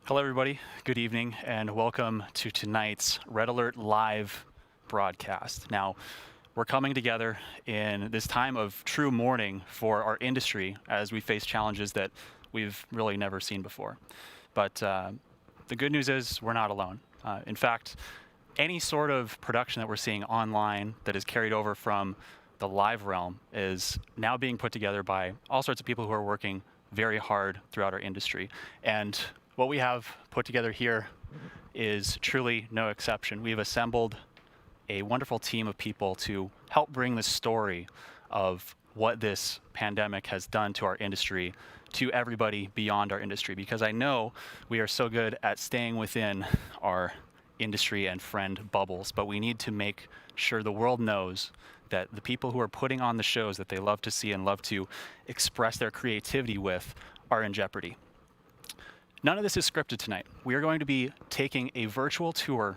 Hello, everybody. Good evening, and welcome to tonight's Red Alert Live broadcast. Now, we're coming together in this time of true mourning for our industry as we face challenges that we've really never seen before. But the good news is we're not alone. In fact, any sort of production that we're seeing online that is carried over from the live realm is now being put together by all sorts of people who are working very hard throughout our industry. And what we have put together here is truly no exception. We've assembled a wonderful team of people to help bring the story of what this pandemic has done to our industry to everybody beyond our industry, because I know we are so good at staying within our industry and friend bubbles, but we need to make sure the world knows that the people who are putting on the shows that they love to see and love to express their creativity with are in jeopardy. None of this is scripted tonight. We are going to be taking a virtual tour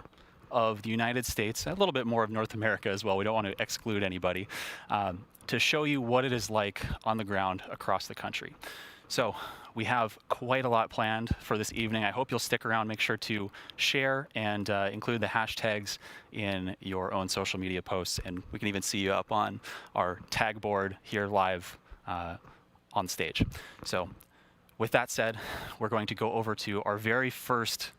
of the United States, a little bit more of North America as well. We don't want to exclude anybody, to show you what it is like on the ground across the country. So we have quite a lot planned for this evening. I hope you'll stick around. Make sure to share and include the hashtags in your own social media posts, and we can even see you up on our tag board here live on stage. So with that said, we're going to go over to our very first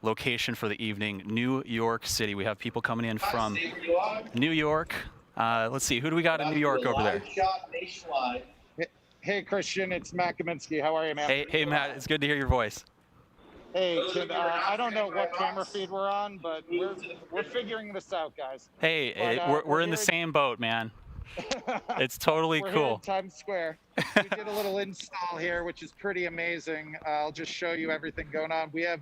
location for the evening, New York City. We have people coming in from New York. Let's see, who do we got in New York over there? Hey, Christian, it's Matt Kaminsky. How are you, man? Hey, Matt, it's good to hear your voice. Hey, I don't know what camera feed we're on, but we're figuring this out, guys. Hey, we're in the same boat, man. It's totally we're cool. Here in Times Square. We did a little install here, which is pretty amazing. I'll just show you everything going on. We have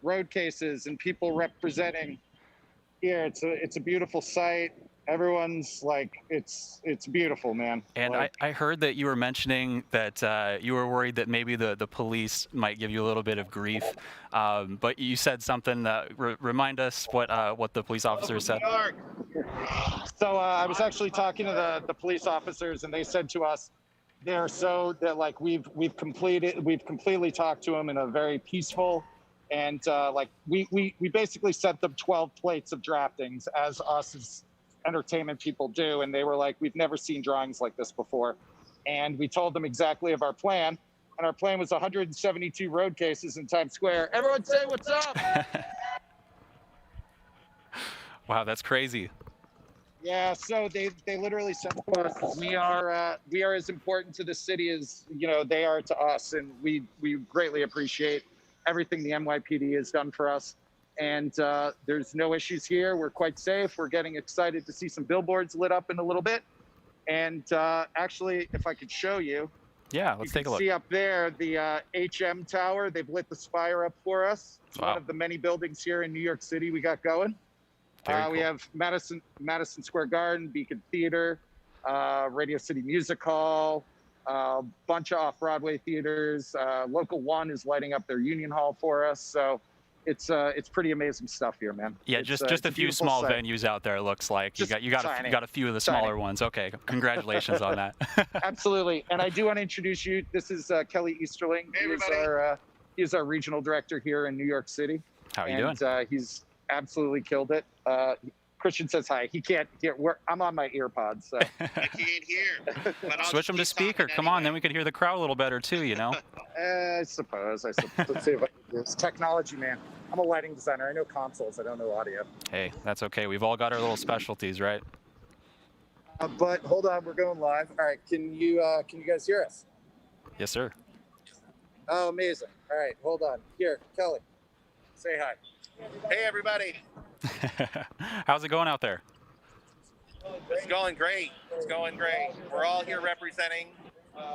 road cases and people representing here. It's a beautiful site. Everyone's like, it's beautiful, man. And like, I heard that you were mentioning that you were worried that maybe the police might give you a little bit of grief, but you said something that remind us what the police officer said. So I was actually talking to the police officers, and they said to us, like we've completely talked to them in a very peaceful, and like we basically sent them 12 plates of draftings as us as entertainment people do, and they were like, we've never seen drawings like this before, and we told them exactly of our plan, and our plan was 172 road cases in Times Square. Everyone say what's up. Wow, that's crazy. Yeah, so they literally said to us, we are as important to the city as they are to us, and we greatly appreciate everything the NYPD has done for us. And there's no issues here. We're quite safe. We're getting excited to see some billboards lit up in a little bit. And actually, if I could show you. Yeah, let's take a look. See up there, the HM Tower. They've lit the spire up for us. It's wow. One of the many buildings here in New York City we got going. Cool. We have Madison Square Garden, Beacon Theater, Radio City Music Hall, a bunch of off-Broadway theaters. Local 1 is lighting up their Union Hall for us. So it's pretty amazing stuff here, man. Yeah, it's, just a few small site. venues out there. It looks like you got a few of the Tiny. smaller ones. Okay, congratulations on that. Absolutely, and I do want to introduce you. This is Kelly Easterling. Hey, He's our regional director here in New York City. How are you doing? He's absolutely killed it. Christian says hi. He can't hear. I'm on my ear pods. So. I can't hear. But Switch them to speaker. Come on, then we could hear the crowd a little better too, I suppose. Let's see if I can do this. Technology, man. I'm a lighting designer. I know consoles. I don't know audio. Hey, that's okay. We've all got our little specialties, right? But hold on, we're going live. All right, can you guys hear us? Yes, sir. Oh, amazing. All right, hold on. Here, Kelly, say hi. Hey, everybody. How's it going out there? It's going great. It's going great. We're all here representing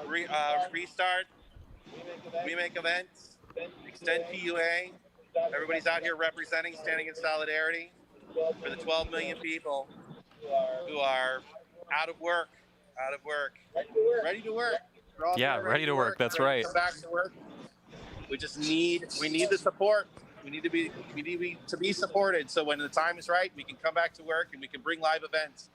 Restart, We Make Events, Extend PUA. Everybody's out here representing, standing in solidarity for the 12 million people who are out of work. Ready to work. Yeah, ready to work. That's right. Come back to work. We need the support. We need to be supported. So when the time is right, we can come back to work and we can bring live events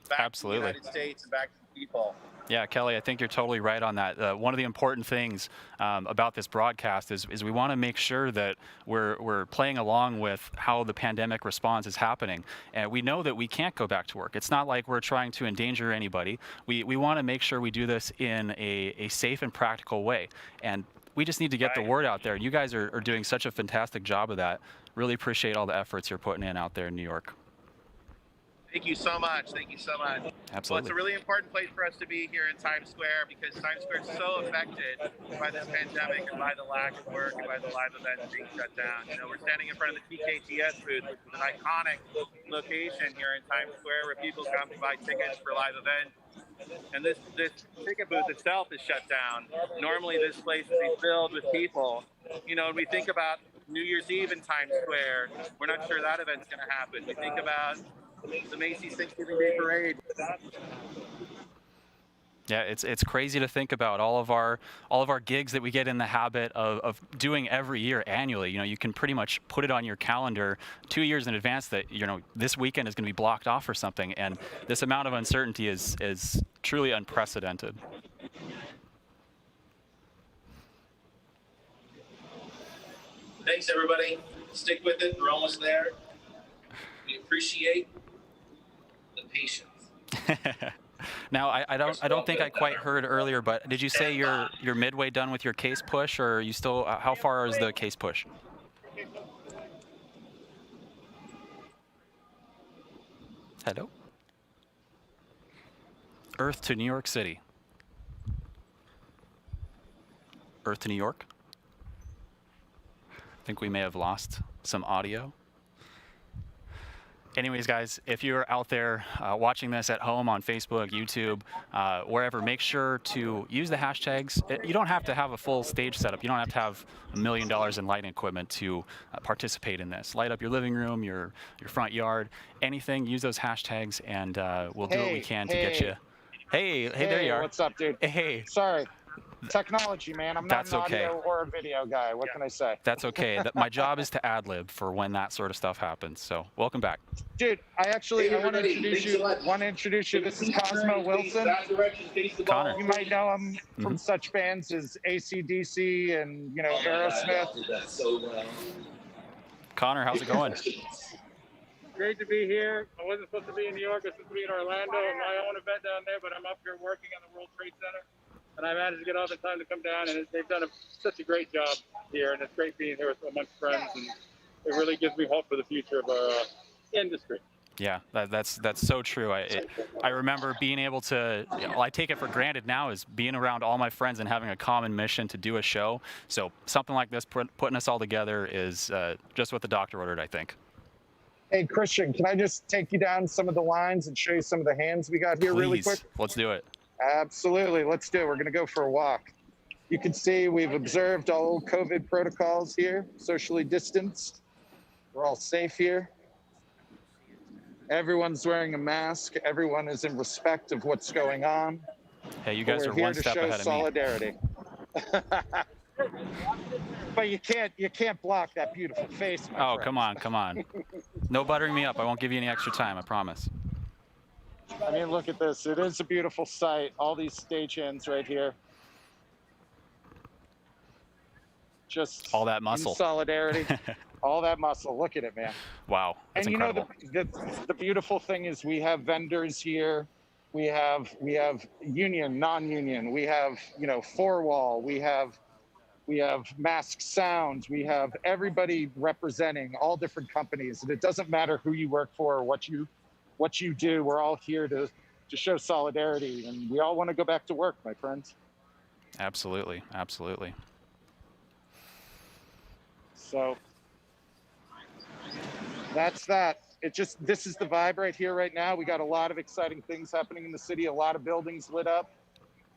back Absolutely. to the United States and back to the people. Yeah, Kelly, I think you're totally right on that. One of the important things about this broadcast is we want to make sure that we're playing along with how the pandemic response is happening. And we know that we can't go back to work. It's not like we're trying to endanger anybody. We want to make sure we do this in a safe and practical way. And we just need to get the word out there. You guys are doing such a fantastic job of that. Really appreciate all the efforts you're putting in out there in New York. Thank you so much. Thank you so much. Absolutely. Well, it's a really important place for us to be here in Times Square because Times Square is so affected by this pandemic and by the lack of work and by the live events being shut down. You know, we're standing in front of the TKTS booth, which is an iconic location here in Times Square where people come to buy tickets for live events. And this ticket booth itself is shut down. Normally this place would be filled with people. You know, and we think about New Year's Eve in Times Square. We're not sure that event's going to happen. We think about the Macy's Thanksgiving Day Parade. Yeah, it's crazy to think about all of our gigs that we get in the habit of doing every year annually. You know, you can pretty much put it on your calendar 2 years in advance that, you know, this weekend is going to be blocked off for something, and this amount of uncertainty is truly unprecedented. Thanks, everybody. Stick with it. We're almost there. We appreciate the patience. Now, I don't think I quite heard earlier, but did you say you're midway done with your case push, or are you still? How far is the case push? Hello? Earth to New York City. Earth to New York? I think we may have lost some audio. Anyways, guys, if you're out there watching this at home on Facebook, YouTube, wherever, make sure to use the hashtags. You don't have to have a full stage setup. You don't have to have $1 million in lighting equipment to participate in this. Light up your living room, your front yard, anything. Use those hashtags, and we'll do what we can to get you. Hey, there you are. What's up, dude? Hey. Sorry. Technology, man. I'm not That's an okay. audio or a video guy. What can I say? That's okay. My job is to ad-lib for when that sort of stuff happens. So welcome back. Dude, I want to introduce you. This is Cosmo Wilson. Connor. You might know him from such bands as AC/DC and, you know, Aerosmith. Connor, how's it going? Great to be here. I wasn't supposed to be in New York. I was supposed to be in Orlando in my own event down there, but I'm up here working on the World Trade Center. And I managed to get off in time to come down, and they've done such a great job here, and it's great being here with amongst friends, and it really gives me hope for the future of our industry. Yeah, that's so true. I remember being able to, I take it for granted now, is being around all my friends and having a common mission to do a show. So something like this, putting us all together, is just what the doctor ordered, I think. Hey, Christian, can I just take you down some of the lines and show you some of the hands we got here really quick? Let's do it. Absolutely. Let's do it. We're going to go for a walk. You can see we've observed all COVID protocols here, socially distanced. We're all safe here. Everyone's wearing a mask. Everyone is in respect of what's going on. Hey, you guys are one step ahead of me. Solidarity. But you can't block that beautiful face, my friend. Come on. No buttering me up. I won't give you any extra time, I promise. I mean, look at this. It is a beautiful sight. All these stagehands right here. Just all that muscle. In solidarity. All that muscle. Look at it, man. Wow. That's incredible. You know, the beautiful thing is we have vendors here. We have union, non-union. We have, you know, four-wall. We have Mask Sound. We have everybody representing all different companies. And it doesn't matter who you work for or what you do. We're all here to show solidarity, and we all want to go back to work, my friends. Absolutely. So that's that. This is the vibe right here, right now. We got a lot of exciting things happening in the city, a lot of buildings lit up,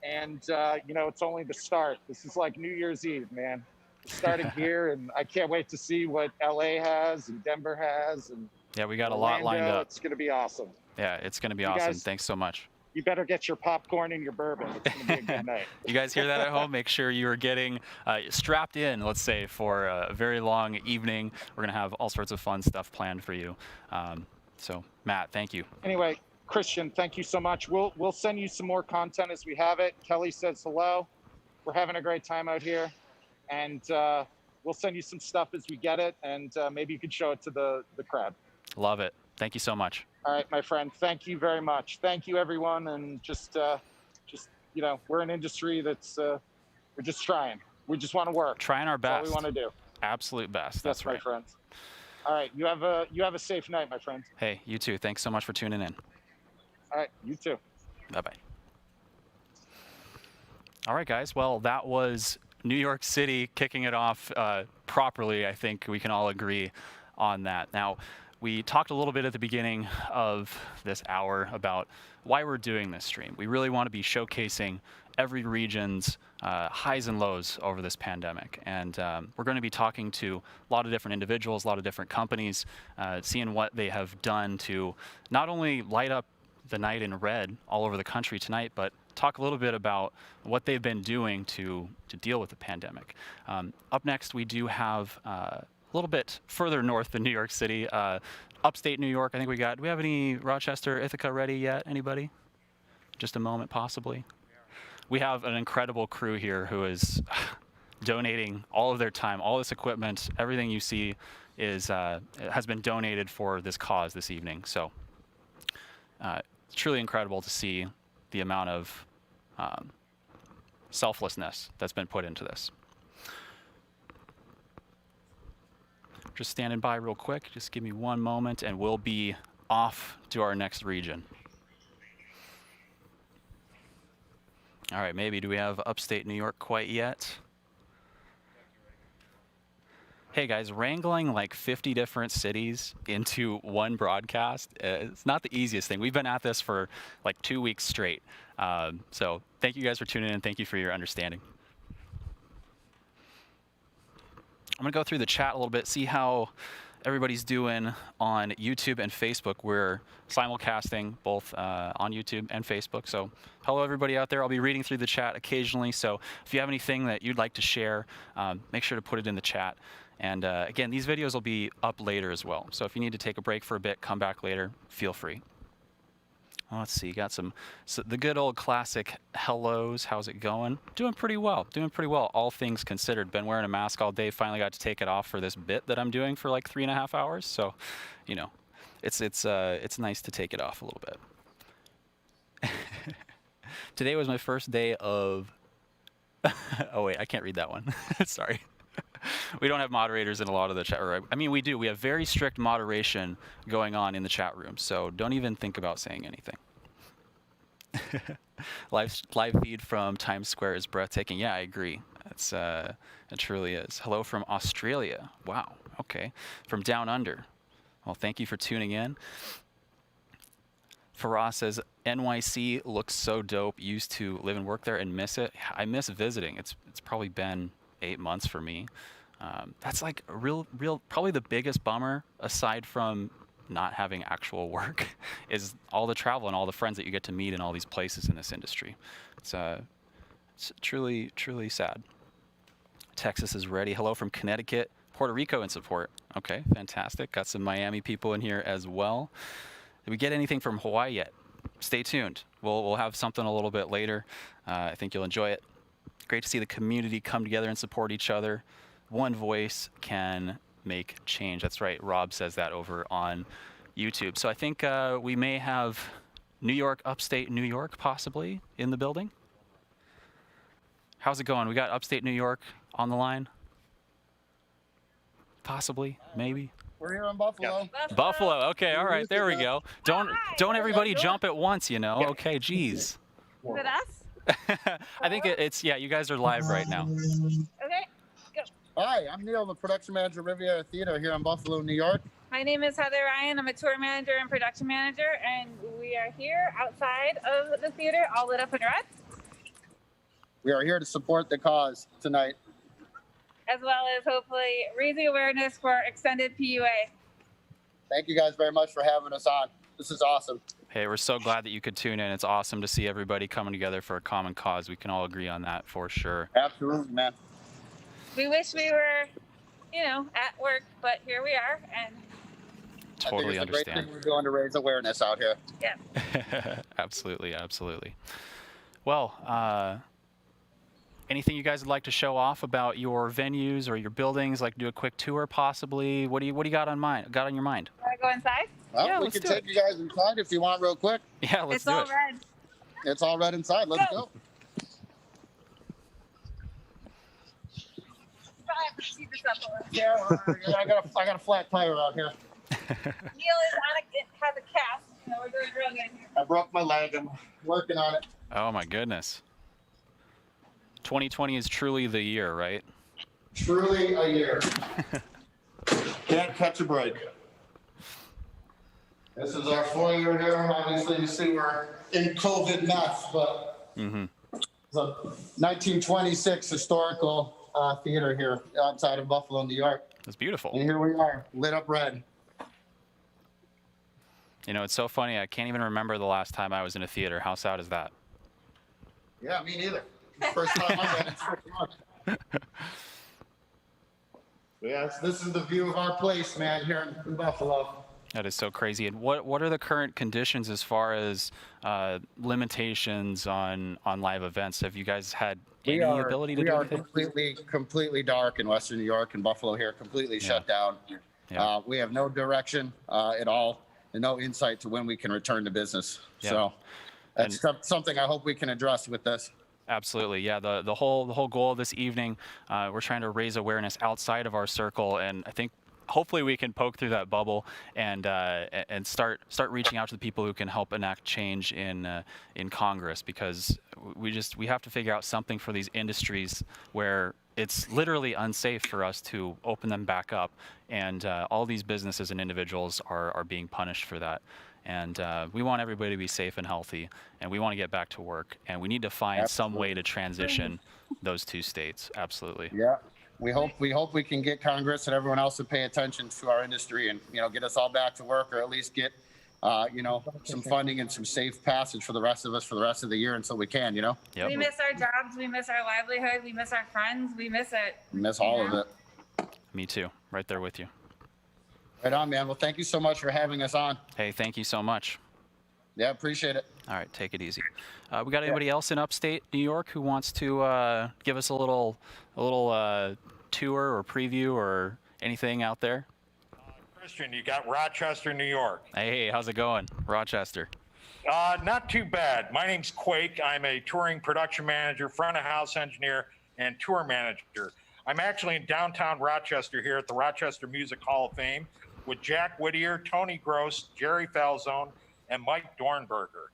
and you know, it's only the start. This is like New Year's Eve, man. It's starting here, and I can't wait to see what LA has and Denver has, and yeah, we got Orlando. A lot lined up. It's going to be awesome. Yeah, it's going to be awesome. Guys, thanks so much. You better get your popcorn and your bourbon. It's going to be a good night. You guys hear that at home? Make sure you are getting strapped in, let's say, for a very long evening. We're going to have all sorts of fun stuff planned for you. So, Matt, thank you. Anyway, Christian, thank you so much. We'll send you some more content as we have it. Kelly says hello. We're having a great time out here, and we'll send you some stuff as we get it, and maybe you could show it to the crowd. Love it. Thank you so much. All right, my friend. Thank you very much. Thank you, everyone, and just we're an industry that's we're just trying. We just want to work. Trying our best. That's all we want to do. Absolute best. That's right. My friends. All right, you have a safe night, my friend. Hey, you too. Thanks so much for tuning in. All right, you too. Bye-bye. All right, guys. Well, that was New York City kicking it off properly. I think we can all agree on that. Now, we talked a little bit at the beginning of this hour about why we're doing this stream. We really want to be showcasing every region's highs and lows over this pandemic. And we're going to be talking to a lot of different individuals, a lot of different companies, seeing what they have done to not only light up the night in red all over the country tonight, but talk a little bit about what they've been doing to deal with the pandemic. Up next, we do have a little bit further north than New York City, upstate New York. I think do we have any Rochester, Ithaca ready yet? Anybody? Just a moment, possibly. We have an incredible crew here who is donating all of their time, all this equipment, everything you see has been donated for this cause this evening. So it's truly incredible to see the amount of selflessness that's been put into this. Just standing by real quick. Just give me one moment and we'll be off to our next region. All right, maybe do we have upstate New York quite yet? Hey guys, wrangling like 50 different cities into one broadcast, it's not the easiest thing. We've been at this for like 2 weeks straight. So thank you guys for tuning in. Thank you for your understanding. I'm gonna go through the chat a little bit, see how everybody's doing on YouTube and Facebook. We're simulcasting both on YouTube and Facebook. So hello everybody out there. I'll be reading through the chat occasionally. So if you have anything that you'd like to share, make sure to put it in the chat. And again, these videos will be up later as well. So if you need to take a break for a bit, come back later, feel free. Well, let's see, got the good old classic hellos. How's it going? Doing pretty well, all things considered. Been wearing a mask all day, finally got to take it off for this bit that I'm doing for like 3.5 hours. So, you know, it's nice to take it off a little bit. Today was my first day of, oh wait, I can't read that one, sorry. We don't have moderators in a lot of the chat room. I mean, we do. We have very strict moderation going on in the chat room, so don't even think about saying anything. Live feed from Times Square is breathtaking. Yeah, I agree. It truly is. Hello from Australia. Wow. Okay. From down under. Well, thank you for tuning in. Faraz says, NYC looks so dope. Used to live and work there and miss it. I miss visiting. It's probably been 8 months for me. That's like probably the biggest bummer aside from not having actual work is all the travel and all the friends that you get to meet in all these places in this industry. It's truly, truly sad. Texas is ready. Hello from Connecticut, Puerto Rico in support. Okay, fantastic. Got some Miami people in here as well. Did we get anything from Hawaii yet? Stay tuned. We'll have something a little bit later. I think you'll enjoy it. Great to see the community come together and support each other. One voice can make change. That's right. Rob says that over on YouTube. So I think we may have New York, upstate New York, possibly in the building. How's it going? We got upstate New York on the line? Possibly, maybe. We're here in Buffalo. Yeah. Buffalo. Okay, all right. There we go. Don't everybody jump at once, you know. Okay, geez. Is it us? I think it's, yeah, you guys are live right now. Okay, go. Hi, I'm Neil, the production manager of Riviera Theater here in Buffalo, New York. My name is Heather Ryan. I'm a tour manager and production manager, and we are here outside of the theater, all lit up in red. We are here to support the cause tonight. As well as hopefully raising awareness for extended PUA. Thank you guys very much for having us on. This is awesome. Hey, we're so glad that you could tune in. It's awesome to see everybody coming together for a common cause. We can all agree on that for sure. Absolutely, man. We wish we were, at work, but here we are. And Totally I think it's a great understand. thing we're doing to raise awareness out here. Yeah. Absolutely, absolutely. Well, anything you guys would like to show off about your venues or your buildings? Like do a quick tour, possibly. What do you got on your mind? Want to go inside? Well, Yeah, we let's can do take you guys inside if you want, real quick. Yeah, let's It's do all it. red. It's all red inside. Let's go. Probably speed this up a little. Yeah, I got a flat tire out here. Neil has a cast. We're doing real good here. I broke my leg. I'm working on it. Oh my goodness. 2020 is truly the year, right? Truly a year. Can't catch a break. This is our foyer here. Obviously, you see we're in COVID mess, but it's a 1926 historical theater here outside of Buffalo, New York. It's beautiful. And here we are, lit up red. You know, it's so funny. I can't even remember the last time I was in a theater. How sad is that? Yeah, me neither. First time I've been in 6 months. Yeah, this is the view of our place, man, here in Buffalo. That is so crazy. And what are the current conditions as far as limitations on live events? Have you guys had any ability to do anything? We are completely dark in Western New York and Buffalo here, completely shut down. Yeah. We have no direction at all and no insight to when we can return to business. Yeah. So that's something I hope we can address with this. Absolutely, yeah. The whole goal of this evening, we're trying to raise awareness outside of our circle, and I think hopefully we can poke through that bubble and start reaching out to the people who can help enact change in Congress, because we have to figure out something for these industries where it's literally unsafe for us to open them back up, and all these businesses and individuals are being punished for that. And we want everybody to be safe and healthy, and we want to get back to work, and we need to find some way to transition those two states. Absolutely. Yeah. We hope we can get Congress and everyone else to pay attention to our industry and, get us all back to work, or at least get, some funding and some safe passage for the rest of us for the rest of the year until we can, Yep. We miss our jobs. We miss our livelihood. We miss our friends. We miss it. We miss all of it. Me too. Right there with you. Right on, man. Well, thank you so much for having us on. Hey, thank you so much. Yeah, appreciate it. All right, take it easy. We got anybody else in upstate New York who wants to give us a little tour or preview or anything out there? Christian, you got Rochester, New York. Hey, how's it going, Rochester? Not too bad. My name's Quake. I'm a touring production manager, front of house engineer, and tour manager. I'm actually in downtown Rochester here at the Rochester Music Hall of Fame with Jack Whittier, Tony Gross, Jerry Falzone, and Mike Dornberger.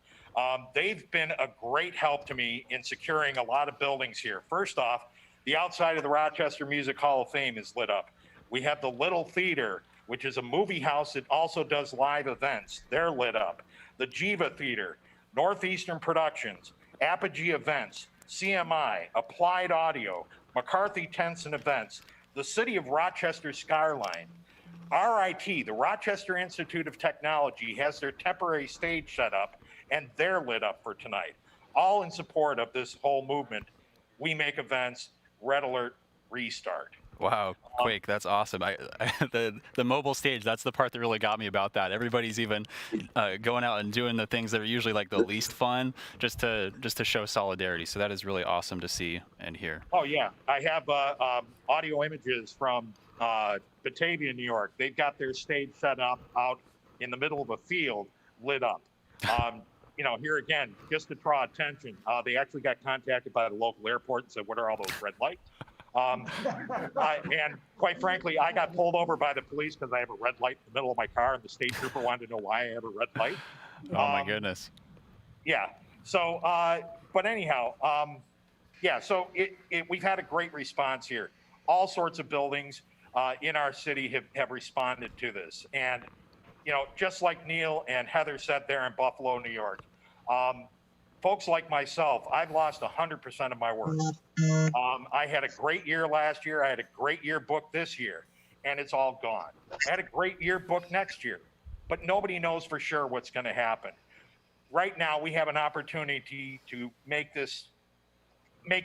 They've been a great help to me in securing a lot of buildings here. First off, the outside of the Rochester Music Hall of Fame is lit up. We have the Little Theater, which is a movie house that also does live events. They're lit up. The Jiva Theater, Northeastern Productions, Apogee Events, CMI, Applied Audio, McCarthy Tents and Events, the City of Rochester Skyline. RIT, the Rochester Institute of Technology, has their temporary stage set up, and they're lit up for tonight. All in support of this whole movement. We make events, Red Alert, Restart. Wow, Quake, that's awesome. The mobile stage, that's the part that really got me about that. Everybody's even going out and doing the things that are usually like the least fun, just to show solidarity. So that is really awesome to see and hear. Oh yeah, I have audio images from Batavia, New York. They've got their stage set up out in the middle of a field, lit up. Here again, just to draw attention, they actually got contacted by the local airport and said, "What are all those red lights?" And quite frankly, I got pulled over by the police because I have a red light in the middle of my car, and the state trooper wanted to know why I have a red light. Oh my goodness. Yeah. So, but anyhow, so we've had a great response here. All sorts of buildings in our city have responded to this. And, just like Neil and Heather said there in Buffalo, New York, folks like myself, I've lost 100% of my work. I had a great year last year. I had a great year booked this year, and it's all gone. I had a great year booked next year, but nobody knows for sure what's going to happen. Right now, we have an opportunity to make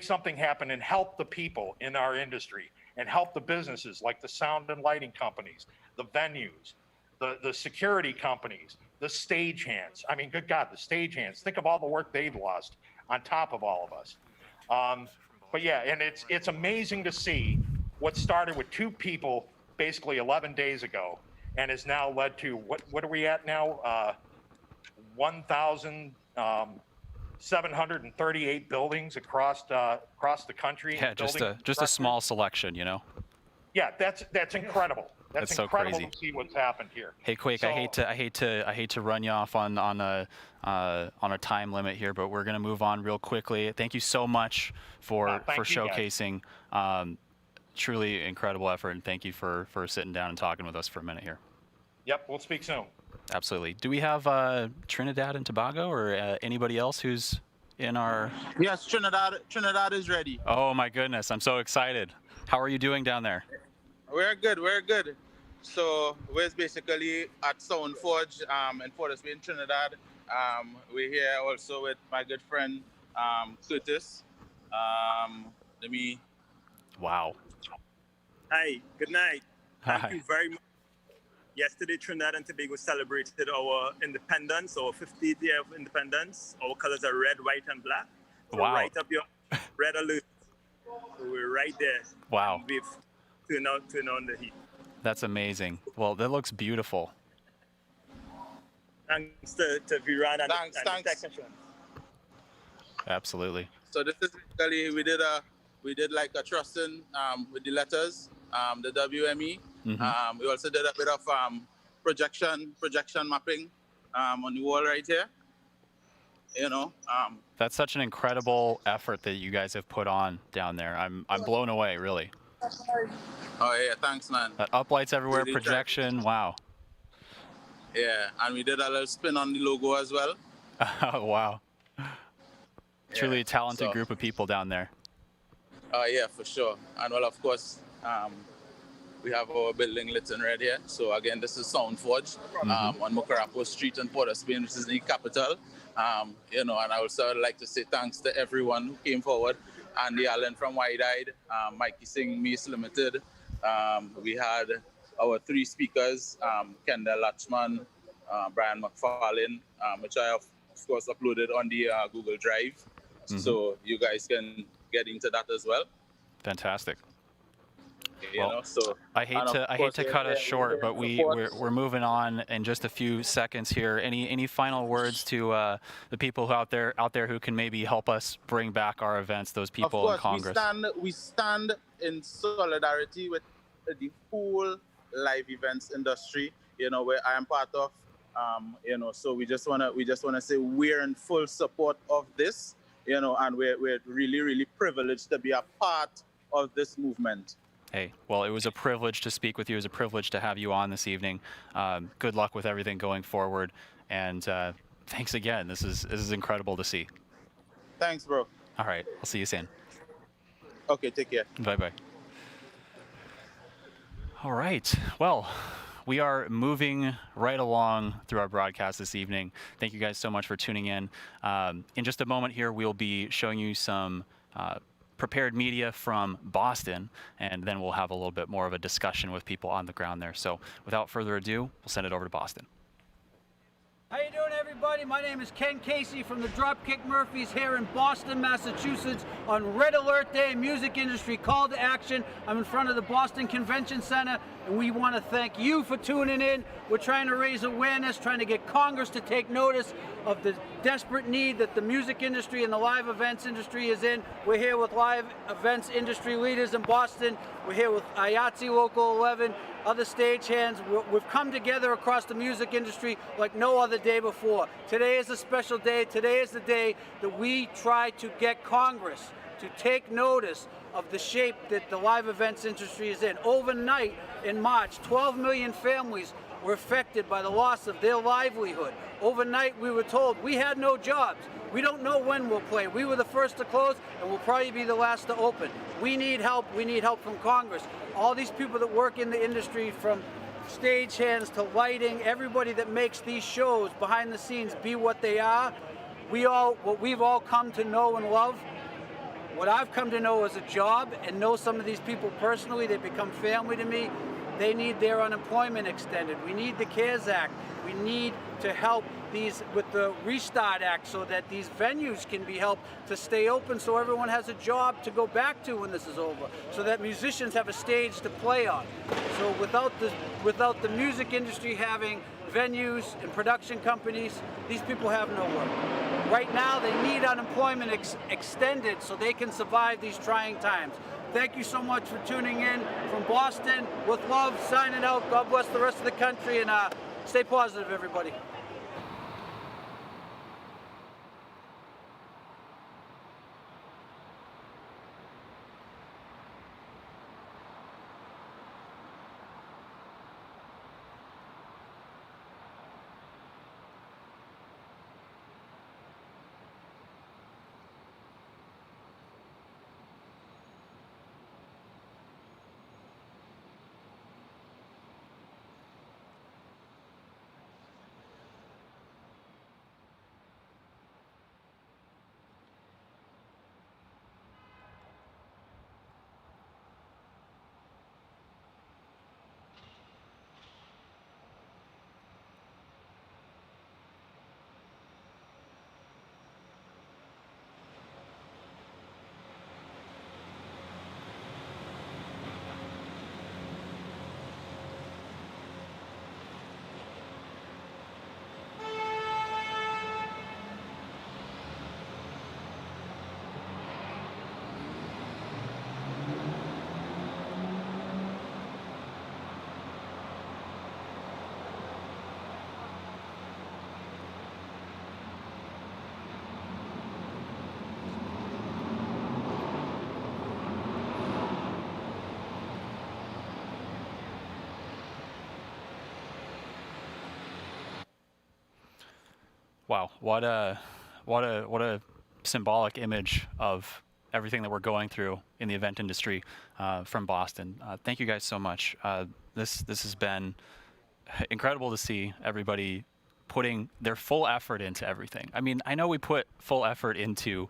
something happen and help the people in our industry and help the businesses like the sound and lighting companies, the venues, the security companies, the stagehands. I mean, good God, the stagehands. Think of all the work they've lost on top of all of us. But yeah, and it's amazing to see what started with 2 people basically 11 days ago and has now led to what are we at now? 1,738 buildings across the country. Yeah, just a small selection, you know. Yeah, that's incredible. That's so incredible crazy to see what's happened here. Hey, Quake, So, I hate to run you off on a time limit here, but we're gonna move on real quickly. Thank you so much for thank you, guys. showcasing truly incredible effort, and thank you for sitting down and talking with us for a minute here. Yep, we'll speak soon. Absolutely. Do we have Trinidad and Tobago or anybody else who's in our? Yes, Trinidad is ready. Oh my goodness, I'm so excited. How are you doing down there? We're good. So we're basically at Sound Forge in Port of Spain, Trinidad. We're here also with my good friend Curtis. Wow. Hi, good night. Hi. Thank you very much. Yesterday, Trinidad and Tobago celebrated our independence, our 50th year of independence. Our colors are red, white, and black. So Wow. right up your red alert. So we're right there. Wow. And we've turned on the heat. That's amazing. Well, that looks beautiful. Thanks to Viran and Thanks. the technicians. Absolutely. So this is basically we did like a trusting with the letters, the WME. Mhm. We also did a bit of projection mapping on the wall right here. You know, That's such an incredible effort that you guys have put on down there. I'm blown away, really. oh yeah, thanks man. Uplights everywhere, Really tried. projection. Wow. Yeah, and we did a little spin on the logo as well. Wow. Truly Yeah, a talented so- group of people down there. Oh yeah, for sure. And well, of course, we have our building lit in red here. So again, this is Sound Forge on Mucarapo Street in Port of Spain, which is the capital. You know, and I also would like to say thanks to everyone who came forward. Andy Allen from Wide Eyed, Mikey Singh, Meese Limited. We had our 3 speakers, Kendall Latchman, Brian McFarlane, which I have, of course, uploaded on the Google Drive. So you guys can get into that as well. Fantastic. You Well, know, so I hate to cut us short, but we're moving on in just a few seconds here. Any final words to the people out there who can maybe help us bring back our events? Those people in Congress. We stand in solidarity with the whole live events industry. You know, where I am part of. You know, so we just wanna say we're in full support of this. You know, and we're really, really privileged to be a part of this movement. Hey, well, it was a privilege to speak with you. It was a privilege to have you on this evening. Good luck with everything going forward, and thanks again. This is incredible to see. Thanks, bro. All right, I'll see you soon. Okay, take care. Bye-bye. All right, well, we are moving right along through our broadcast this evening. Thank you guys so much for tuning in. In just a moment here, we'll be showing you some prepared media from Boston, and then we'll have a little bit more of a discussion with people on the ground there. So without further ado, we'll send it over to Boston. How you doing, everybody? My name is Ken Casey from the Dropkick Murphys here in Boston, Massachusetts on Red Alert Day, Music Industry Call to Action. I'm in front of the Boston Convention Center, and we want to thank you for tuning in. We're trying to raise awareness, trying to get Congress to take notice of the desperate need that the music industry and the live events industry is in. We're here with live events industry leaders in Boston. We're here with IATSE Local 11, other stagehands. We've come together across the music industry like no other day before. Today is a special day. Today is the day that we try to get Congress to take notice of the shape that the live events industry is in. Overnight in March, 12 million families were affected by the loss of their livelihood. Overnight, we were told we had no jobs. We don't know when we'll play. We were the first to close, and we'll probably be the last to open. We need help. We need help from Congress. All these people that work in the industry, from stagehands to lighting, everybody that makes these shows behind the scenes be what they are. What we've all come to know and love. What I've come to know as a job and know some of these people personally. They become family to me. They need their unemployment extended. We need the CARES Act. We need to help these with the Restart Act so that these venues can be helped to stay open so everyone has a job to go back to when this is over, so that musicians have a stage to play on. So without the music industry having venues and production companies, these people have no work. Right now they need unemployment extended so they can survive these trying times. Thank you so much for tuning in from Boston. With love, signing out. God bless the rest of the country, and stay positive, everybody. Wow, what a symbolic image of everything that we're going through in the event industry from Boston. Thank you guys so much. This has been incredible to see everybody putting their full effort into everything. I mean, I know we put full effort into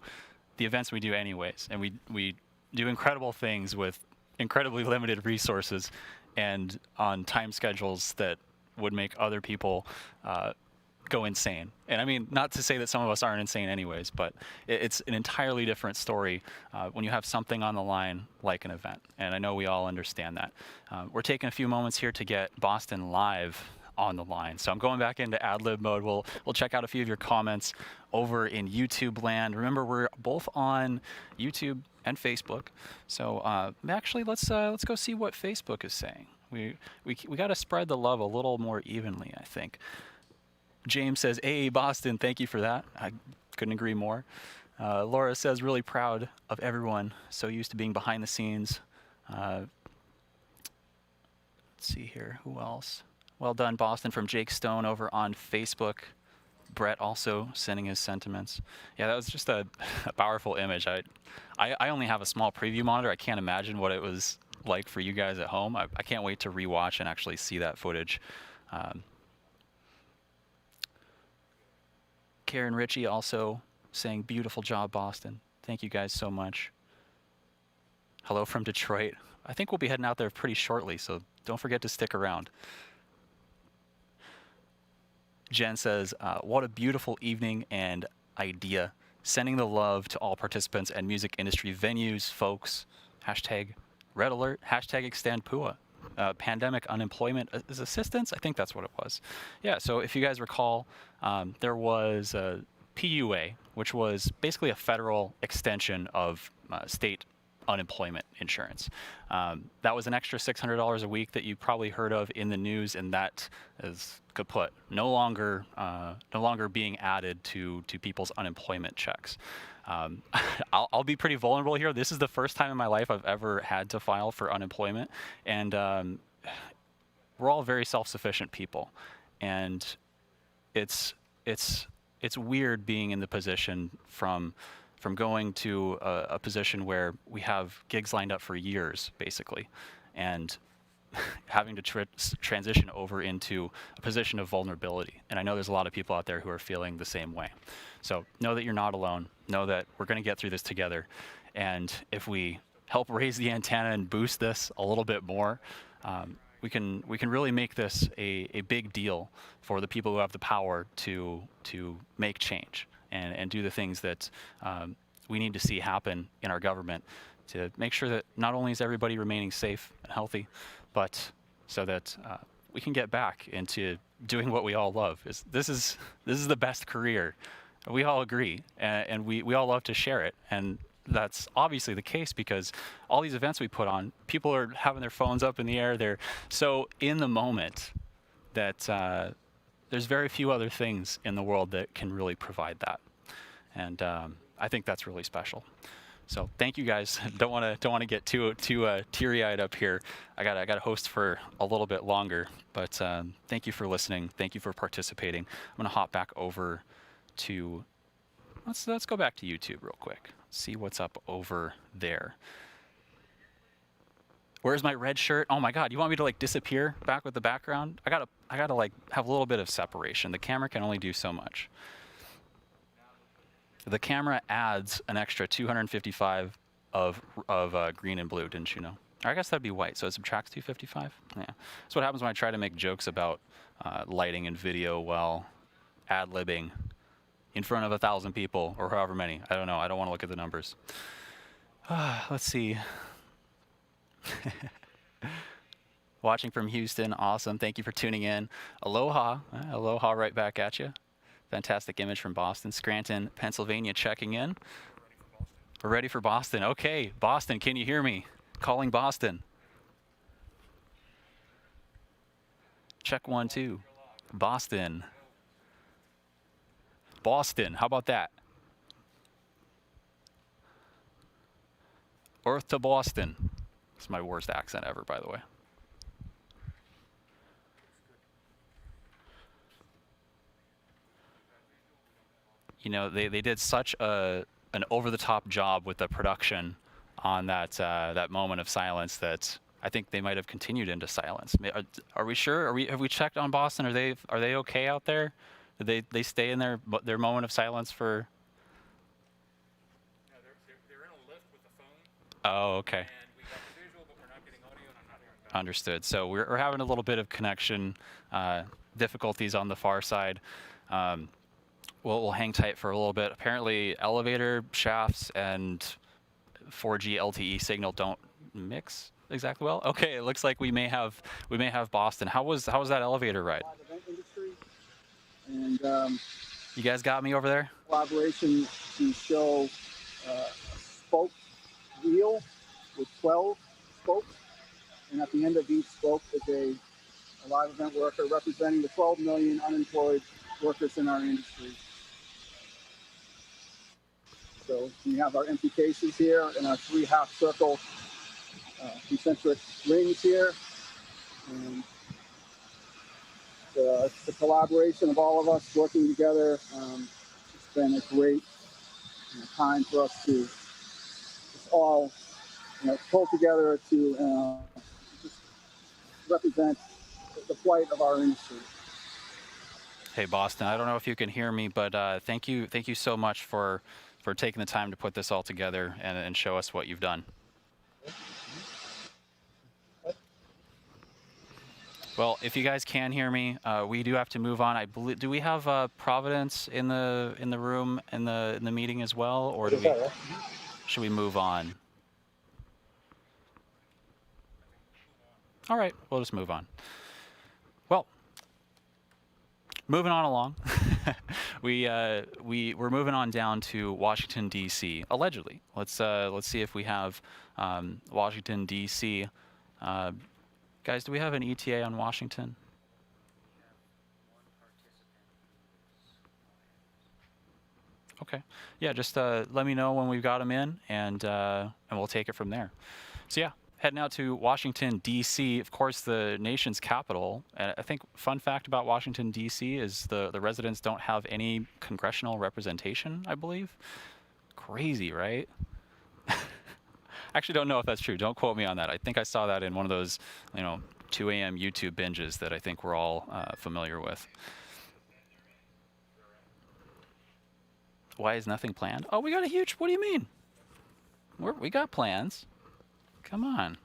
the events we do anyways, and we do incredible things with incredibly limited resources and on time schedules that would make other people go insane. And I mean, not to say that some of us aren't insane anyways, but it's an entirely different story when you have something on the line like an event. And I know we all understand that. We're taking a few moments here to get Boston Live on the line. So I'm going back into ad-lib mode. We'll check out a few of your comments over in YouTube land. Remember, we're both on YouTube and Facebook. So actually, let's go see what Facebook is saying. We got to spread the love a little more evenly, I think. James says, "Hey, Boston, thank you for that." I couldn't agree more. Laura says, "Really proud of everyone. So used to being behind the scenes." Let's see here. Who else? Well done, Boston, from Jake Stone over on Facebook. Brett also sending his sentiments. Yeah, that was just a powerful image. I only have a small preview monitor. I can't imagine what it was like for you guys at home. I can't wait to rewatch and actually see that footage. Karen Ritchie also saying, "Beautiful job, Boston. Thank you guys so much." Hello from Detroit. I think we'll be heading out there pretty shortly, so don't forget to stick around. Jen says, "What a beautiful evening and idea. Sending the love to all participants and music industry venues, folks. Hashtag Red Alert, hashtag extend PUA. Pandemic unemployment assistance." I think that's what it was. Yeah, so if you guys recall, there was a PUA, which was basically a federal extension of state unemployment insurance. That was an extra $600 a week that you probably heard of in the news, and that is kaput. No longer being added to people's unemployment checks. I'll be pretty vulnerable here. This is the first time in my life I've ever had to file for unemployment, and we're all very self-sufficient people, and it's weird being in the position from going to a position where we have gigs lined up for years, basically, and having to transition over into a position of vulnerability. And I know there's a lot of people out there who are feeling the same way. So know that you're not alone. Know that we're going to get through this together. And if we help raise the antenna and boost this a little bit more, really make this a big deal for the people who have the power to make change and do the things that we need to see happen in our government to make sure that not only is everybody remaining safe and healthy, but so that we can get back into doing what we all love. This is the best career. We all agree, and we all love to share it. And that's obviously the case because all these events we put on, people are having their phones up in the air. They're so in the moment that there's very few other things in the world that can really provide that. And I think that's really special. So thank you guys. Don't want to get too teary-eyed up here. I got to host for a little bit longer, but thank you for listening. Thank you for participating. I'm gonna hop back over to let's go back to YouTube real quick. See what's up over there. Where's my red shirt? Oh my God! You want me to like disappear back with the background? I gotta like have a little bit of separation. The camera can only do so much. The camera adds an extra 255 of green and blue, didn't you know? Or I guess that'd be white, so it subtracts 255? Yeah. That's what happens when I try to make jokes about lighting and video while ad-libbing in front of 1,000 people, or however many. I don't know, I don't want to look at the numbers. Let's see. Watching from Houston, awesome. Thank you for tuning in. Aloha, aloha right back at you. Fantastic image from Boston. Scranton, Pennsylvania checking in. We're ready for Boston. Okay, Boston, can you hear me? Calling Boston. Check 1, 2. Boston. Boston, how about that? Earth to Boston. It's my worst accent ever, by the way. You know, they did such an over-the-top job with the production on that moment of silence that I think they might have continued into silence. Are we sure? Have we checked on Boston? Are they okay out there? Did they stay in their moment of silence for? No, they're in a lift with the phone. Oh, okay. And we got the visual, but we're not getting audio, and I'm not hearing back. Understood. So we're having a little bit of connection difficulties on the far side. We'll hang tight for a little bit. Apparently, elevator shafts and 4G LTE signal don't mix exactly well. Okay, it looks like we may have Boston. How was that elevator ride? And you guys got me over there? Collaboration to show a spoke wheel with 12 spokes, and at the end of each spoke is a live event worker representing the 12 million unemployed workers in our industry. So we have our empty cases here and our 3 half-circle concentric rings here. And the collaboration of all of us working together, it's been a great time for us to just all pull together to just represent the plight of our industry. Hey, Boston, I don't know if you can hear me, but thank you so much for taking the time to put this all together and show us what you've done. Well, if you guys can hear me, we do have to move on. I believe. Do we have Providence in the room in the meeting as well, or should we move on? All right, we'll just move on. Well, moving on along, we're moving on down to Washington D.C. allegedly. Let's see if we have Washington D.C. Guys, do we have an ETA on Washington? Okay. Yeah, just let me know when we've got them in, and we'll take it from there. So yeah, heading out to Washington, D.C., of course, the nation's capital. I think fun fact about Washington, D.C. is the residents don't have any congressional representation, I believe. Crazy, right? I actually don't know if that's true. Don't quote me on that. I think I saw that in one of those, 2 a.m. YouTube binges that I think we're all familiar with. Why is nothing planned? Oh, we got a huge, what do you mean? We got plans. Come on.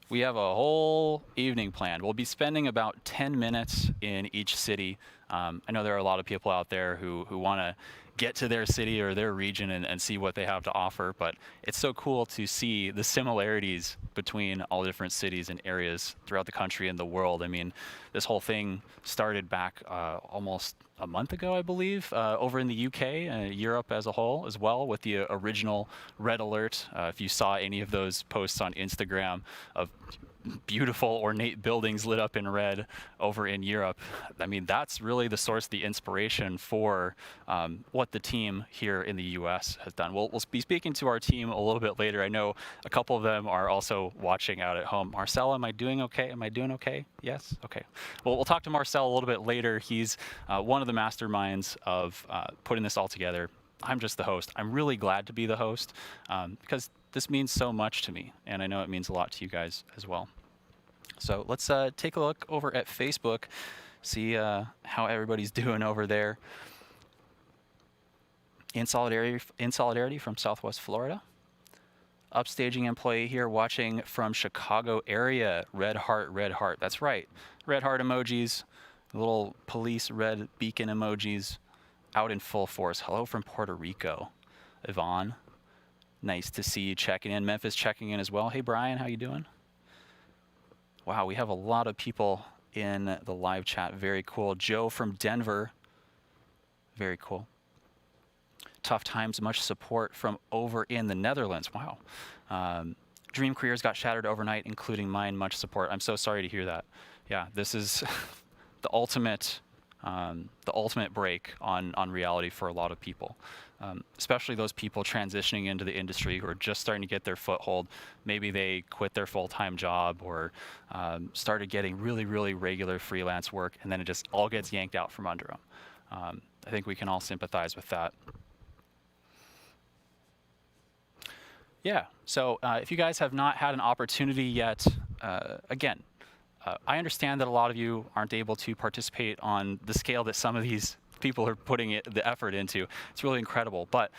We have a whole evening planned. We'll be spending about 10 minutes in each city. I know there are a lot of people out there who want to get to their city or their region and see what they have to offer, but it's so cool to see the similarities between all the different cities and areas throughout the country and the world. I mean, this whole thing started back almost a month ago, I believe, over in the UK, Europe as a whole as well, with the original Red Alert. If you saw any of those posts on Instagram of beautiful ornate buildings lit up in red over in Europe, I mean, that's really the source, the inspiration for what the team here in the US has done. We'll be speaking to our team a little bit later. I know a couple of them are also watching out at home. Marcel, am I doing okay? Am I doing okay? Yes? Okay. Well, we'll talk to Marcel a little bit later. He's one of the masterminds of putting this all together. I'm just the host. I'm really glad to be the host because this means so much to me, and I know it means a lot to you guys as well. So let's take a look over at Facebook, see how everybody's doing over there. In solidarity from Southwest Florida. Upstaging employee here watching from Chicago area. Red heart, red heart. That's right. Red heart emojis, little police red beacon emojis out in full force. Hello from Puerto Rico. Yvonne. Nice to see you checking in. Memphis checking in as well. Hey, Brian, how you doing? Wow, we have a lot of people in the live chat. Very cool. Joe from Denver. Very cool. Tough times, much support from over in the Netherlands. Wow. Dream careers got shattered overnight, including mine. Much support. I'm so sorry to hear that. Yeah, this is the ultimate break on reality for a lot of people. Especially those people transitioning into the industry who are just starting to get their foothold. Maybe they quit their full-time job or started getting really, really regular freelance work, and then it just all gets yanked out from under them. I think we can all sympathize with that. Yeah, so if you guys have not had an opportunity yet, again, I understand that a lot of you aren't able to participate on the scale that some of these people are putting the effort into. It's really incredible. But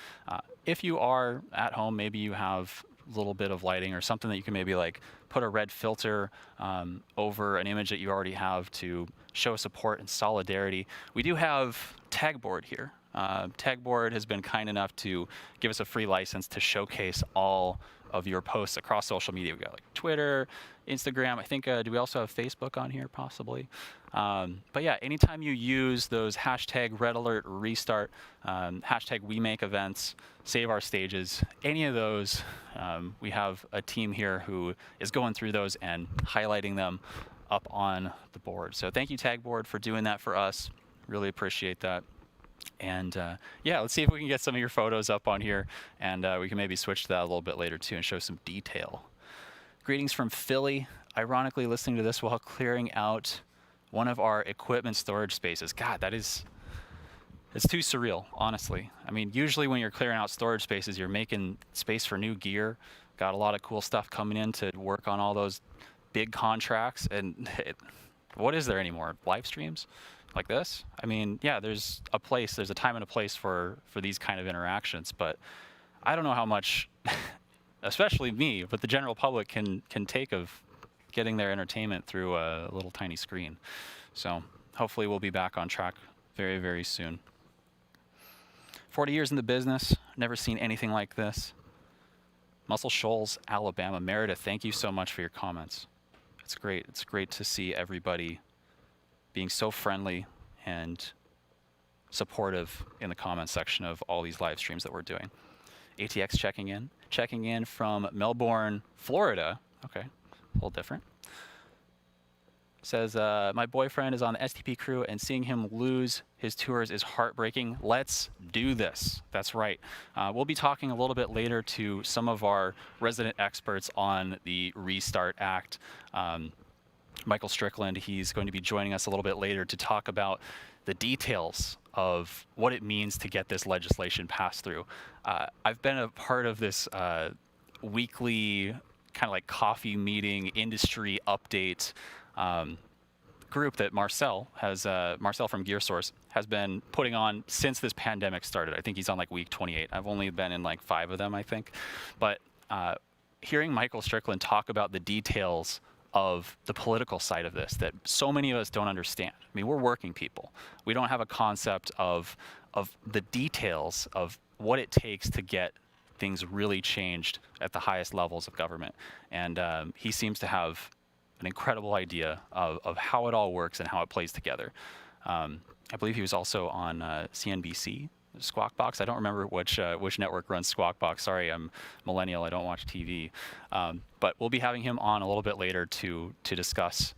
if you are at home, maybe you have a little bit of lighting or something that you can maybe like put a red filter over an image that you already have to show support and solidarity. We do have Tagboard here. Tagboard has been kind enough to give us a free license to showcase all of your posts across social media. We got like Twitter, Instagram. I think, do we also have Facebook on here possibly? But yeah, anytime you use those hashtag Red Alert Restart, hashtag We Make Events, Save Our Stages, any of those, we have a team here who is going through those and highlighting them up on the board. So thank you, Tagboard, for doing that for us. Really appreciate that. And yeah, let's see if we can get some of your photos up on here, and we can maybe switch to that a little bit later too and show some detail. Greetings from Philly. Ironically, listening to this while clearing out one of our equipment storage spaces. God, it's too surreal, honestly. I mean, usually when you're clearing out storage spaces, you're making space for new gear. Got a lot of cool stuff coming in to work on all those big contracts. And what is there anymore? Live streams like this? I mean, yeah, there's a time and a place for these kind of interactions, but I don't know how much, especially me, but the general public can take of getting their entertainment through a little tiny screen. So hopefully we'll be back on track very, very soon. 40 years in the business, never seen anything like this. Muscle Shoals, Alabama. Meredith, thank you so much for your comments. It's great. It's great to see everybody being so friendly and supportive in the comment section of all these live streams that we're doing. ATX checking in from Melbourne, Florida. Okay, a little different. Says, my boyfriend is on the STP crew and seeing him lose his tours is heartbreaking. Let's do this. That's right. We'll be talking a little bit later to some of our resident experts on the Restart Act. Michael Strickland, he's going to be joining us a little bit later to talk about the details of what it means to get this legislation passed through. I've been a part of this weekly kind of like coffee meeting industry update group that Marcel from Gear Source has been putting on since this pandemic started. I think he's on like week 28. I've only been in like 5 of them, I think. But hearing Michael Strickland talk about the details of the political side of this that so many of us don't understand. I mean, we're working people. We don't have a concept of the details of what it takes to get things really changed at the highest levels of government. And he seems to have an incredible idea of how it all works and how it plays together. I believe he was also on CNBC, Squawk Box. I don't remember which network runs Squawk Box. Sorry, I'm millennial. I don't watch TV. But we'll be having him on a little bit later to discuss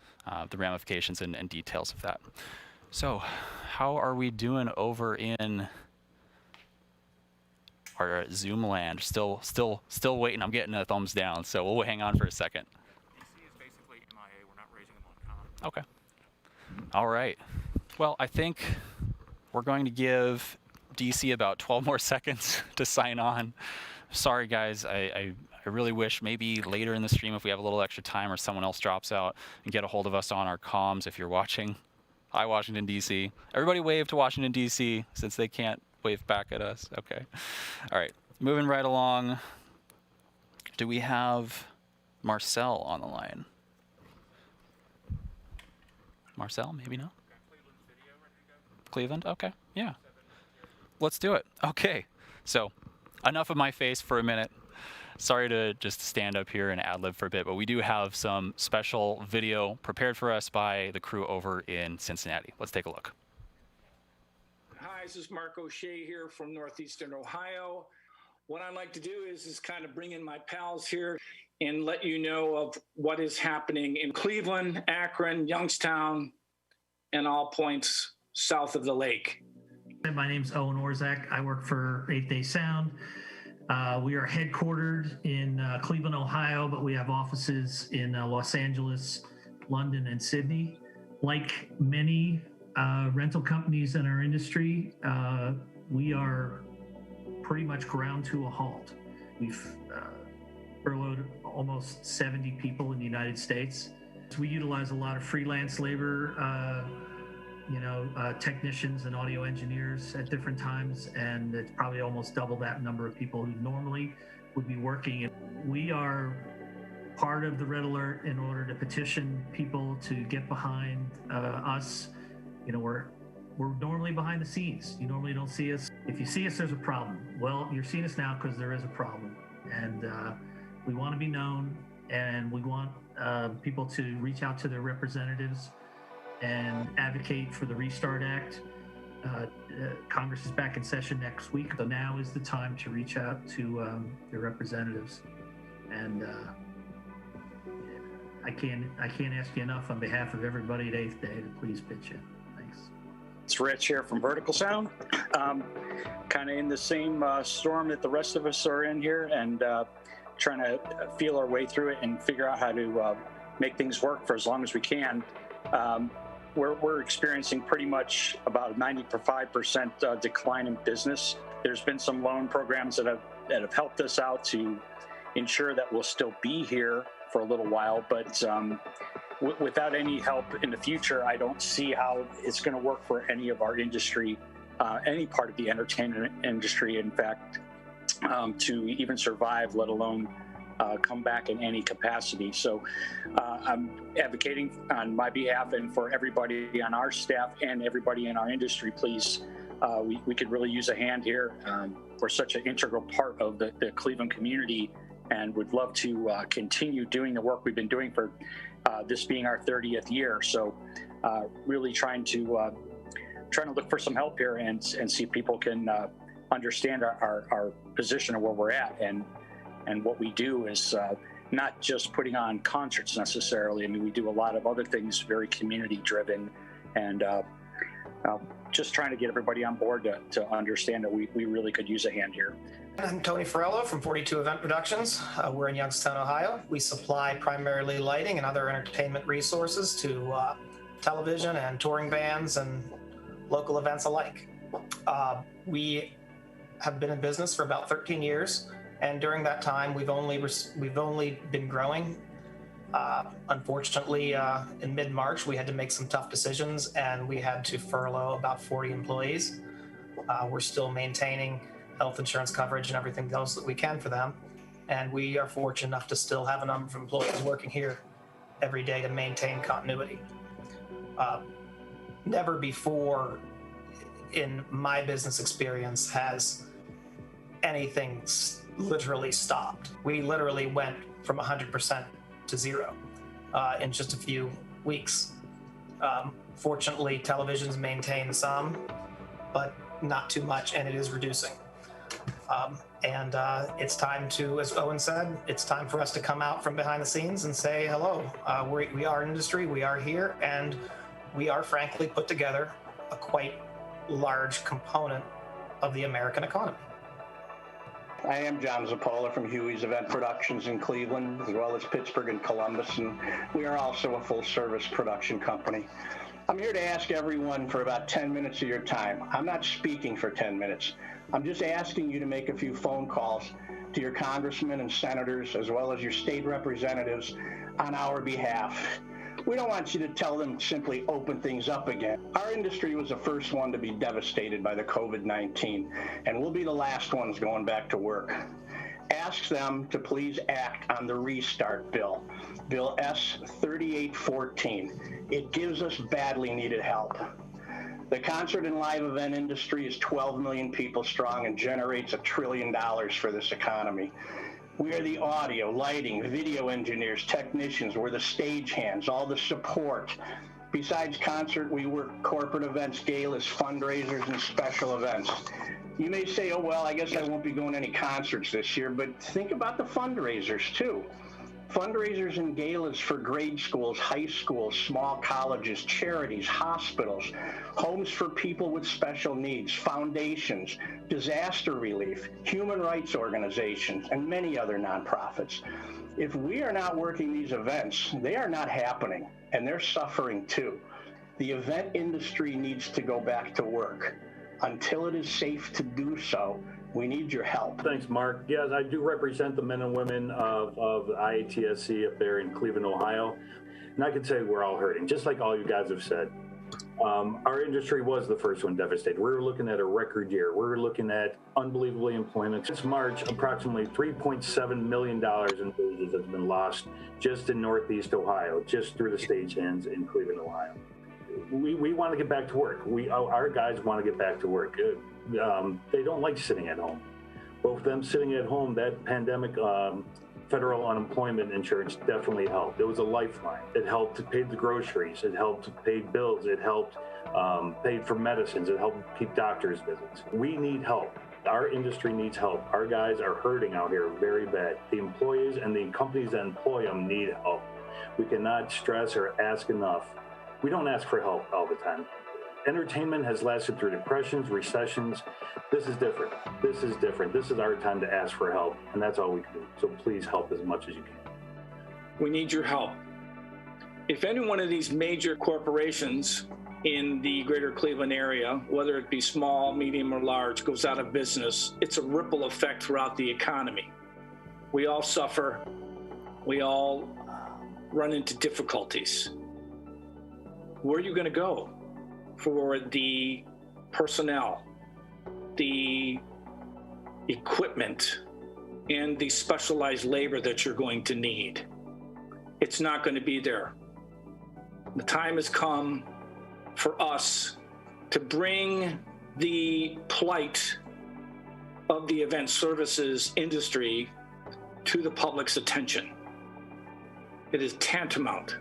the ramifications and details of that. So, how are we doing over in our Zoom land? Still waiting. I'm getting a thumbs down. So we'll hang on for a second. DC is basically MIA. We're not raising them on com. Okay. All right. Well, I think we're going to give DC about 12 more seconds to sign on. Sorry, guys. I really wish maybe later in the stream, if we have a little extra time or someone else drops out, and get a hold of us on our comms if you're watching. Hi, Washington, D.C. Everybody wave to Washington, D.C. since they can't wave back at us. Okay. All right. Moving right along. Do we have Marcel on the line? Marcel, maybe no? Cleveland? Okay. Yeah. Let's do it. Okay. So, enough of my face for a minute. Sorry to just stand up here and ad-lib for a bit, but we do have some special video prepared for us by the crew over in Cincinnati. Let's take a look. Hi, this is Mark O'Shea here from Northeastern Ohio. What I'd like to do is kind of bring in my pals here and let you know of what is happening in Cleveland, Akron, Youngstown, and all points south of the lake. My name's Owen Orzak. I work for 8 Day Sound. We are headquartered in Cleveland, Ohio, but we have offices in Los Angeles, London, and Sydney. Like many rental companies in our industry, we are pretty much ground to a halt. We've furloughed almost 70 people in the United States. We utilize a lot of freelance labor, technicians and audio engineers at different times, and it's probably almost double that number of people who normally would be working. We are part of the Red Alert in order to petition people to get behind us. We're normally behind the scenes. You normally don't see us. If you see us, there's a problem. Well, you're seeing us now because there is a problem, and we want to be known, and we want people to reach out to their representatives and advocate for the Restart Act. Congress is back in session next week, so now is the time to reach out to their representatives. And I can't ask you enough on behalf of everybody at 8th Day to please pitch in. Thanks. It's Rich here from Vertical Sound. Kind of in the same storm that the rest of us are in here, and trying to feel our way through it and figure out how to make things work for as long as we can. We're experiencing pretty much about a 95% decline in business. There's been some loan programs that have helped us out to ensure that we'll still be here for a little while, but without any help in the future, I don't see how it's going to work for any of our industry, any part of the entertainment industry, in fact, to even survive, let alone come back in any capacity. So I'm advocating on my behalf and for everybody on our staff and everybody in our industry, please, we could really use a hand here. We're such an integral part of the Cleveland community, and would love to continue doing the work we've been doing for this being our 30th year. So really trying to look for some help here and see if people can understand our position of where we're at. And what we do is not just putting on concerts necessarily. I mean, we do a lot of other things, very community driven, and just trying to get everybody on board to understand that we really could use a hand here. I'm Tony Farello from 42 Event Productions. We're in Youngstown, Ohio. We supply primarily lighting and other entertainment resources to television and touring bands and local events alike. We have been in business for about 13 years. And during that time, we've only been growing. Unfortunately, in mid-March, we had to make some tough decisions, and we had to furlough about 40 employees. We're still maintaining health insurance coverage and everything else that we can for them. And we are fortunate enough to still have a number of employees working here every day to maintain continuity. Never before in my business experience has anything literally stopped. We literally went from 100% to zero in just a few weeks. Fortunately, television's maintained some, but not too much, and it is reducing. And it's time to, as Owen said, it's time for us to come out from behind the scenes and say, hello, we are industry, we are here, and we are frankly put together a quite large component of the American economy. I am John Zappola from Huey's Event Productions in Cleveland, as well as Pittsburgh and Columbus, and we are also a full-service production company. I'm here to ask everyone for about 10 minutes of your time. I'm not speaking for 10 minutes. I'm just asking you to make a few phone calls to your congressmen and senators, as well as your state representatives, on our behalf. We don't want you to tell them simply open things up again. Our industry was the first one to be devastated by the COVID-19, and we'll be the last ones going back to work. Ask them to please act on the restart bill, Bill S 3814. It gives us badly needed help. The concert and live event industry is 12 million people strong and generates $1 trillion for this economy. We are the audio, lighting, video engineers, technicians. We're the stagehands, all the support. Besides concert, we work corporate events, galas, fundraisers, and special events. You may say, oh, well, I guess I won't be going to any concerts this year, but think about the fundraisers, too. Fundraisers and galas for grade schools, high schools, small colleges, charities, hospitals, homes for people with special needs, foundations, disaster relief, human rights organizations, and many other nonprofits. If we are not working these events, they are not happening, and they're suffering too. The event industry needs to go back to work. Until it is safe to do so, we need your help. Thanks, Mark. Yes, I do represent the men and women of IATSC up there in Cleveland, Ohio. And I can say we're all hurting, just like all you guys have said. Our industry was the first one devastated. We were looking at a record year. We were looking at unbelievable employment. Since March, approximately $3.7 million in wages has been lost just in Northeast Ohio, just through the stagehands in Cleveland, Ohio. We want to get back to work. Our guys want to get back to work. They don't like sitting at home. But with them sitting at home, that pandemic federal unemployment insurance definitely helped. It was a lifeline. It helped to pay the groceries. It helped to pay bills. It helped pay for medicines. It helped keep doctors' visits. We need help. Our industry needs help. Our guys are hurting out here very bad. The employees and the companies that employ them need help. We cannot stress or ask enough. We don't ask for help all the time. Entertainment has lasted through depressions, recessions. This is different. This is different. This is our time to ask for help, and that's all we can do. So please help as much as you can. We need your help. If any one of these major corporations in the greater Cleveland area, whether it be small, medium, or large, goes out of business, it's a ripple effect throughout the economy. We all suffer. We all run into difficulties. Where are you going to go for the personnel, the equipment, and the specialized labor that you're going to need? It's not going to be there. The time has come for us to bring the plight of the event services industry to the public's attention. It is tantamount.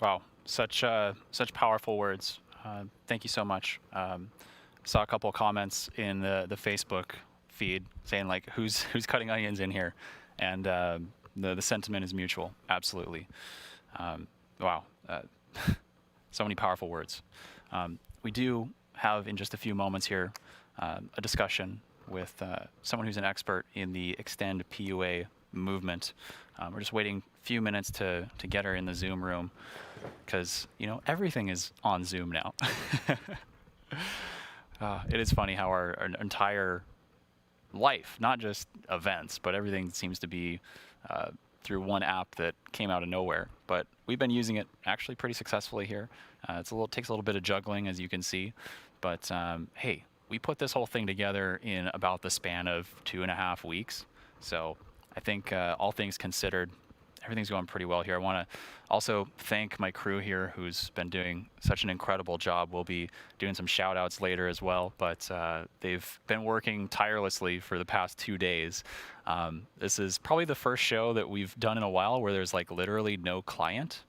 Wow, such powerful words. Thank you so much. Saw a couple of comments in the Facebook feed saying like, who's cutting onions in here, and the sentiment is mutual. Absolutely. Wow, so many powerful words. We do have in just a few moments here a discussion with someone who's an expert in the Extend PUA movement. We're just waiting a few minutes to get her in the Zoom room, because everything is on Zoom now. It is funny how our entire life, not just events, but everything seems to be through one app that came out of nowhere. But we've been using it actually pretty successfully here. Takes a little bit of juggling, as you can see. But hey, we put this whole thing together in about the span of 2.5 weeks. So I think all things considered, everything's going pretty well here. I want to also thank my crew here who's been doing such an incredible job. We'll be doing some shout outs later as well, but they've been working tirelessly for the past 2 days. This is probably the first show that we've done in a while where there's like literally no client.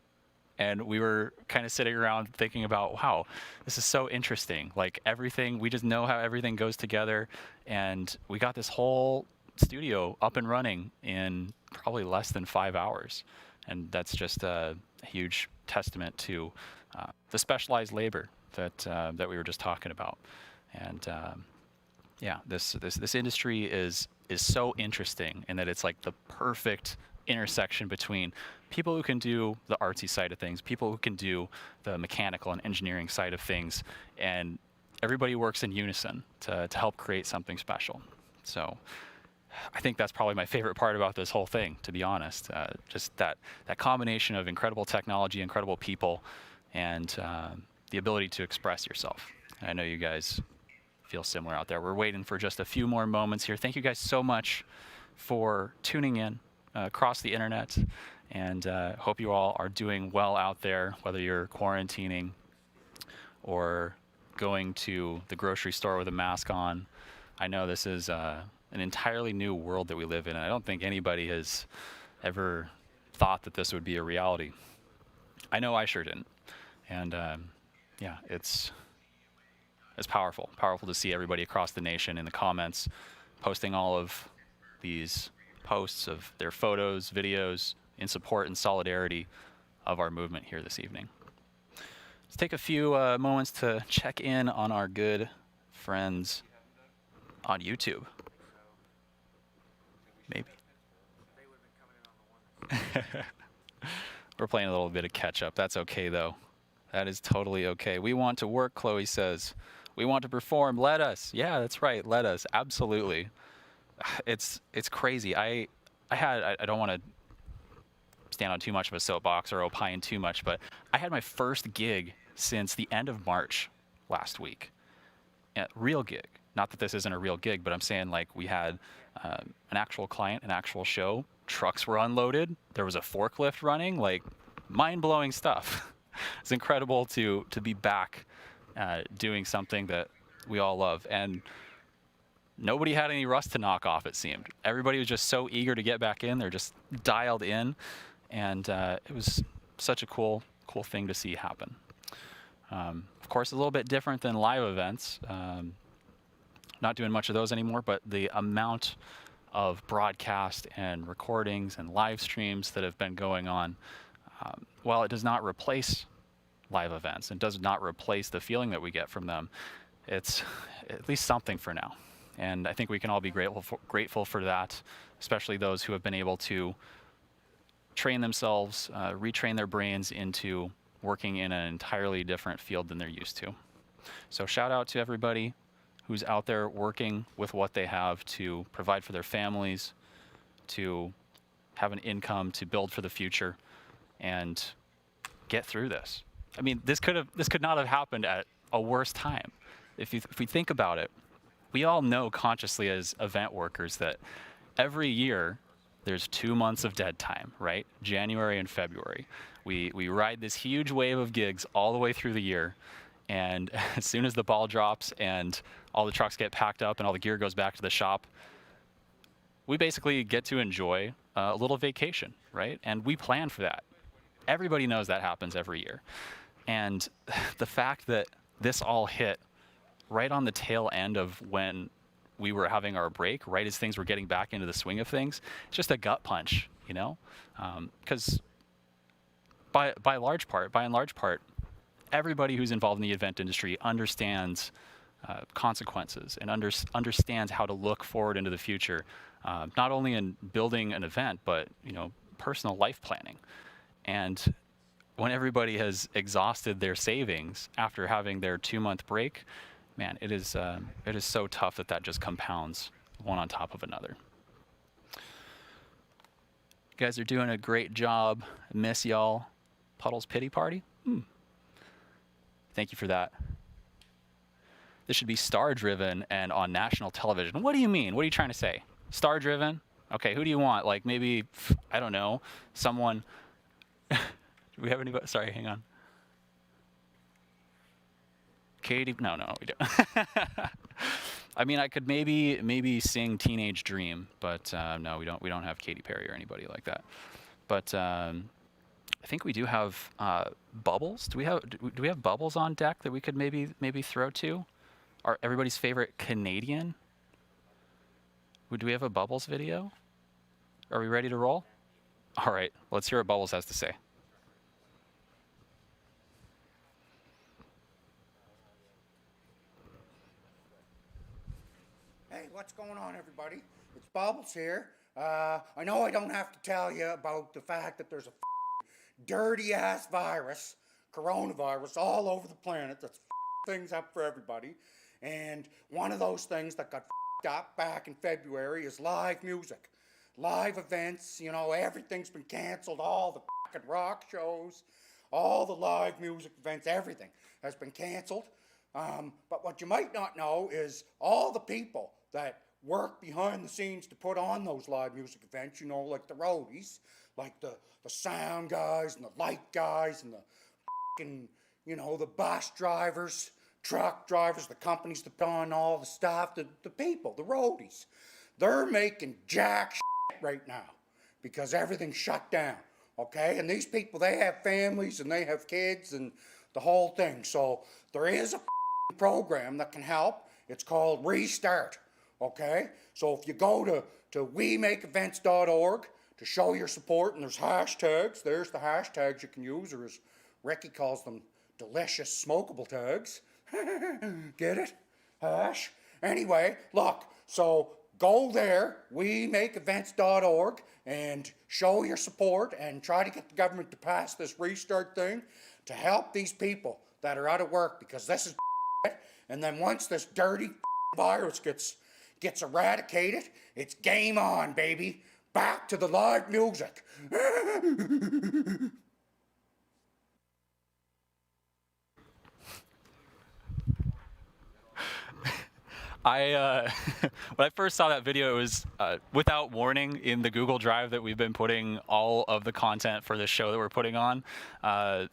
And we were kind of sitting around thinking about, wow, this is so interesting. Like everything, we just know how everything goes together. And we got this whole studio up and running in probably less than 5 hours. And that's just a huge testament to the specialized labor that we were just talking about. And yeah, this industry is so interesting in that it's like the perfect intersection between people who can do the artsy side of things, people who can do the mechanical and engineering side of things, and everybody works in unison to help create something special. So I think that's probably my favorite part about this whole thing, to be honest. Just that combination of incredible technology, incredible people, and the ability to express yourself. And I know you guys feel similar out there. We're waiting for just a few more moments here. Thank you guys so much for tuning in across the internet, and hope you all are doing well out there, whether you're quarantining or going to the grocery store with a mask on. I know this is an entirely new world that we live in, and I don't think anybody has ever thought that this would be a reality. I know I sure didn't. And yeah, it's powerful to see everybody across the nation in the comments posting all of these posts of their photos, videos in support and solidarity of our movement here this evening. Let's take a few moments to check in on our good friends on YouTube. Maybe. We're playing a little bit of catch up. That's okay though. That is totally okay. We want to work, Chloe says. We want to perform. Let us. Yeah, that's right. Let us. Absolutely. It's crazy. I don't want to stand on too much of a soapbox or opine too much, but I had my first gig since the end of March last week. Real gig. Not that this isn't a real gig, but I'm saying like we had an actual client, an actual show. Trucks were unloaded. There was a forklift running. Like mind-blowing stuff. It's incredible to be back doing something that we all love. And nobody had any rust to knock off, it seemed. Everybody was just so eager to get back in. They're just dialed in. And it was such a cool thing to see happen. Of course, a little bit different than live events. Not doing much of those anymore, but the amount of broadcast and recordings and live streams that have been going on, while it does not replace live events and does not replace the feeling that we get from them, it's at least something for now. And I think we can all be grateful for that, especially those who have been able to train themselves, retrain their brains into working in an entirely different field than they're used to. So shout out to everybody who's out there working with what they have to provide for their families, to have an income, to build for the future, and get through this. I mean, this could not have happened at a worse time. If we think about it, we all know consciously as event workers that every year there's 2 months of dead time, right? January and February. We ride this huge wave of gigs all the way through the year. And as soon as the ball drops and all the trucks get packed up and all the gear goes back to the shop, we basically get to enjoy a little vacation, right? And we plan for that. Everybody knows that happens every year. And the fact that this all hit right on the tail end of when we were having our break, right as things were getting back into the swing of things, it's just a gut punch, you know? Because by and large part, everybody who's involved in the event industry understands consequences and understands how to look forward into the future, not only in building an event, but personal life planning. And when everybody has exhausted their savings after having their 2-month break, man, it is so tough that just compounds one on top of another. You guys are doing a great job. Miss y'all. Puddle's Pity Party? Thank you for that. This should be star-driven and on national television. What do you mean? What are you trying to say? Star-driven? Okay, who do you want? Like maybe, I don't know, someone... Do we have anybody? Sorry, hang on. Katie? No, we don't. I mean, I could maybe sing Teenage Dream, but no, we don't have Katy Perry or anybody like that. But I think we do have Bubbles. Do we have Bubbles on deck that we could maybe throw to? Everybody's favorite Canadian? Do we have a Bubbles video? Are we ready to roll? All right, let's hear what Bubbles has to say. Hey, what's going on, everybody? It's Bubbles here. I know I don't have to tell you about the fact that there's a dirty-ass virus, coronavirus, all over the planet that's things up for everybody. And one of those things that got up back in February is live music. Live events, you know, everything's been canceled. All the fucking rock shows, all the live music events, everything has been canceled. But what you might not know is all the people that work behind the scenes to put on those live music events, you know, like the roadies, like the sound guys and the light guys and the fucking, you know, the bus drivers, truck drivers, the companies that put on all the stuff, the people, the roadies. They're making jack shit right now because everything's shut down, okay? And these people, they have families and they have kids and the whole thing. So there is a program that can help. It's called Restart, okay? So if you go to wemakeevents.org to show your support, and there's hashtags, there's the hashtags you can use, or as Ricky calls them, delicious smokable tags. Get it? Hash? Anyway, look, so go there, wemakeevents.org, and show your support and try to get the government to pass this restart thing to help these people that are out of work, because this is and then once this dirty virus gets eradicated, it's game on, baby. Back to the live music. When I first saw that video, it was without warning in the Google Drive that we've been putting all of the content for this show that we're putting on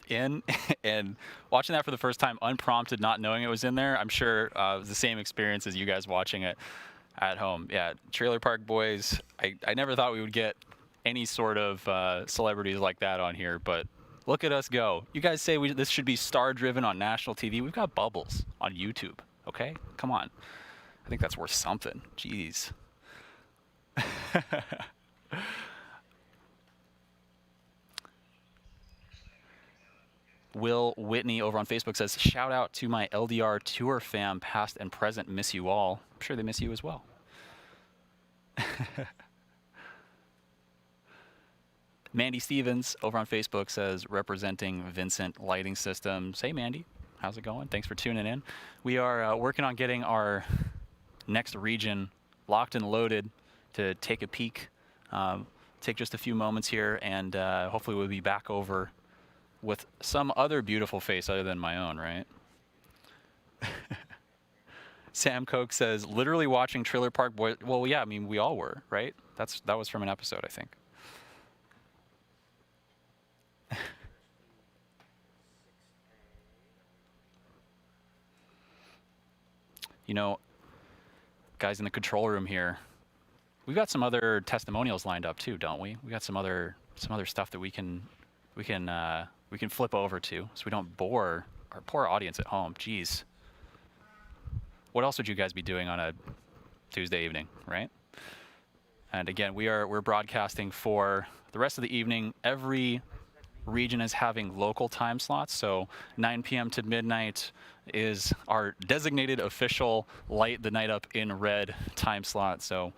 in, and watching that for the first time unprompted, not knowing it was in there, I'm sure it was the same experience as you guys watching it at home. Yeah, Trailer Park Boys, I never thought we would get any sort of celebrities like that on here, but look at us go. You guys say this should be star-driven on national TV. We've got Bubbles on YouTube, okay? Come on. I think that's worth something. Jeez. Will Whitney over on Facebook says, shout out to my LDR tour fam, past and present, miss you all. I'm sure they miss you as well. Mandy Stevens over on Facebook says, representing Vincent Lighting Systems. Hey, Mandy. How's it going? Thanks for tuning in. We are working on getting our next region locked and loaded to take a peek. Take just a few moments here, and hopefully we'll be back over with some other beautiful face other than my own, right? Sam Koch says, literally watching Trailer Park Boys. Well, yeah, I mean, we all were, right? That was from an episode, I think. You know, guys in the control room here, we've got some other testimonials lined up too, don't we? We got some other stuff that we can flip over to, so we don't bore our poor audience at home. Jeez. What else would you guys be doing on a Tuesday evening, right? And again, we're broadcasting for the rest of the evening. Every region is having local time slots, so 9 p.m. to midnight is our designated official light the night up in red time slot. So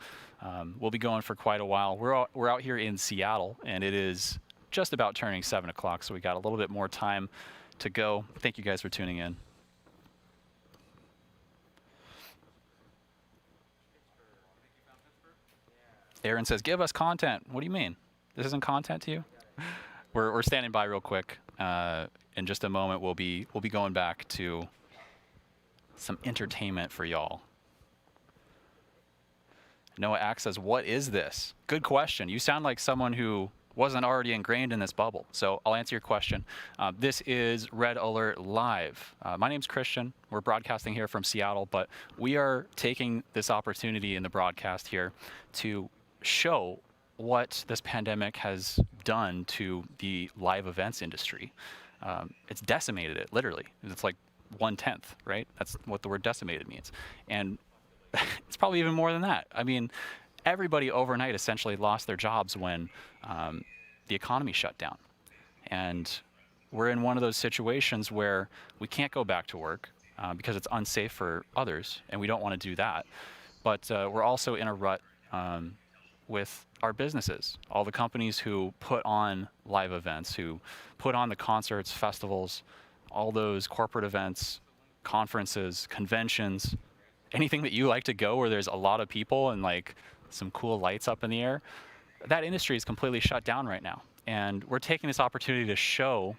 we'll be going for quite a while. We're out here in Seattle, and it is just about turning 7 o'clock, so we got a little bit more time to go. Thank you guys for tuning in. Aaron says, give us content. What do you mean? This isn't content to you? We're standing by real quick. In just a moment, we'll be going back to some entertainment for y'all. Noah Axe says, what is this? Good question. You sound like someone who wasn't already ingrained in this bubble. So I'll answer your question. This is Red Alert Live. My name's Christian. We're broadcasting here from Seattle, but we are taking this opportunity in the broadcast here to show what this pandemic has done to the live events industry. It's decimated it, literally. It's like 1/10, right? That's what the word decimated means. And it's probably even more than that. I mean, everybody overnight essentially lost their jobs when the economy shut down. And we're in one of those situations where we can't go back to work because it's unsafe for others, and we don't want to do that. But we're also in a rut with our businesses, all the companies who put on live events, who put on the concerts, festivals, all those corporate events, conferences, conventions, anything that you like to go where there's a lot of people and like some cool lights up in the air. That industry is completely shut down right now. And we're taking this opportunity to show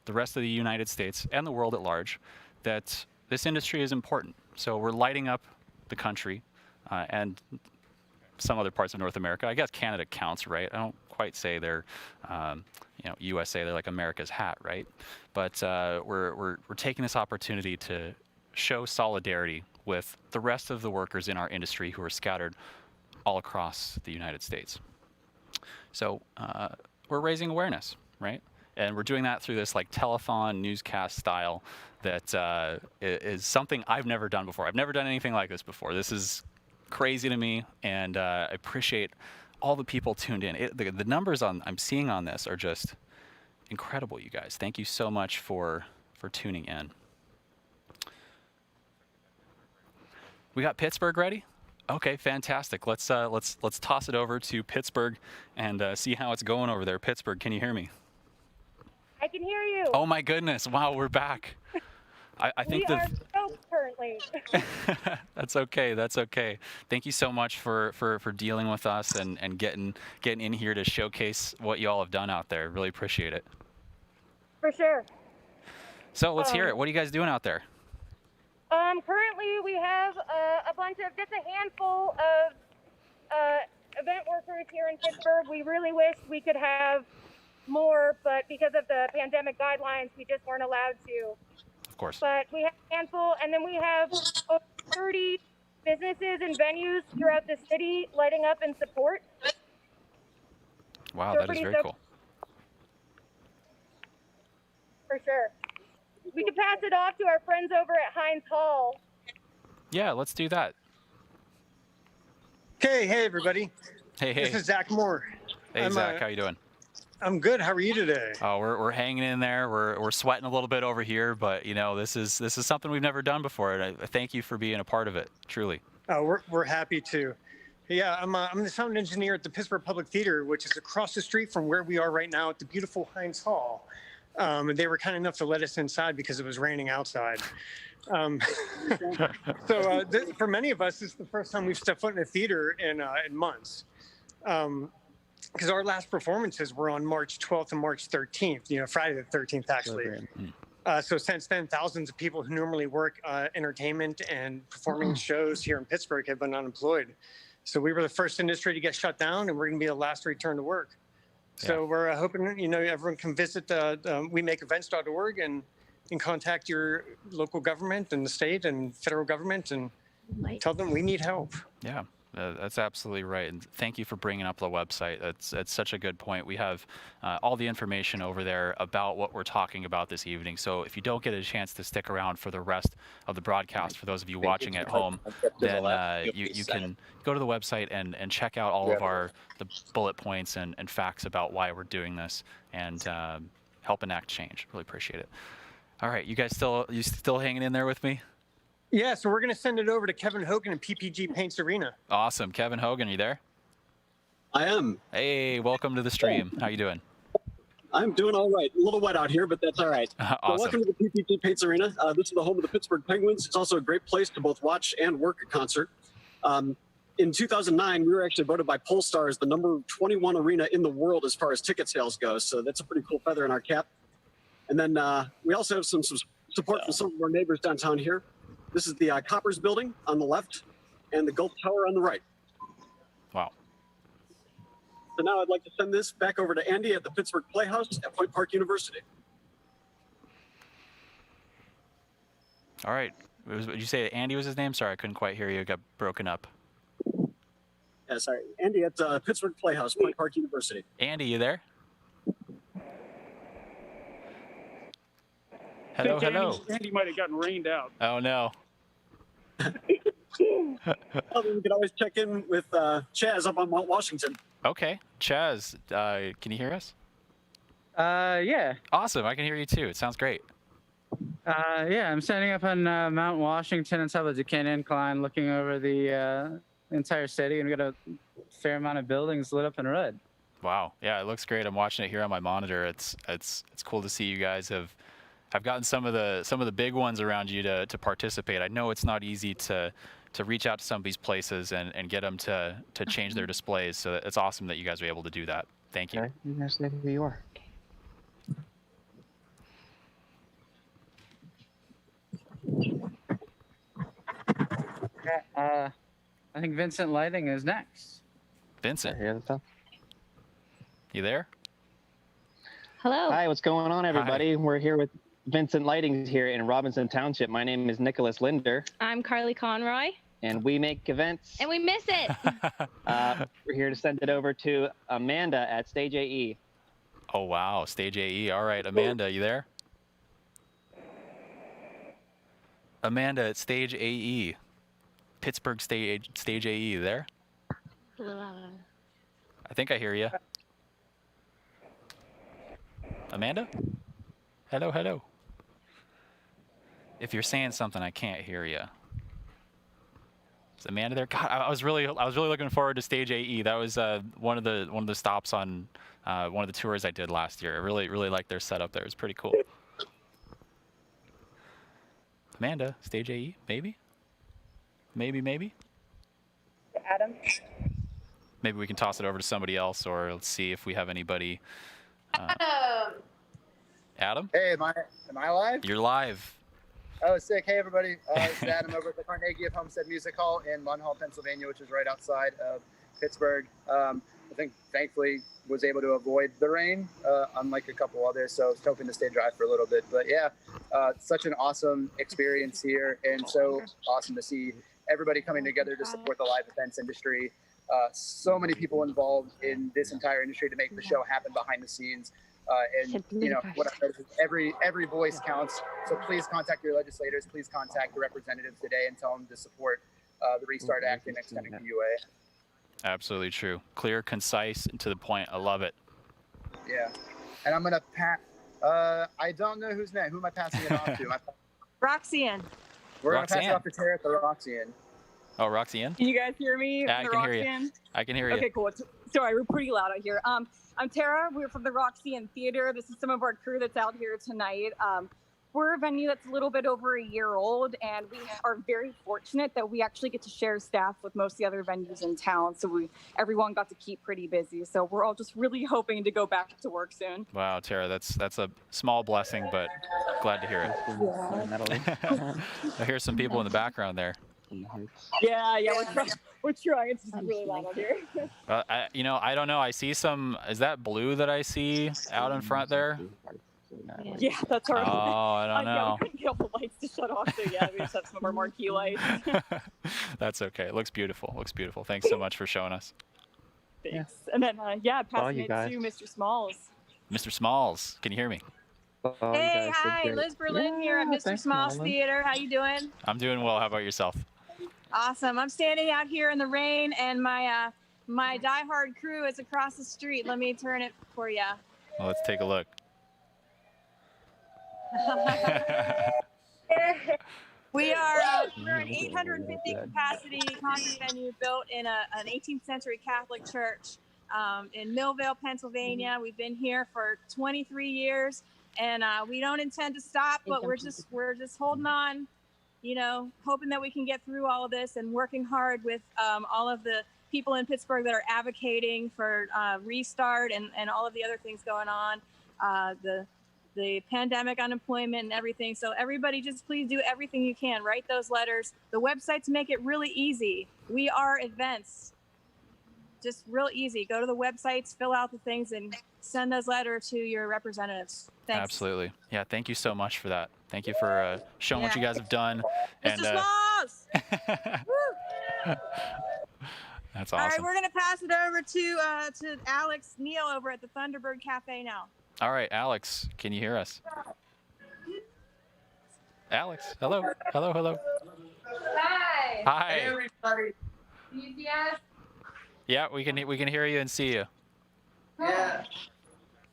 the rest of the United States and the world at large that this industry is important. So we're lighting up the country and some other parts of North America. I guess Canada counts, right? I don't quite say they're, USA, they're like America's hat, right? But we're taking this opportunity to show solidarity with the rest of the workers in our industry who are scattered all across the United States. So we're raising awareness, right? And we're doing that through this like telethon newscast style that is something I've never done before. I've never done anything like this before. This is crazy to me, and I appreciate all the people tuned in. The numbers I'm seeing on this are just incredible, you guys. Thank you so much for tuning in. We got Pittsburgh ready? Okay, fantastic. Let's toss it over to Pittsburgh and see how it's going over there. Pittsburgh, can you hear me? I can hear you. Oh my goodness! Wow, we're back. I think we are stoked currently. That's okay. That's okay. Thank you so much for dealing with us and getting in here to showcase what you all have done out there. Really appreciate it. For sure. So let's hear it. What are you guys doing out there? Currently, we have just a handful of event workers here in Pittsburgh. We really wish we could have more, but because of the pandemic guidelines, we just weren't allowed to. Of course. But we have a handful, and then we have over 30 businesses and venues throughout the city lighting up in support. Wow, So that is very cool. For sure. We could pass it off to our friends over at Heinz Hall. Yeah, let's do that. Okay, hey everybody. Hey. This is Zach Moore. Hey, Zach, how you doing? I'm good. How are you today? Oh, we're hanging in there. We're sweating a little bit over here, but this is something we've never done before, and I thank you for being a part of it. Truly. Oh, we're happy to. Yeah, I'm the sound engineer at the Pittsburgh Public Theater, which is across the street from where we are right now at the beautiful Heinz Hall. They were kind enough to let us inside because it was raining outside. For many of us, this is the first time we've stepped foot in a theater in months. Because our last performances were on March 12th and March 13th, Friday the 13th, actually. So since then, thousands of people who normally work entertainment and performing shows here in Pittsburgh have been unemployed. So we were the first industry to get shut down, and we're going to be the last to return to work. So we're hoping, everyone can visit wemakeevents.org and contact your local government and the state and federal government and tell them we need help. Yeah. That's absolutely right, and thank you for bringing up the website. That's such a good point. We have all the information over there about what we're talking about this evening. So if you don't get a chance to stick around for the rest of the broadcast, for those of you watching at home, then you can go to the website and check out all of the bullet points and facts about why we're doing this and help enact change. Really appreciate it. All right, you guys still hanging in there with me? Yeah, so we're going to send it over to Kevin Hogan and PPG Paints Arena. Awesome. Kevin Hogan, are you there? I am. Hey, welcome to the stream. How you doing? I'm doing all right. A little wet out here, but that's all right. Awesome. So welcome to the PPG Paints Arena. This is the home of the Pittsburgh Penguins. It's also a great place to both watch and work a concert. in 2009, we were actually voted by Pollstar as the number 21 arena in the world as far as ticket sales goes. So that's a pretty cool feather in our cap. And then we also have some support from some of our neighbors downtown here. This is the Coppers building on the left and the Gulf Tower on the right. Wow. So now I'd like to send this back over to Andy at the Pittsburgh Playhouse at Point Park University. All right. Did you say Andy was his name? Sorry, I couldn't quite hear you. It got broken up. Yeah, sorry. Andy at Pittsburgh Playhouse, Point Park University. Andy, you there? Hello, hello. Andy might have gotten rained out. Oh, no. Well, then we could always check in with Chaz up on Mount Washington. Okay. Chaz, can you hear us? Yeah. Awesome. I can hear you too. It sounds great. Yeah, I'm standing up on Mount Washington on top of the Duquesne Incline, looking over the entire city, and we got a fair amount of buildings lit up in red. Wow. Yeah, it looks great. I'm watching it here on my monitor. It's cool to see you guys have gotten some of the big ones around you to participate. I know it's not easy to reach out to some of these places and get them to change their displays. So it's awesome that you guys were able to do that. Thank you. Okay. You guys know who you are. I think Vincent Lighting is next. Vincent. Here, You there? Hello. Hi, what's going on, everybody? Hi. We're here with Vincent Lighting here in Robinson Township. My name is Nicholas Linder, I'm Carly Conroy. and we make events. And we miss it. We're here to send it over to Amanda at Stage AE. Oh, wow. Stage AE. All right. Amanda, you there? Amanda at Stage AE. Pittsburgh Stage AE. You there? I think I hear you. Amanda? Hello, hello. If you're saying something, I can't hear you. Is Amanda there? God, I was really looking forward to Stage AE. That was one of the stops on one of the tours I did last year. I really liked their setup there. It was pretty cool. Amanda, Stage AE, maybe? Maybe? Adam? Maybe we can toss it over to somebody else, or let's see if we have anybody. Adam? Hey, am I live? You're live. Oh, sick. Hey, everybody. This is Adam over at the Carnegie of Homestead Music Hall in Munn Hall, Pennsylvania, which is right outside of Pittsburgh. I think, thankfully, was able to avoid the rain, unlike a couple others, so I was hoping to stay dry for a little bit. But yeah, such an awesome experience here, and so awesome to see everybody coming together to support the live events industry. So many people involved in this entire industry to make the show happen behind the scenes. And you know what I noticed is every voice counts. So please contact your legislators. Please contact the representatives today and tell them to support the Restart Act and extending the UA. Absolutely true. Clear, concise, and to the point. I love it. Yeah, and I'm gonna I don't know who's next. Who am I passing it off to? Roxanne. We're gonna pass Roxanne. it off to Tara at the Roxanne. Oh, Roxanne? Can you guys hear me? Yeah, I The can hear you. Roxanne? I can hear you. Okay, cool. Sorry, we're pretty loud out here. I'm Tara. We're from the Roxanne Theater. This is some of our crew that's out here tonight. We're a venue that's a little bit over a year old, and we are very fortunate that we actually get to share staff with most of the other venues in town. So everyone got to keep pretty busy. So we're all just really hoping to go back to work soon. Wow, Tara, that's a small blessing, but glad to hear it. Yeah. I hear some people in the background there. Yeah, we're trying. It's just really loud out here. I don't know. I see some. Is that blue that I see out in front there? Yeah, that's our. Oh, I don't Yeah, know. we couldn't get all the lights to shut off, so yeah, we just have some of our marquee lights. That's okay. It looks beautiful. Thanks so much for showing us. Thanks. And then, passing you it guys. to Mr. Smalls. Mr. Smalls, can you hear me? Hey, hi, Liz Berlin here at Mr. thanks, Smalls Madeline. Theater. How you doing? I'm doing well. How about yourself? Awesome. I'm standing out here in the rain, and my diehard crew is across the street. Let me turn it for you. Well, let's take a look. We're an 850 capacity concert venue built in an 18th century Catholic church in Millvale, Pennsylvania. We've been here for 23 years, and we don't intend to stop, but we're just holding on hoping that we can get through all of this and working hard with all of the people in Pittsburgh that are advocating for restart and all of the other things going on, the pandemic, unemployment, and everything. So everybody, just please do everything you can. Write those letters. The websites make it really easy. We are events. Just real easy. Go to the websites, fill out the things, and send those letters to your representatives. Thanks. Absolutely. Yeah, thank you so much for that. Thank you for showing what you guys have done. Mr. Smalls! That's awesome. All right, we're going to pass it over to Alex Neal over at the Thunderbird Cafe now. All right, Alex, can you hear us? Alex, hello. Hello, hello. Hi. Hi. Hey, everybody. Can you see us? Yeah, we can hear you and see you. Yeah.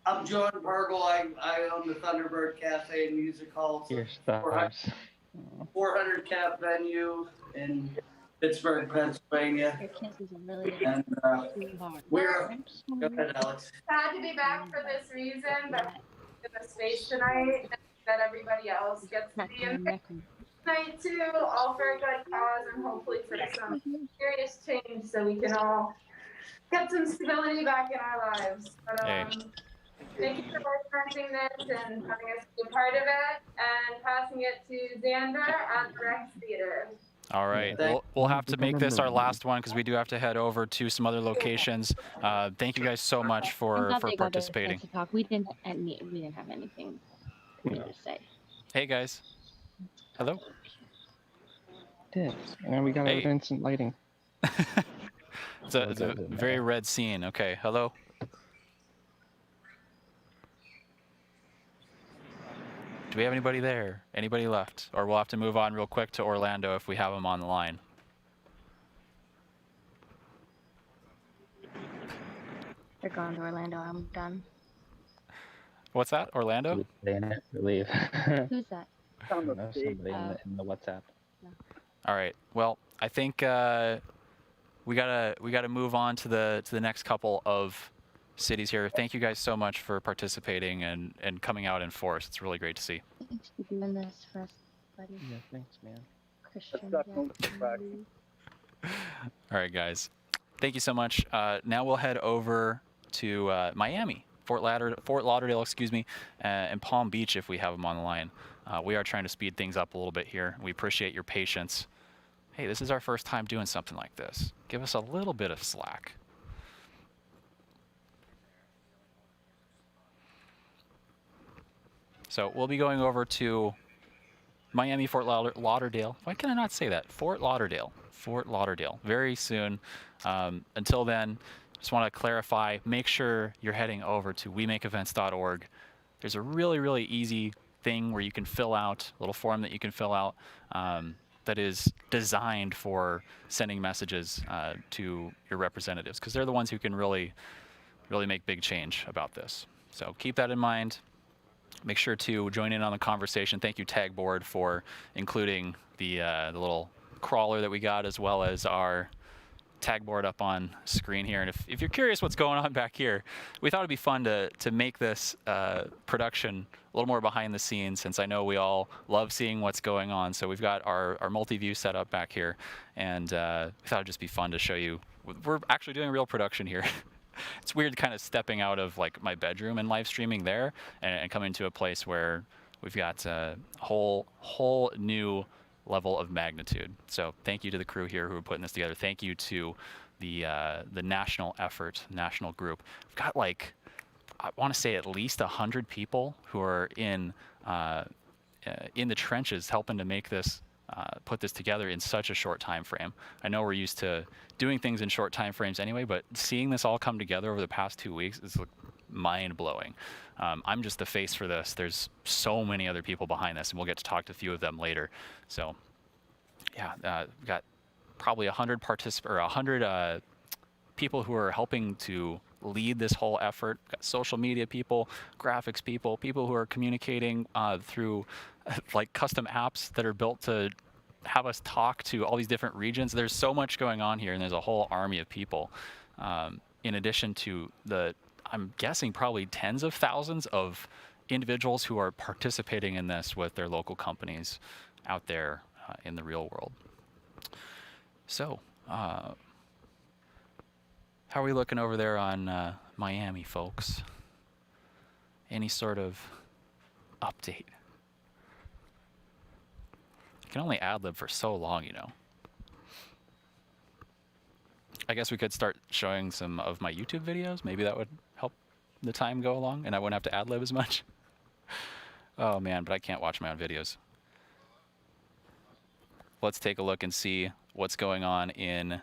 I'm Jordan Pergel. I own the Thunderbird Cafe and Music Hall. It's a 400 cap venue in Pittsburgh, Pennsylvania. And we're go ahead, Alex. Sad to be back for this reason, but in the space tonight, that everybody else gets to be in tonight too, all for a good cause and hopefully for some serious change so we can all get some stability back in our lives. But, thank you for organizing this and having us be a part of it, and passing it to Xander at the Rex Theater. All right, we'll have to make this our last one because we do have to head over to some other locations. Thank you guys so much for participating. We didn't have anything to say. Hey guys. Hello. Did and we got instant lighting. It's a very red scene. Okay, hello. Do we have anybody there? Anybody left? Or we'll have to move on real quick to Orlando if we have them on the line. They're going to Orlando. I'm done. What's that? Orlando? Leave. Who's that? I don't know, somebody in the WhatsApp. All right. Well, I think we gotta move on to the next couple of cities here. Thank you guys so much for participating and coming out in force. It's really great to see. Thanks for doing this for us, buddy. Yeah, thanks, man. Christian. All right, guys. Thank you so much. Now we'll head over to Miami, Fort Lauderdale, excuse me, and Palm Beach if we have them on the line. We are trying to speed things up a little bit here. We appreciate your patience. Hey, this is our first time doing something like this. Give us a little bit of slack. So we'll be going over to Miami, Fort Lauderdale. Why can I not say that? Fort Lauderdale. Fort Lauderdale. Very soon. Until then, just want to clarify, make sure you're heading over to wemakeevents.org. There's a really, really easy thing where you can fill out, a little form that you can fill out that is designed for sending messages to your representatives, because they're the ones who can really make big change about this. So keep that in mind. Make sure to join in on the conversation. Thank you, Tagboard, for including the little crawler that we got, as well as our Tagboard up on screen here. And if you're curious what's going on back here, we thought it'd be fun to make this production a little more behind the scenes, since I know we all love seeing what's going on. So we've got our multi-view set up back here, and we thought it'd just be fun to show you. We're actually doing real production here. It's weird kind of stepping out of like my bedroom and live streaming there and coming to a place where we've got a whole new level of magnitude. So thank you to the crew here who are putting this together. Thank you to the national effort, national group. We've got like, I want to say at least 100 people who are in the trenches helping to make this, put this together in such a short time frame. I know we're used to doing things in short time frames anyway, but seeing this all come together over the past 2 weeks is mind-blowing. I'm just the face for this. There's so many other people behind this, and we'll get to talk to a few of them later. So yeah, we've got probably 100 people who are helping to lead this whole effort. We've got social media people, graphics people, people who are communicating through like custom apps that are built to have us talk to all these different regions. There's so much going on here, and there's a whole army of people. In addition to I'm guessing probably tens of thousands of individuals who are participating in this with their local companies out there in the real world. So, how are we looking over there on Miami, folks? Any sort of update? You can only ad-lib for so long, you know. I guess we could start showing some of my YouTube videos. Maybe that would help the time go along, and I wouldn't have to ad-lib as much. Oh man, but I can't watch my own videos. Let's take a look and see what's going on in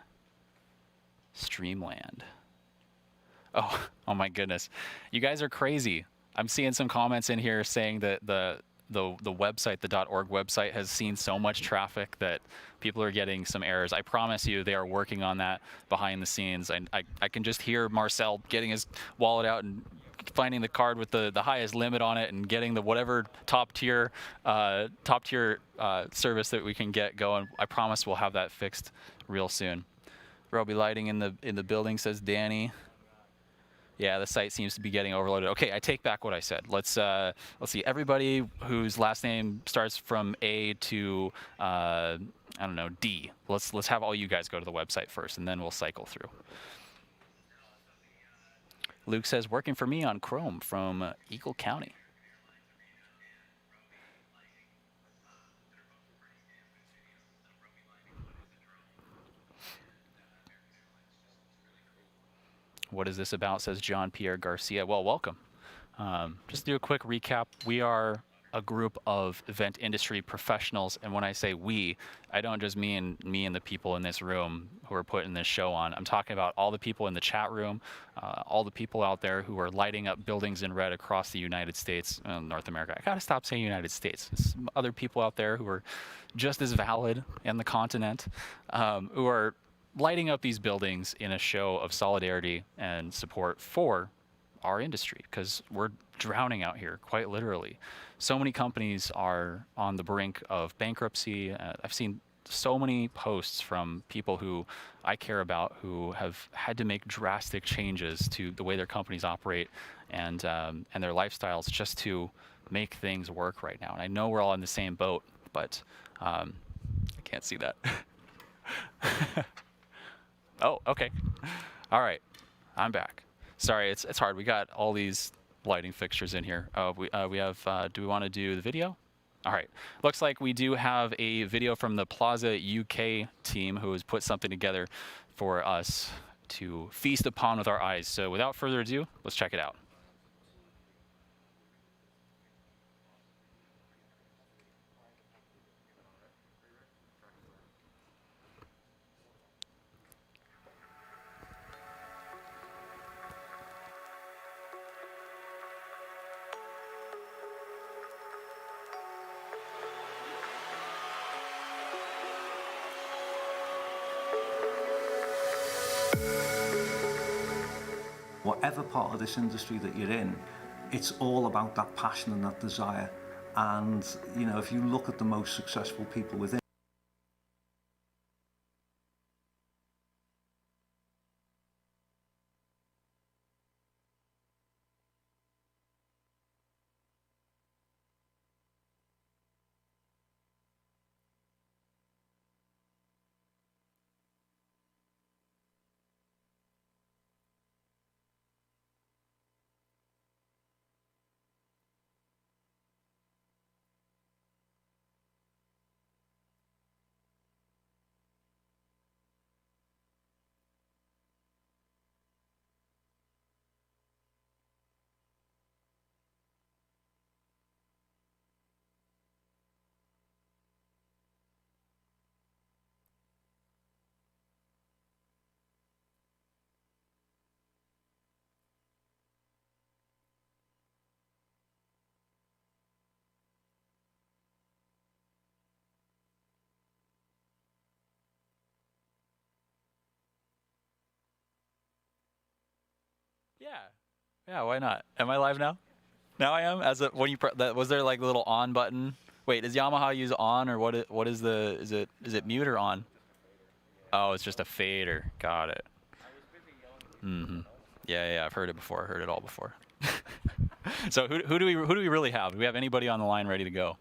Streamland. Oh my goodness. You guys are crazy. I'm seeing some comments in here saying that the website, the .org website, has seen so much traffic that people are getting some errors. I promise you they are working on that behind the scenes. I can just hear Marcel getting his wallet out and finding the card with the highest limit on it and getting the whatever top tier service that we can get going. I promise we'll have that fixed real soon. Roby lighting in the building, says Danny. Yeah, the site seems to be getting overloaded. Okay, I take back what I said. Let's see. Everybody whose last name starts from A to I don't know, D. Let's have all you guys go to the website first, and then we'll cycle through. Luke says working for me on Chrome from Eagle County. What is this about, says John Pierre Garcia. Well, welcome. Just do a quick recap. We are a group of event industry professionals, and when I say we, I don't just mean me and the people in this room who are putting this show on. I'm talking about all the people in the chat room, all the people out there who are lighting up buildings in red across the United States, North America. I gotta stop saying United States. There's some other people out there who are just as valid in the continent, who are lighting up these buildings in a show of solidarity and support for our industry, because we're drowning out here, quite literally. So many companies are on the brink of bankruptcy. I've seen so many posts from people who I care about who have had to make drastic changes to the way their companies operate and their lifestyles just to make things work right now. And I know we're all in the same boat, but I can't see that. Oh, okay. All right, I'm back. Sorry, it's hard. We got all these lighting fixtures in here. We have. Do we want to do the video? All right. Looks like we do have a video from the Plaza UK team who has put something together for us to feast upon with our eyes. So without further ado, let's check it out. Whatever part of this industry that you're in, it's all about that passion and that desire. And, you know, if you look at the most successful people within Yeah, why not? Am I live now? Now I am. As a, when you was there like a little on button? Wait, does Yamaha use on, or what is the is it mute or on? Oh, it's just a fader. Got it. Yeah, I've heard it before. I heard it all before. So who do we really have? Do we have anybody on the line ready to go?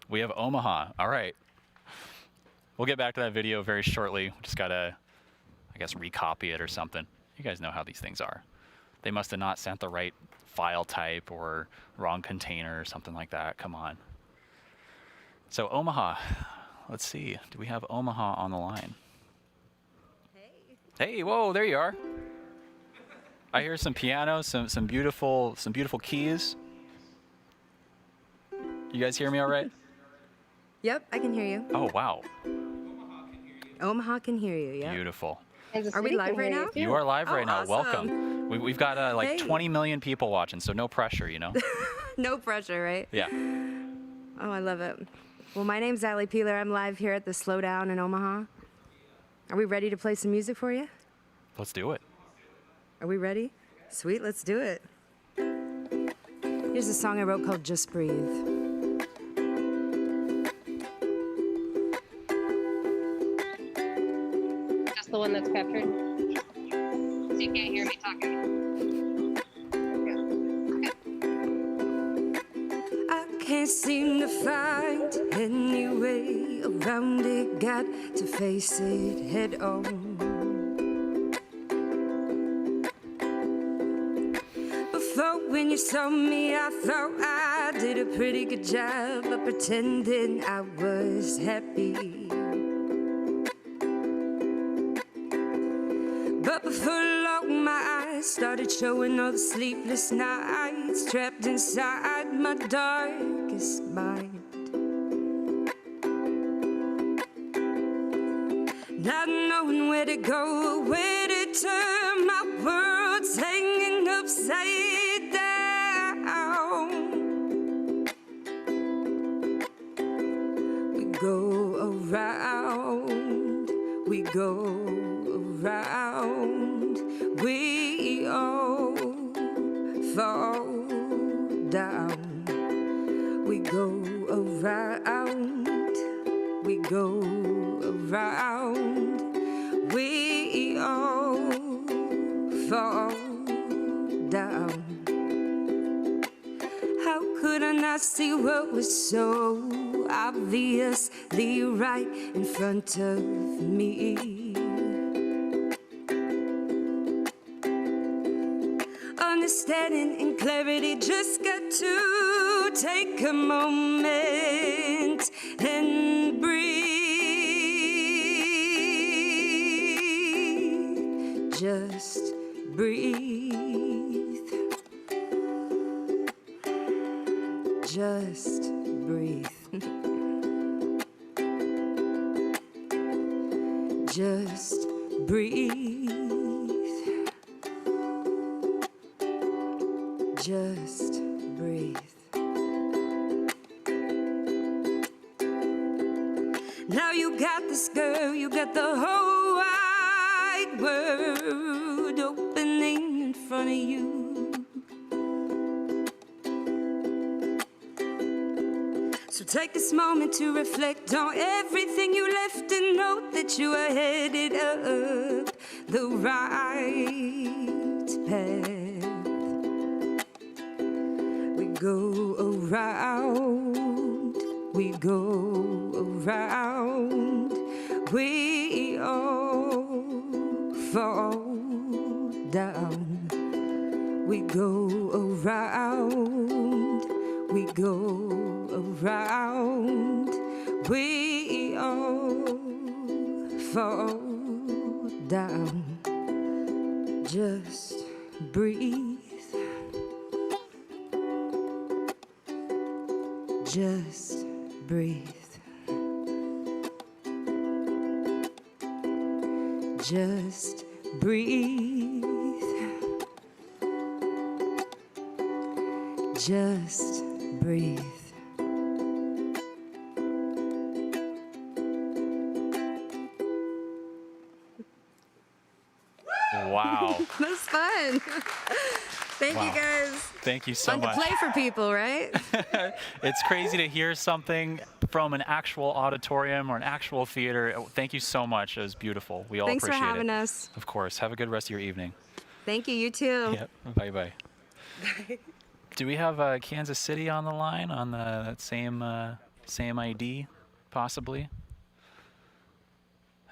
We have Omaha. All right. We'll get back to that video very shortly. Just gotta, I guess, recopy it or something. You guys know how these things are. They must have not sent the right file type or wrong container or something like that. Come on. So Omaha, let's see. Do we have Omaha on the line? Hey, whoa, there you are. I hear some piano, some beautiful keys. You guys hear me all right? Yep, I can hear you. Oh, wow. Omaha can hear you, yeah. Beautiful. Are we live right now? You are live right now. Awesome. Welcome. We've got like Hey. 20 million people watching, so no pressure, you know? No pressure, right? Yeah. Oh, I love it. Well, my name's Allie Peeler. I'm live here at the Slowdown in Omaha. Are we ready to play some music for you? Let's do it. Are we ready? Sweet, let's do it. Here's a song I wrote called Just Breathe. That's the one that's captured. So you can't hear me talking. I can't seem to find any way around it. Got to face it head on. Before, when you saw me, I thought I did a pretty good job of pretending I was happy. But before long, my eyes started showing all the sleepless nights trapped inside my darkest mind. Not knowing where to go, where to turn, my world's hanging upside down. We go around, we go around, we all fall down. We go around, we go around, we all fall down. How could I not see what was so obviously right in front of me? Understanding and clarity, just got to take a moment and breathe. Just breathe. Just breathe. Just breathe. Just breathe. Now you got this, girl, you got the whole wide world opening in front of you. So take this moment to reflect on everything you left and know that you are headed up the right path. We go around, we go around, we all fall down. We go around, we go around, we all fall down. Just breathe. Just breathe. Just breathe. Just breathe. Wow. That was fun. Thank Wow. you guys. Thank you so Fun much. to play for people, right? It's crazy to hear something from an actual auditorium or an actual theater. Thank you so much. It was beautiful. We all Thanks for appreciate having it. us. Of course. Have a good rest of your evening. Thank you. You too. Yep. Bye-bye. Do we have Kansas City on the line on that same Same ID, possibly.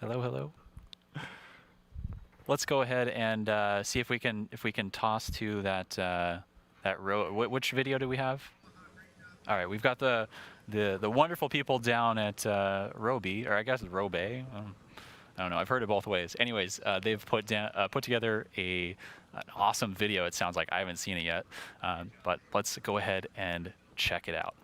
Hello, hello. Let's go ahead and see if we can toss to that row. Which video do we have? All right, we've got the wonderful people down at row B, or I guess row A. I don't know. I've heard it both ways. Anyways, they've put together an awesome video. It sounds like I haven't seen it yet, but let's go ahead and check it out.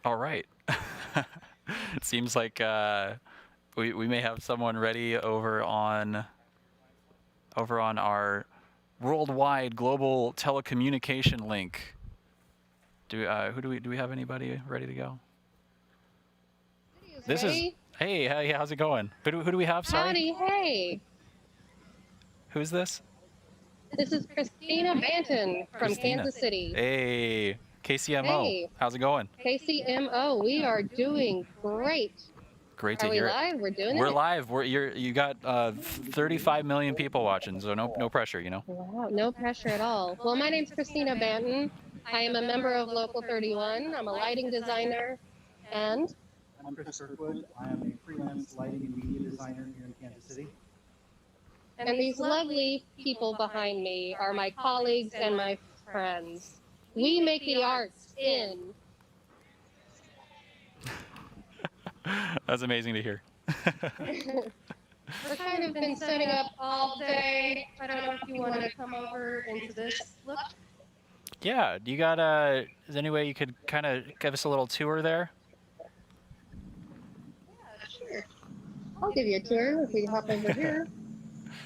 All right. It seems like we may have someone ready over on our worldwide global telecommunication link. Do we have anybody ready to go? This is hey, how's it going? Who do we have? Sorry. Howdy, hey. Who's this? This is Christina Banton from Christina. Kansas City. Hey, KCMO. Hey. How's it going? KCMO, we are doing great. Great to Are hear we it. live? We're doing We're it? live. You got 35 million people watching, so no pressure, you know. Wow, no pressure at all. Well, my name's Christina Banton. I am a member of Local 31. I'm a lighting designer, and I'm Chris Kirkwood. I am a freelance lighting and media designer here in Kansas City. and these lovely people behind me are my colleagues and my friends. We make the arts in. That's amazing to hear. We're kind of been setting up all day. I don't know if you want to come over into this look. Yeah, do you got is there any way you could kind of give us a little tour there? Sure. I'll give you a tour if we hop over here.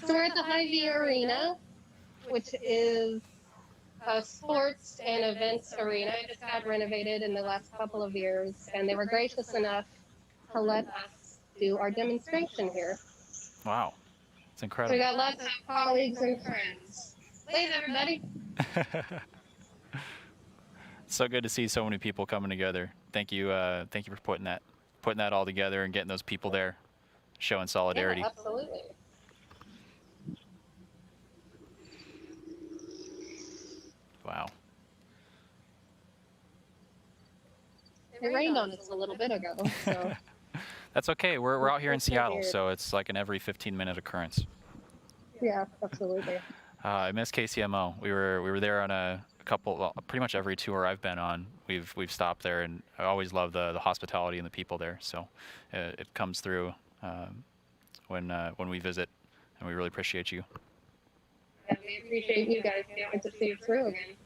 So we're at the Hy-Vee Arena, which is a sports and events arena. It just got renovated in the last couple of years, and they were gracious enough to let us do our demonstration here. Wow, it's So incredible. we got lots of colleagues and friends. Wave, everybody. So good to see so many people coming together. Thank you for putting that all together and getting those people there, showing solidarity. Yeah, absolutely. Wow. It rained on us a little bit ago, so. That's okay. We're out here in That's so Seattle, weird. so it's like an every 15-minute occurrence. Yeah, absolutely. I miss KCMO. We were there on a couple, well, pretty much every tour I've been on. We've stopped there, and I always love the hospitality and the people there. So it comes through when we visit, and we really appreciate you. Yeah, we appreciate you guys getting to see it through again.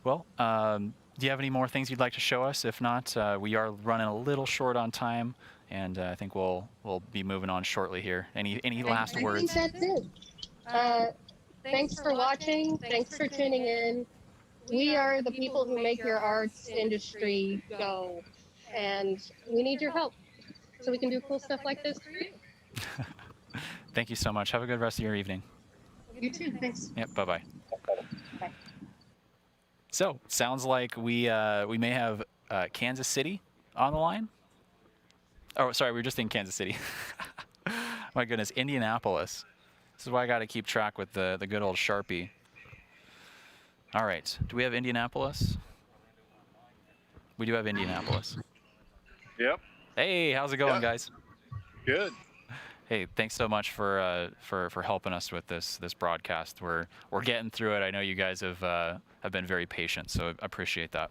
Well, do you have any more things you'd like to show us? If not, we are running a little short on time, and I think we'll be moving on shortly here. Any last words? I think that's it. Thanks for watching. Thanks for tuning in. We are the people who make your arts industry go, and we need your help so we can do cool stuff like this for you. Thank you so much. Have a good rest of your evening. You too. Thanks. Yep. Bye-bye. Bye. So, sounds like we may have Kansas City on the line. Oh, sorry, we were just in Kansas City. My goodness, Indianapolis. This is why I got to keep track with the good old Sharpie. All right. Do we have Indianapolis? We do have Indianapolis. Yep. Hey, how's it going, guys? Good. Hey, thanks so much for helping us with this broadcast. We're getting through it. I know you guys have been very patient, so I appreciate that.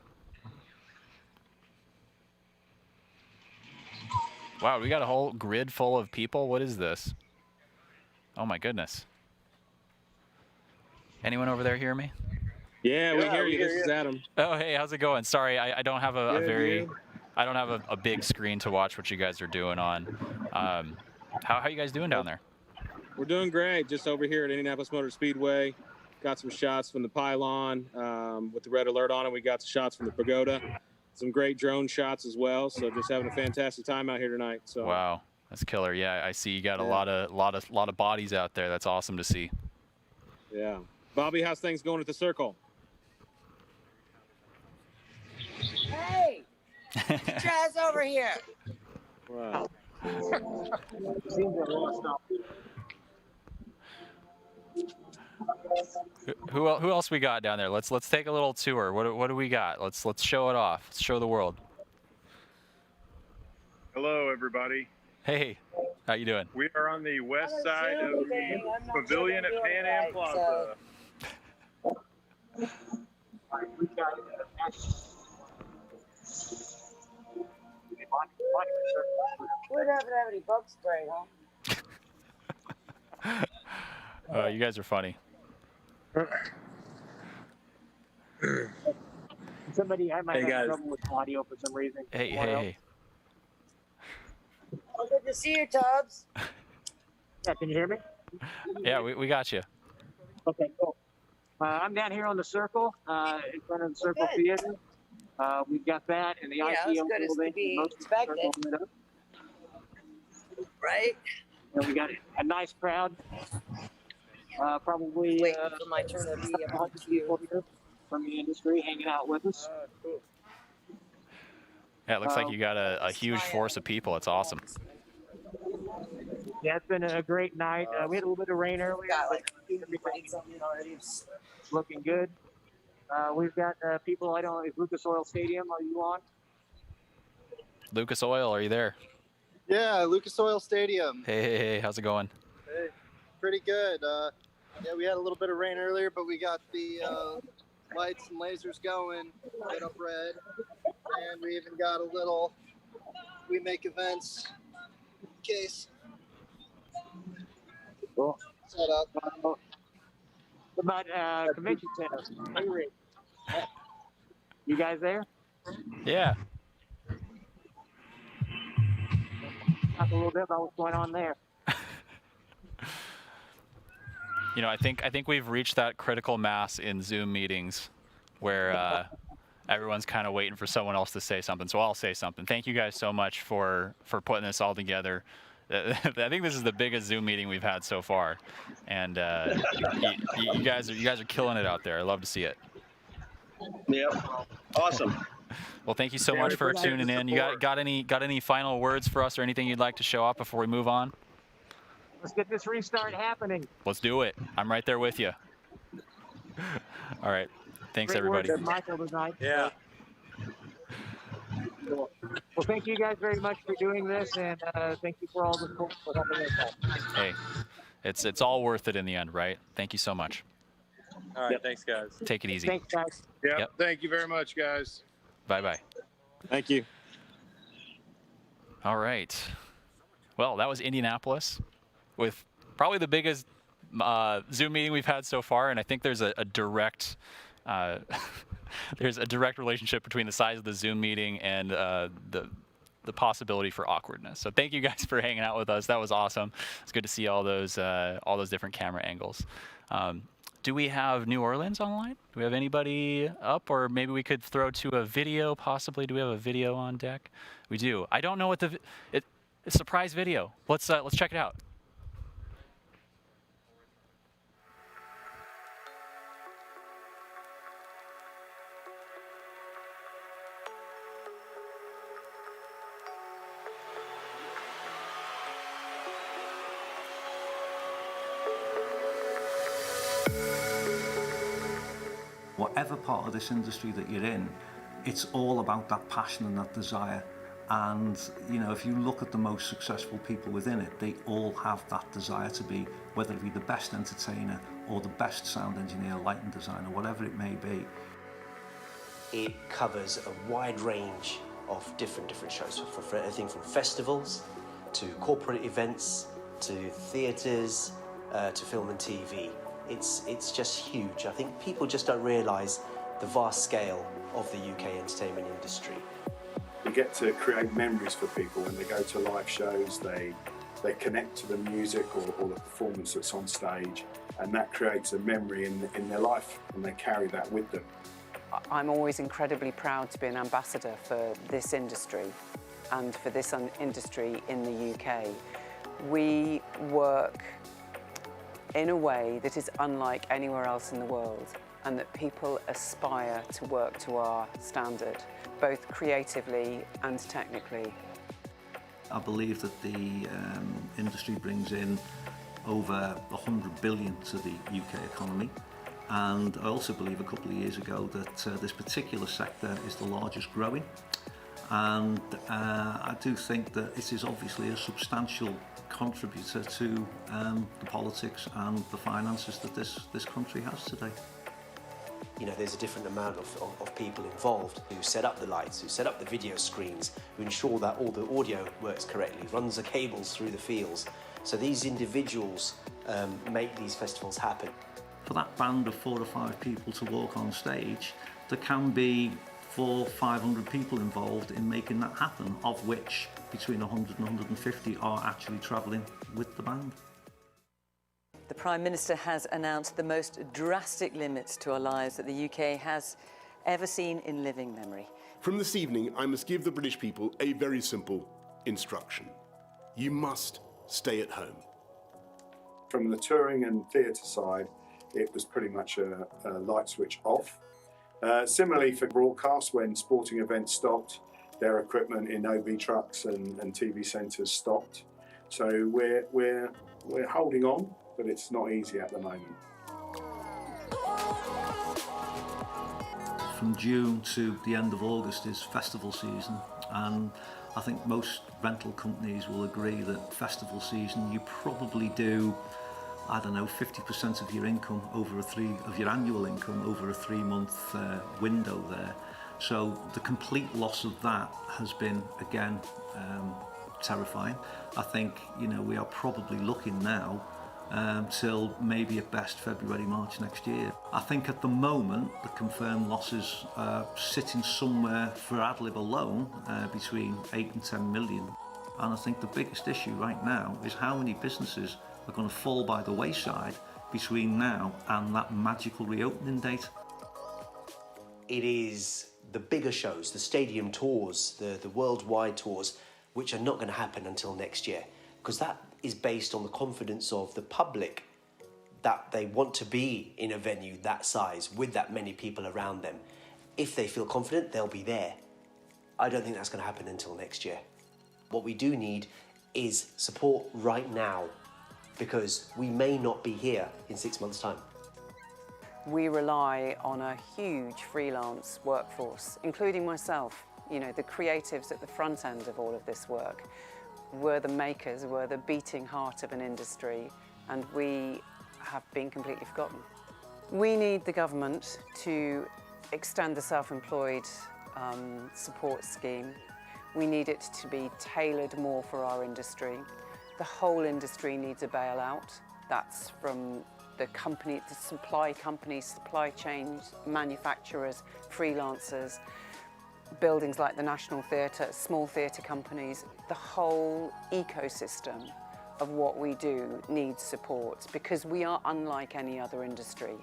Wow, we got a whole grid full of people. What is this? Oh my goodness. Anyone over there hear me? Yeah, we hear you. This is Adam. Oh, hey, how's it going? Sorry, I don't have a Good, very, good. I don't have a big screen to watch what you guys are doing on. How you guys doing down there? We're doing great. Just over here at Indianapolis Motor Speedway. Got some shots from the pylon with the red alert on it. We got some shots from the pagoda. Some great drone shots as well. So just having a fantastic time out here tonight. So Wow, that's killer. Yeah, I see you got a lot of bodies out there. That's awesome to see. yeah. Bobby, how's things going at the circle? Hey, get your ass over here. Wow. Who else we got down there? Let's take a little tour. What do we got? Let's show it off. Let's show the world. Hello, everybody. Hey, how you doing? We are on the west side of the pavilion at Pan Am Plaza. We don't have any bug spray, huh? You guys are funny. Somebody, I might Hey, have guys. trouble with audio for some reason. Hey. Oh, good to see you, Tubbs. Yeah, can you hear me? Yeah, we got you. Okay, cool. I'm down here on the circle, in front of the Circle Theater. We've got that and the Yeah, as ICO good as building. to be Most of the circle expected. lit up. Right? And we got a nice crowd. Probably Waiting for my turn to be a couple hundred people here from the industry hanging out with us. Yeah, it looks like you got a huge force of people. It's awesome. Yeah, it's been a great night. We had a little bit of rain earlier, but everything's looking good. We've got people, I don't know, is Lucas Oil Stadium, are you on? Lucas Oil, are you there? Yeah, Lucas Oil Stadium. Hey, how's it going? Hey, pretty good. Yeah, we had a little bit of rain earlier, but we got the lights and lasers going, lit up red, and we even got a little "We Make Events" case Cool. set up. What about convention center? Hey, Rick. You guys there? Yeah. Talk a little bit about what's going on there. You know, I think we've reached that critical mass in Zoom meetings where everyone's kind of waiting for someone else to say something. So I'll say something. Thank you guys so much for putting this all together. I think this is the biggest Zoom meeting we've had so far, and you guys are killing it out there. I love to see it. Yep. Awesome. Well, thank you so much for tuning in. You got any final words for us or anything you'd like to show off before we move on? Let's get this restart happening. Let's do it. I'm right there with you. All right. Thanks, Great everybody. work, Michael, tonight. Yeah. Cool. Well, thank you guys very much for doing this, and thank you for all the support for helping us out. Hey, it's all worth it in the end, right? Thank you so much. All right, thanks, guys. Take it easy. Thanks, guys. Yep. Thank you very much, guys. Bye-bye. Thank you. All right. Well, that was Indianapolis with probably the biggest Zoom meeting we've had so far, and I think there's a direct there's a direct relationship between the size of the Zoom meeting and the possibility for awkwardness. So thank you guys for hanging out with us. That was awesome. It's good to see all those different camera angles. Do we have New Orleans online? Do we have anybody up, or maybe we could throw to a video possibly? Do we have a video on deck? We do. I don't know what it's a surprise video. Let's check it out. whatever part of this industry that you're in, it's all about that passion and that desire. And you know, if you look at the most successful people within it, they all have that desire to be, whether it be the best entertainer or the best sound engineer, lighting designer, whatever it may be. It covers a wide range of different shows, for everything from festivals to corporate events to theatres to film and TV. It's just huge. I think people just don't realise the vast scale of the UK entertainment industry. You get to create memories for people when they go to live shows. They connect to the music or the performance that's on stage, and that creates a memory in their life, and they carry that with them. I'm always incredibly proud to be an ambassador for this industry and for this industry in the UK. We work in a way that is unlike anywhere else in the world, and that people aspire to work to our standard, both creatively and technically. I believe that the industry brings in over 100 billion to the UK economy. And I also believe a couple of years ago that this particular sector is the largest growing. And I do think that it is obviously a substantial contributor to the politics and the finances that this country has today. You know, there's a different amount of people involved who set up the lights, who set up the video screens, who ensure that all the audio works correctly, runs the cables through the fields. So these individuals make these festivals happen. For that band of 4 or 5 people to walk on stage, there can be 400 or 500 people involved in making that happen, of which between 100 and 150 are actually travelling with the band. The Prime Minister has announced the most drastic limits to our lives that the UK has ever seen in living memory. From this evening, I must give the British people a very simple instruction. You must stay at home. From the touring and theatre side, it was pretty much a light switch off. Similarly for broadcast, when sporting events stopped, their equipment in OB trucks and TV centres stopped. So we're holding on, but it's not easy at the moment. From June to the end of August is festival season, and I think most rental companies will agree that festival season you probably do, I don't know, 50% of your income of your annual income over a 3-month window there. So the complete loss of that has been, again, terrifying. I think, you know, we are probably looking now till maybe at best February, March next year. I think at the moment the confirmed losses are sitting somewhere for Adlib alone between 8 and 10 million. And I think the biggest issue right now is how many businesses are going to fall by the wayside between now and that magical reopening date. It is the bigger shows, the stadium tours, the worldwide tours, which are not going to happen until next year, because that is based on the confidence of the public that they want to be in a venue that size with that many people around them. If they feel confident, they'll be there. I don't think that's going to happen until next year. What we do need is support right now, because we may not be here in 6 months' time. We rely on a huge freelance workforce, including myself. You know, the creatives at the front end of all of this work. We're the makers, we're the beating heart of an industry, and we have been completely forgotten. We need the government to extend the self-employed support scheme. We need it to be tailored more for our industry. The whole industry needs a bailout. That's from the supply companies, supply chains, manufacturers, freelancers, buildings like the National Theatre, small theatre companies. The whole ecosystem of what we do needs support, because we are unlike any other industry.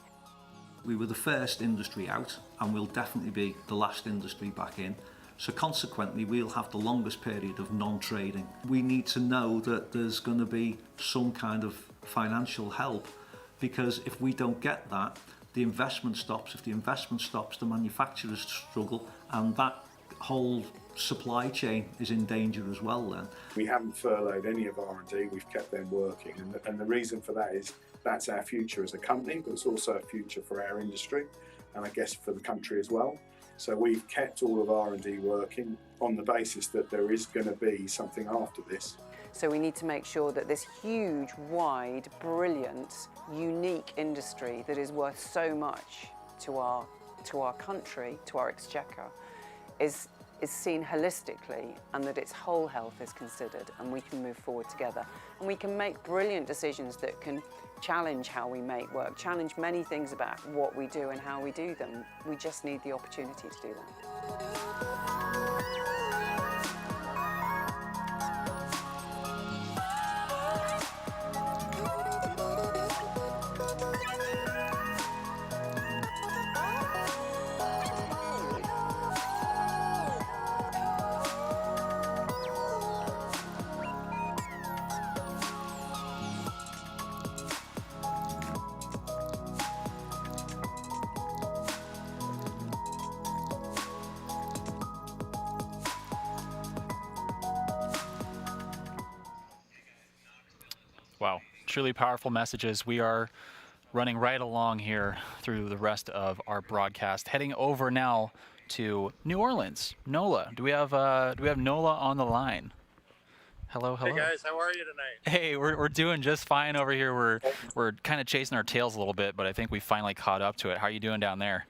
We were the first industry out, and we'll definitely be the last industry back in. So consequently, we'll have the longest period of non-trading. We need to know that there's going to be some kind of financial help, because if we don't get that, the investment stops. If the investment stops, the manufacturers struggle, and that whole supply chain is in danger as well then. We haven't furloughed any of R&D, we've kept them working, and the reason for that is that's our future as a company, but it's also a future for our industry. and I guess for the country as well. So we've kept all of R&D working on the basis that there is going to be something after this. So we need to make sure that this huge, wide, brilliant, unique industry that is worth so much to our country, to our exchequer, is seen holistically, and that its whole health is considered, and we can move forward together. And we can make brilliant decisions that can challenge how we make work, challenge many things about what we do and how we do them. We just need the opportunity to do that. Wow, truly powerful messages. We are running right along here through the rest of our broadcast, heading over now to New Orleans. Nola, do we have Nola on the line? Hello, hello. Hey guys, how are you tonight? Hey, we're doing just fine over here. We're kind of chasing our tails a little bit, but I think we finally caught up to it. How are you doing down there?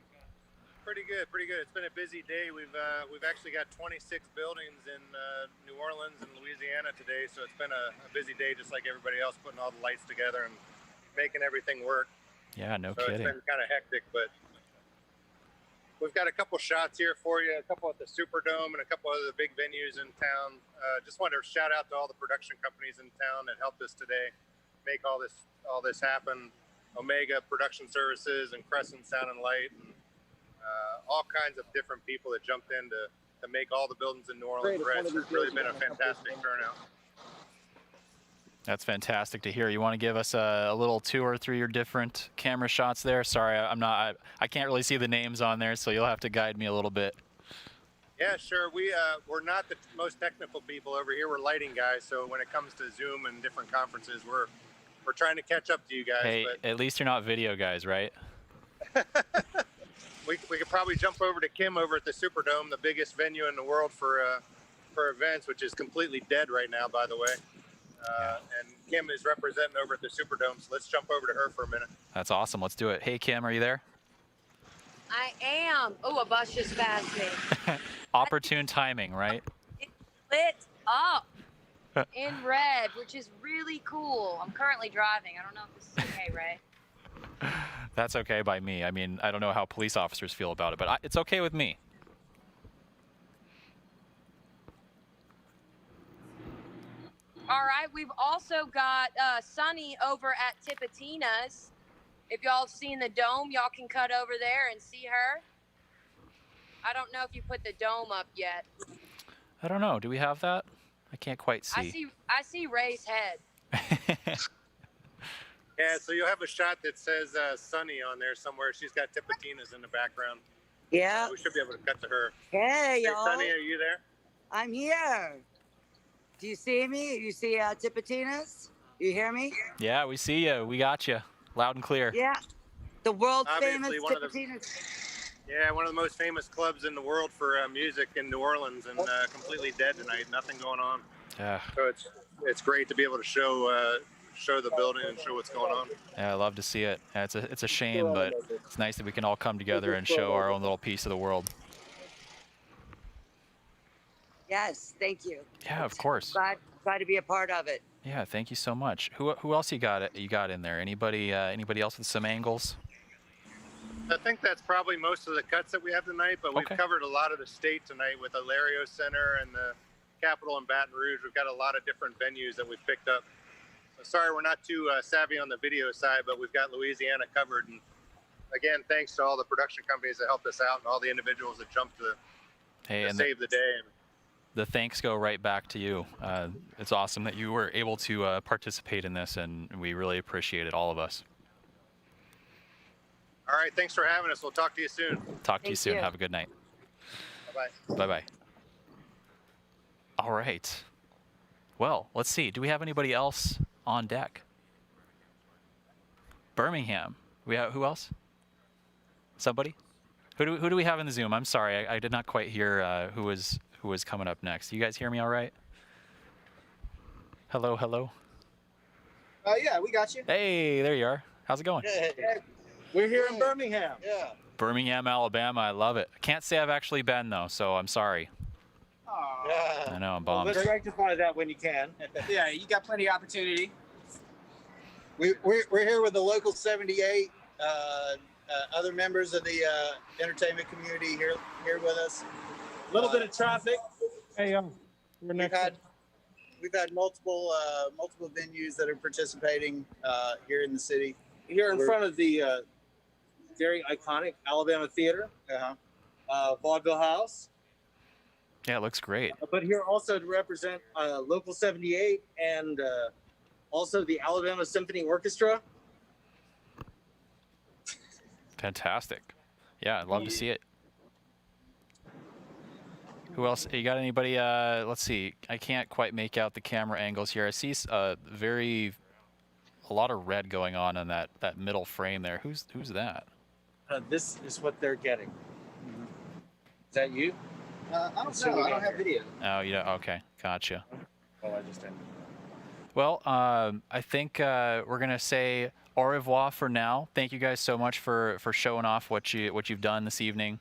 Pretty good, pretty good. It's been a busy day. We've actually got 26 buildings in New Orleans and Louisiana today, so it's been a busy day, just like everybody else, putting all the lights together and making everything work. Yeah, no so kidding. It's been kind of hectic, but we've got a couple shots here for you, a couple at the Superdome and a couple other big venues in town. Just wanted to shout out to all the production companies in town that helped us today make all this happen. Omega Production Services and Crescent Sound and Light, and all kinds of different people that jumped in to make all the buildings in New Orleans red. It's really been a fantastic turnout. That's fantastic to hear. You want to give us a little tour through your different camera shots there? Sorry, I can't really see the names on there, so you'll have to guide me a little bit. Yeah, sure. We're not the most technical people over here. We're lighting guys, so when it comes to Zoom and different conferences, we're trying to catch up to you guys. Hey, but at least you're not video guys, right? we could probably jump over to Kim over at the Superdome, the biggest venue in the world for events, which is completely dead right now, by the way. And Kim is representing over at the Superdome, so let's jump over to her for a minute. That's awesome. Let's do it. Hey, Kim, are you there? I am. Oh, a bus just passed me. Opportune timing, right? It's lit up in red, which is really cool. I'm currently driving. I don't know if this is okay, right? That's okay by me. I mean, I don't know how police officers feel about it, but it's okay with me. All right, we've also got Sunny over at Tipitina's. If y'all have seen the dome, y'all can cut over there and see her. I don't know if you put the dome up yet. I don't know. Do we have that? I can't quite see. I see Ray's head. Yeah, so you'll have a shot that says Sunny on there somewhere. She's got Tipitina's in the background. Yeah. We should be able to cut to her. Hey, y'all. Sunny, are you there? I'm here. Do you see me? You see Tipitina's? You hear me? Yeah, we see you. We got you. Loud and clear. Yeah. The world famous Obviously, Tipitina's. one of the most famous clubs in the world for music in New Orleans, and completely dead tonight. Nothing going on. Yeah. So it's great to be able to show the building and show what's going on. Yeah, I love to see it. Yeah, it's a shame, but it's nice that we can all come together and show our own little piece of the world. Yes, thank you. Yeah, of course. Glad to be a part of it. Yeah, thank you so much. Who else you got in there? Anybody else with some angles? I think that's probably most of the cuts that we have tonight, but we've covered a lot of the state tonight with the Lario Center and the Capitol in Baton Rouge. We've got a lot of different venues that we've picked up. So sorry, we're not too savvy on the video side, but we've got Louisiana covered. And again, thanks to all the production companies that helped us out and all the individuals that jumped to save the day. The thanks go right back to you. It's awesome that you were able to participate in this, and we really appreciate it, all of us. All right, thanks for having us. We'll talk to you soon. Talk to you soon. Have a good night. Bye-bye. Bye-bye. All right. Well, let's see. Do we have anybody else on deck? Birmingham. We have who else? Somebody? Who do we have in the Zoom? I'm sorry, I did not quite hear who was coming up next. You guys hear me all right? Hello, hello. Yeah, we got you. Hey, there you are. How's it going? Hey. We're here in Birmingham. Yeah. Birmingham, Alabama. I love it. I can't say I've actually been though, so I'm sorry. I know, I'm bummed. Let's rectify that when you can. Yeah, you got plenty of opportunity. We're here with the local 78, other members of the entertainment community here with us. A little bit of traffic. Hey, We've had multiple venues that are participating here in the city. Here in front of the very iconic Alabama Theater, Vaudeville House. Yeah, it looks great. But here also to represent Local 78 and also the Alabama Symphony Orchestra. Fantastic. Yeah, I'd love to see it. Who else? You got anybody? Let's see. I can't quite make out the camera angles here. I see a lot of red going on in that middle frame there. Who's that? This is what they're getting. Is that you? I don't know. I don't have video. Oh, yeah. Okay. Gotcha. Oh, I just ended. Well, I think we're gonna say au revoir for now. Thank you guys so much for showing off what you've done this evening.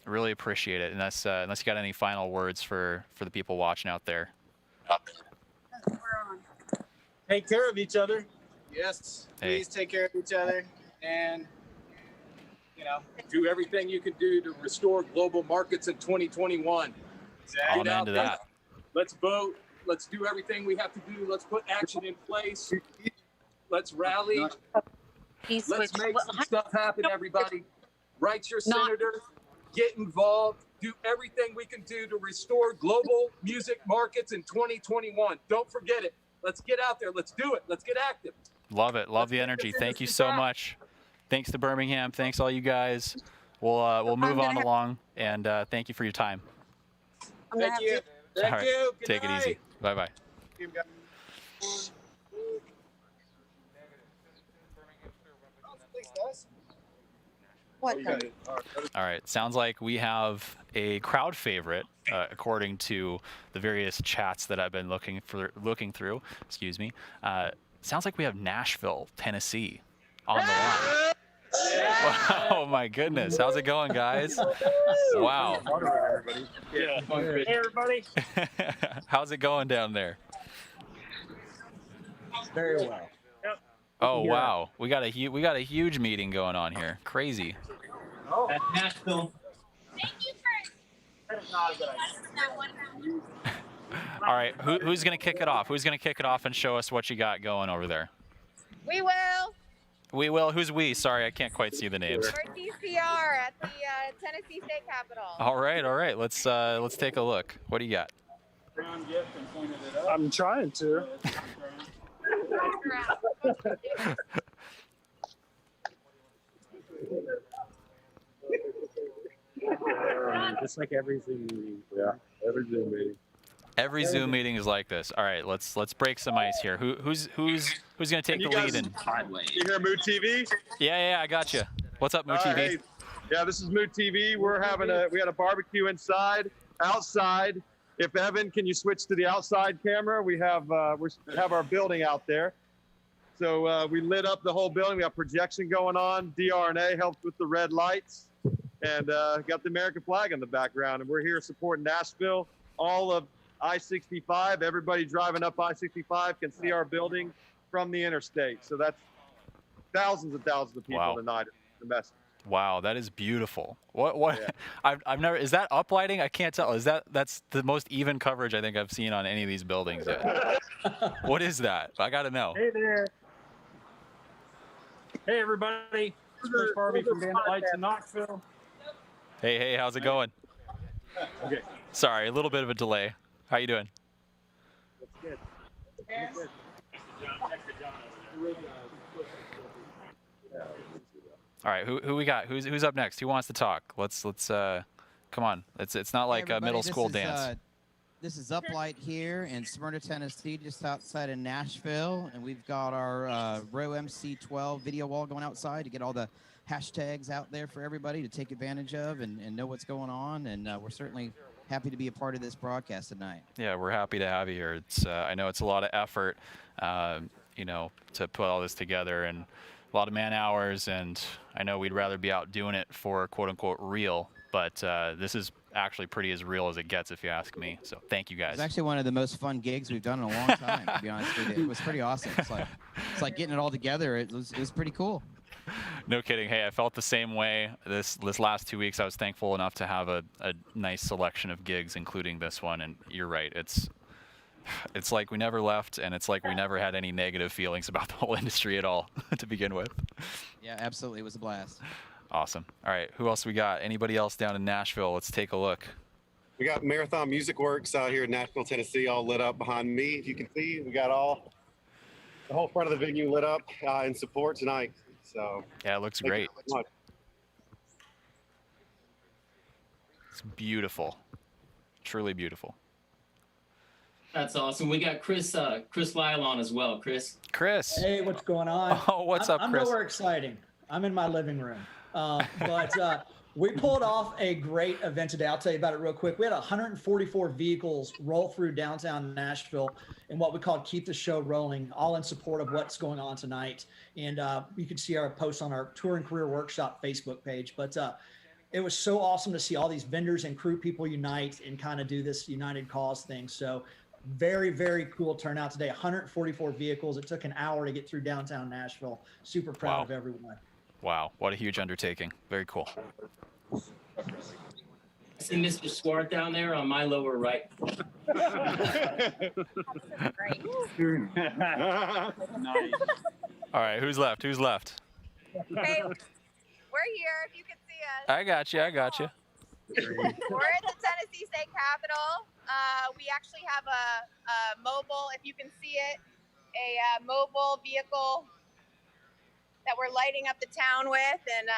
Really appreciate it. Unless you got any final words for the people watching out there. Take care of each other. Yes. Hey. Please take care of each other, and do everything you can do to restore global markets in 2021. I'm into that. Let's vote. Let's do everything we have to do. Let's put action in place. Let's rally. Let's make some stuff happen, everybody. Write your senator. Get involved. Do everything we can do to restore global music markets in 2021. Don't forget it. Let's get out there. Let's do it. Let's get active. Love it. Love the energy. Thank you so much. Thanks to Birmingham. Thanks all you guys. We'll move on along, and thank you for your time. Thank you. Thank All right. you. Good Take night. it easy. Bye bye. Thanks, guys. What? All right. Sounds like we have a crowd favorite, according to the various chats that I've been looking through. Excuse me. Sounds like we have Nashville, Tennessee, on the line. Oh my goodness. How's it going, guys? Wow. Yeah. Hey, everybody. How's it going down there? Very well. Yep. Oh wow. We got a huge meeting going on here. Crazy. Oh. At Nashville. Thank you All right. Who's gonna kick it off? Who's gonna kick it off and show us what you got going over there? We will. We will. Who's we? Sorry, I can't quite see the names. We're TCR at the Tennessee State Capitol. All right. Let's take a look. What do you got? I'm trying to. Just like every Zoom meeting. Yeah, every Zoom meeting. Every Zoom meeting is like this. All right, let's break some ice here. Who's gonna take the lead? You hear Mood TV? Yeah, I got you. What's up, Mood TV? Hey. Yeah, this is Mood TV. We had a barbecue inside, outside. If Evan, can you switch to the outside camera? We have our building out there. So we lit up the whole building. We have projection going on. DRNA helped with the red lights, and got the American flag in the background. And we're here supporting Nashville. All of I-65, everybody driving up I-65 can see our building from the interstate. So that's thousands and thousands of people tonight. The message. Wow, that is beautiful. What? Yeah. I've never. Is that uplighting? I can't tell. That's the most even coverage I think I've seen on any of these buildings yet. What is that? I got to know. Hey there. Hey everybody. It's Chris Barbie from Bandit Lights in Knoxville. Hey, how's it going? Okay. Sorry, a little bit of a delay. How you doing? That's good. Yes. All right, who we got? Who's up next? Who wants to talk? Let's come on. It's not like a middle school dance. This is Uplight here in Smyrna, Tennessee, just outside of Nashville, and we've got our Row MC12 video wall going outside to get all the hashtags out there for everybody to take advantage of and know what's going on. And we're certainly happy to be a part of this broadcast tonight. Yeah, we're happy to have you here. It's I know it's a lot of effort, you know, to put all this together and a lot of man hours. And I know we'd rather be out doing it for quote unquote real, but this is actually pretty as real as it gets, if you ask me. So thank you guys. It's actually one of the most fun gigs we've done in a long time, to be honest with you. It was pretty awesome. It's like getting it all together. It was pretty cool. No kidding. Hey, I felt the same way this last 2 weeks. I was thankful enough to have a nice selection of gigs, including this one. And you're right. It's like we never left, and it's like we never had any negative feelings about the whole industry at all to begin with. Yeah, absolutely. It was a blast. Awesome. All right, who else we got? Anybody else down in Nashville? Let's take a look. We got Marathon Music Works out here in Nashville, Tennessee, all lit up behind me. If you can see, we got the whole front of the venue lit up in support tonight. So yeah, it looks great. It's beautiful, truly beautiful. That's awesome. We got Chris Lyle on as well. Chris. Hey, what's going on? Oh, what's up, Chris? I'm nowhere exciting. I'm in my living room. But we pulled off a great event today. I'll tell you about it real quick. We had 144 vehicles roll through downtown Nashville in what we call Keep the Show Rolling, all in support of what's going on tonight. And you can see our posts on our Tour and Career Workshop Facebook page. But it was so awesome to see all these vendors and crew people unite and kind of do this United Cause thing. So very, very cool turnout today. 144 vehicles. It took an hour to get through downtown Nashville. Super proud of everyone. Wow, what a huge undertaking. Very cool. I see Mr. Swart down there on my lower right. Nice. All right, who's left? Who's left? Hey, we're here. If you can see us. I got you. I got you. We're at the Tennessee State Capitol. We actually have a mobile, if you can see it, a mobile vehicle that we're lighting up the town with, and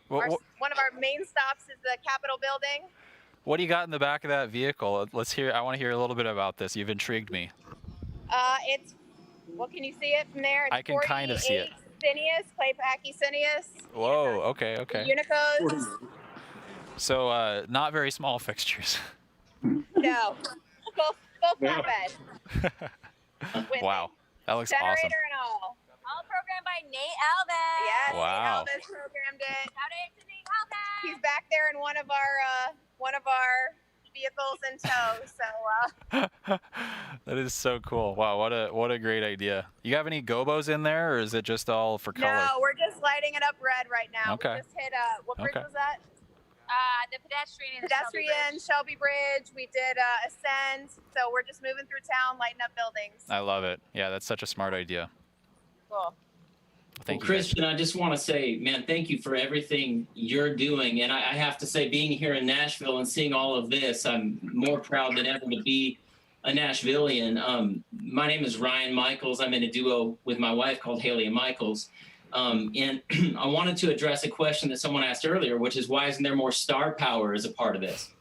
one of our main stops is the Capitol building. What do you got in the back of that vehicle? Let's hear. I want to hear a little bit about this. You've intrigued me. It's, what can you see it from there? It's I can kind of see it. Cineas, Claypacky Cineas. Whoa. Okay. Okay. Unicos. So not very small fixtures. No, full flatbed. Wow, that looks Generator awesome. and all. All programmed by Nate Alves. Yes, Wow. Nate Alves programmed it. Shout out to Nate Alves. He's back there in one of our vehicles in tow. So. That is so cool. Wow, what a great idea. You have any gobos in there, or is it just all for color? No, we're just lighting it up red right now. Okay. We just hit what bridge Okay. was that? The pedestrian Shelby Bridge. We did Ascend. So we're just moving through town, lighting up buildings. I love it. Yeah, that's such a smart idea. Cool. Thank you, Christian, I just want to say, man, thank you for everything you're doing. And I have to say, being here in Nashville and seeing all of this, I'm more proud than ever to be a Nashvilleian. My name is Ryan Michaels. I'm in a duo with my wife called Haley and Michaels. And I wanted to address a question that someone asked earlier, which is, why isn't there more star power as a part of this?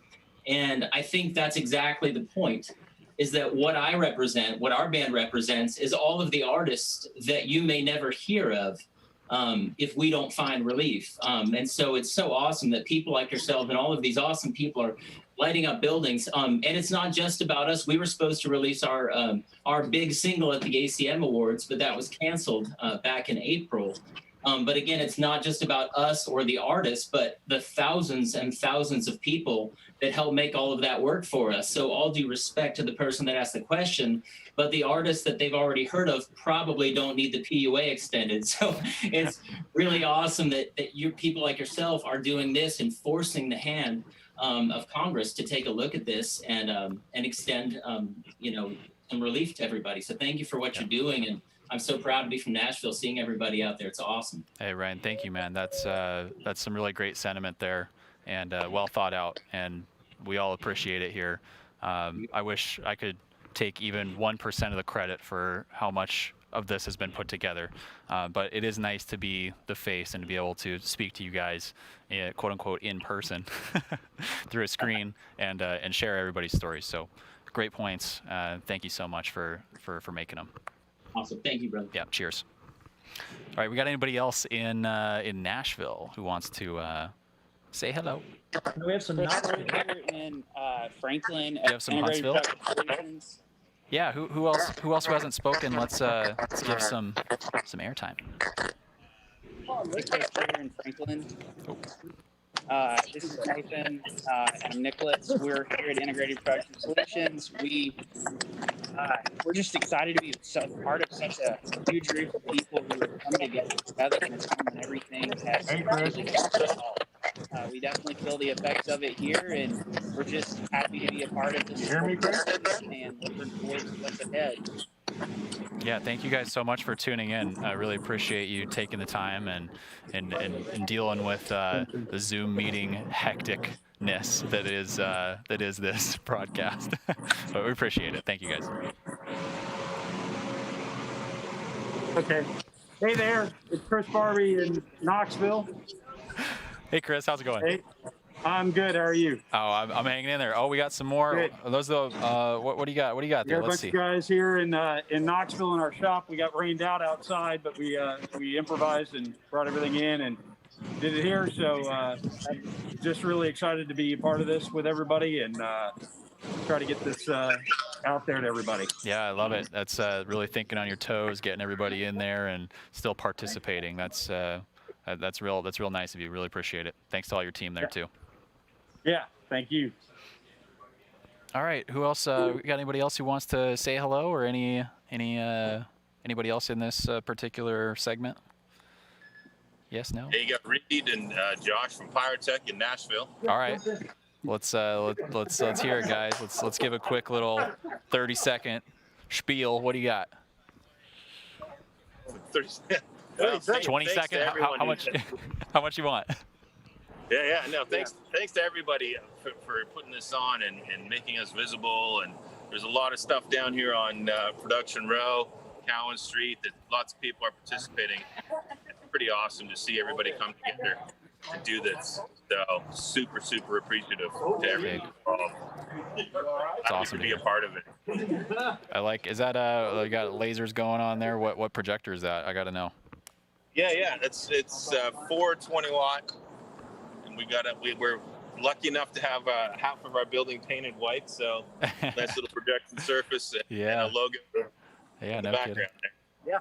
And I think that's exactly the point, is that what I represent, what our band represents, is all of the artists that you may never hear of if we don't find relief. And so it's so awesome that people like yourself and all of these awesome people are lighting up buildings. And it's not just about us. We were supposed to release our big single at the ACM Awards, but that was canceled back in April. But again, it's not just about us or the artists, but the thousands and thousands of people that help make all of that work for us. So all due respect to the person that asked the question, but the artists that they've already heard of probably don't need the PUA extended. So it's really awesome that you people like yourself are doing this and forcing the hand of Congress to take a look at this and extend, some relief to everybody. So thank you for what you're doing. And I'm so proud to be from Nashville, seeing everybody out there. It's awesome. Hey, Ryan, thank you, man. That's some really great sentiment there, and well thought out, and we all appreciate it here. I wish I could take even 1% of the credit for how much of this has been put together, but it is nice to be the face and to be able to speak to you guys, quote unquote, in person through a screen and share everybody's stories. So great points. Thank you so much for making them. Awesome. Thank you, brother. Yeah, cheers. All right, we got anybody else in Nashville who wants to say hello? We have some We're Knoxville. here in Franklin. You have some Integrated Huntsville? Production Solutions. Yeah, who else who hasn't spoken? Let's give some airtime. Hey, Chris, we're here in Franklin. This is Nathan, and I'm Nicholas. We're here at Integrated Production Solutions. We're just excited to be part of such a huge group of people who are coming together in a time when everything has really gone. We definitely feel the effects of it here, and we're just happy to be a part of this. You hear me, Chris? And looking forward to what's ahead. Yeah, thank you guys so much for tuning in. I really appreciate you taking the time and dealing with the Zoom meeting hecticness that is this broadcast. But we appreciate it. Thank you guys. Okay. Hey there, it's Chris Barbie in Knoxville. Hey Chris, how's it going? Hey, I'm good. How are you? Oh, I'm hanging in there. Oh, we got some more. Good. Are those the what do you got? What do you got We there? got a Let's bunch see. of guys here in Knoxville in our shop. We got rained out outside, but we improvised and brought everything in and did it here. So I'm just really excited to be a part of this with everybody and try to get this out there to everybody. Yeah, I love it. That's really thinking on your toes, getting everybody in there and still participating. That's real nice of you. Really appreciate it. Thanks to all your team there too. Yeah, thank you. All right, who else? We got anybody else who wants to say hello, or anybody else in this particular segment? Yes, no. Hey, you got Reed and Josh from Pyrotech in Nashville. All right, let's hear it, guys. Let's give a quick little 30-second spiel. What do you got? 20 seconds. How much? How much you want? Yeah. No, thanks to everybody for putting this on and making us visible. And there's a lot of stuff down here on Production Row, Cowan Street, that lots of people are participating. It's pretty awesome to see everybody come together to do this. So super appreciative to everybody involved. It's awesome to be a part of it. I like. Is that you got lasers going on there? What projector is that? I got to know. Yeah. It's 420 watt. We're lucky enough to have half of our building painted white, so nice little projection surface and a logo in the background there. Yeah.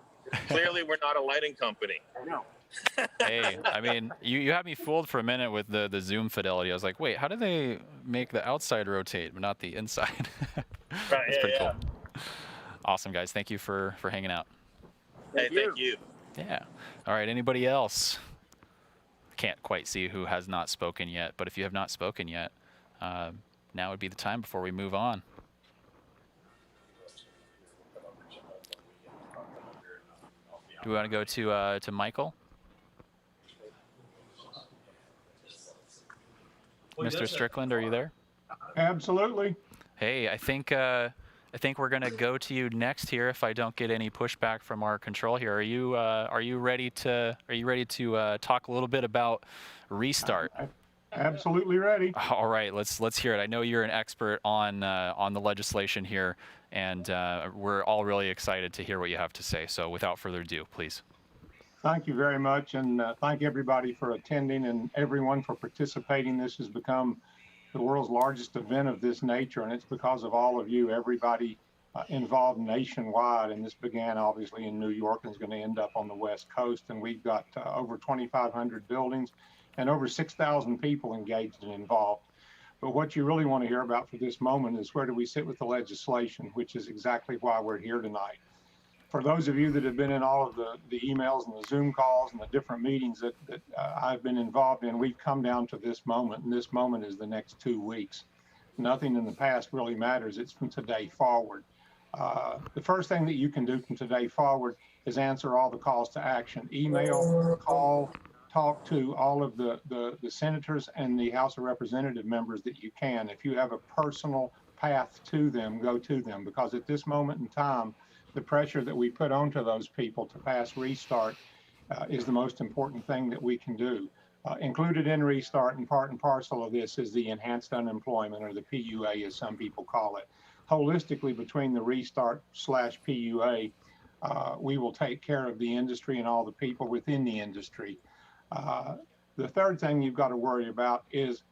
Clearly, we're not a lighting company. No. Hey, I mean, you had me fooled for a minute with the zoom fidelity. I was like, wait, how do they make the outside rotate but not the inside? Right. That's pretty cool. Awesome, guys. Thank you for hanging out. Hey, thank you. Yeah. All right. Anybody else? Can't quite see who has not spoken yet, but if you have not spoken yet, now would be the time before we move on. Do we want to go to Michael? Mr. Strickland, are you there? Absolutely. Hey, I think we're gonna go to you next here if I don't get any pushback from our control here. Are you ready to talk a little bit about Restart? Absolutely ready. All right, let's hear it. I know you're an expert on the legislation here, and we're all really excited to hear what you have to say. So without further ado, please. Thank you very much, and thank everybody for attending and everyone for participating. This has become the world's largest event of this nature, and it's because of all of you, everybody involved nationwide. And this began obviously in New York and is going to end up on the West Coast. And we've got over 2,500 buildings and over 6,000 people engaged and involved. But what you really want to hear about for this moment is where do we sit with the legislation, which is exactly why we're here tonight. For those of you that have been in all of the emails and the Zoom calls and the different meetings that I've been involved in, we've come down to this moment, and this moment is the next 2 weeks. Nothing in the past really matters. It's from today forward. The first thing that you can do from today forward is answer all the calls to action. Email, call, talk to all of the senators and the House of Representative members that you can. If you have a personal path to them, go to them, because at this moment in time, the pressure that we put onto those people to pass Restart is the most important thing that we can do. Included in Restart and part and parcel of this is the enhanced unemployment, or the PUA as some people call it. Holistically, between the Restart/PUA, we will take care of the industry and all the people within the industry. The third thing you've got to worry about is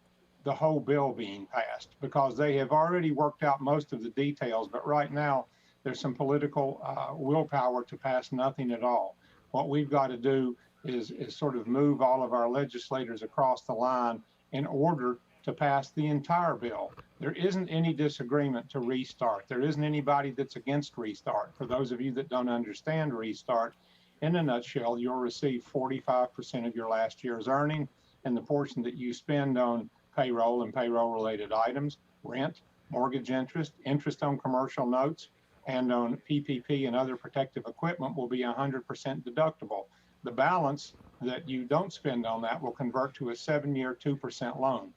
the whole bill being passed, because they have already worked out most of the details, but right now there's some political willpower to pass nothing at all. What we've got to do is sort of move all of our legislators across the line in order to pass the entire bill. There isn't any disagreement to restart. There isn't anybody that's against restart. For those of you that don't understand restart, in a nutshell, you'll receive 45% of your last year's earning, and the portion that you spend on payroll and payroll-related items, rent, mortgage interest, interest on commercial notes, and on PPP and other protective equipment will be 100% deductible. The balance that you don't spend on that will convert to a 7-year 2% loan.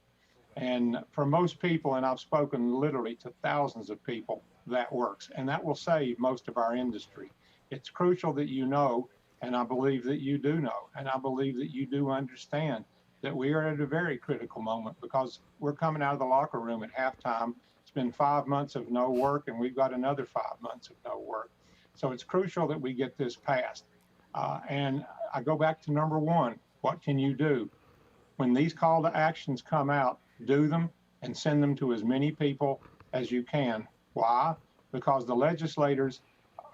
And for most people, and I've spoken literally to thousands of people, that works. And that will save most of our industry. It's crucial that you know, and I believe that you do know, and I believe that you do understand that we are at a very critical moment, because we're coming out of the locker room at halftime. It's been 5 months of no work, and we've got another 5 months of no work. So it's crucial that we get this passed. And I go back to number one, what can you do? When these call to actions come out, do them and send them to as many people as you can. Why? Because the legislators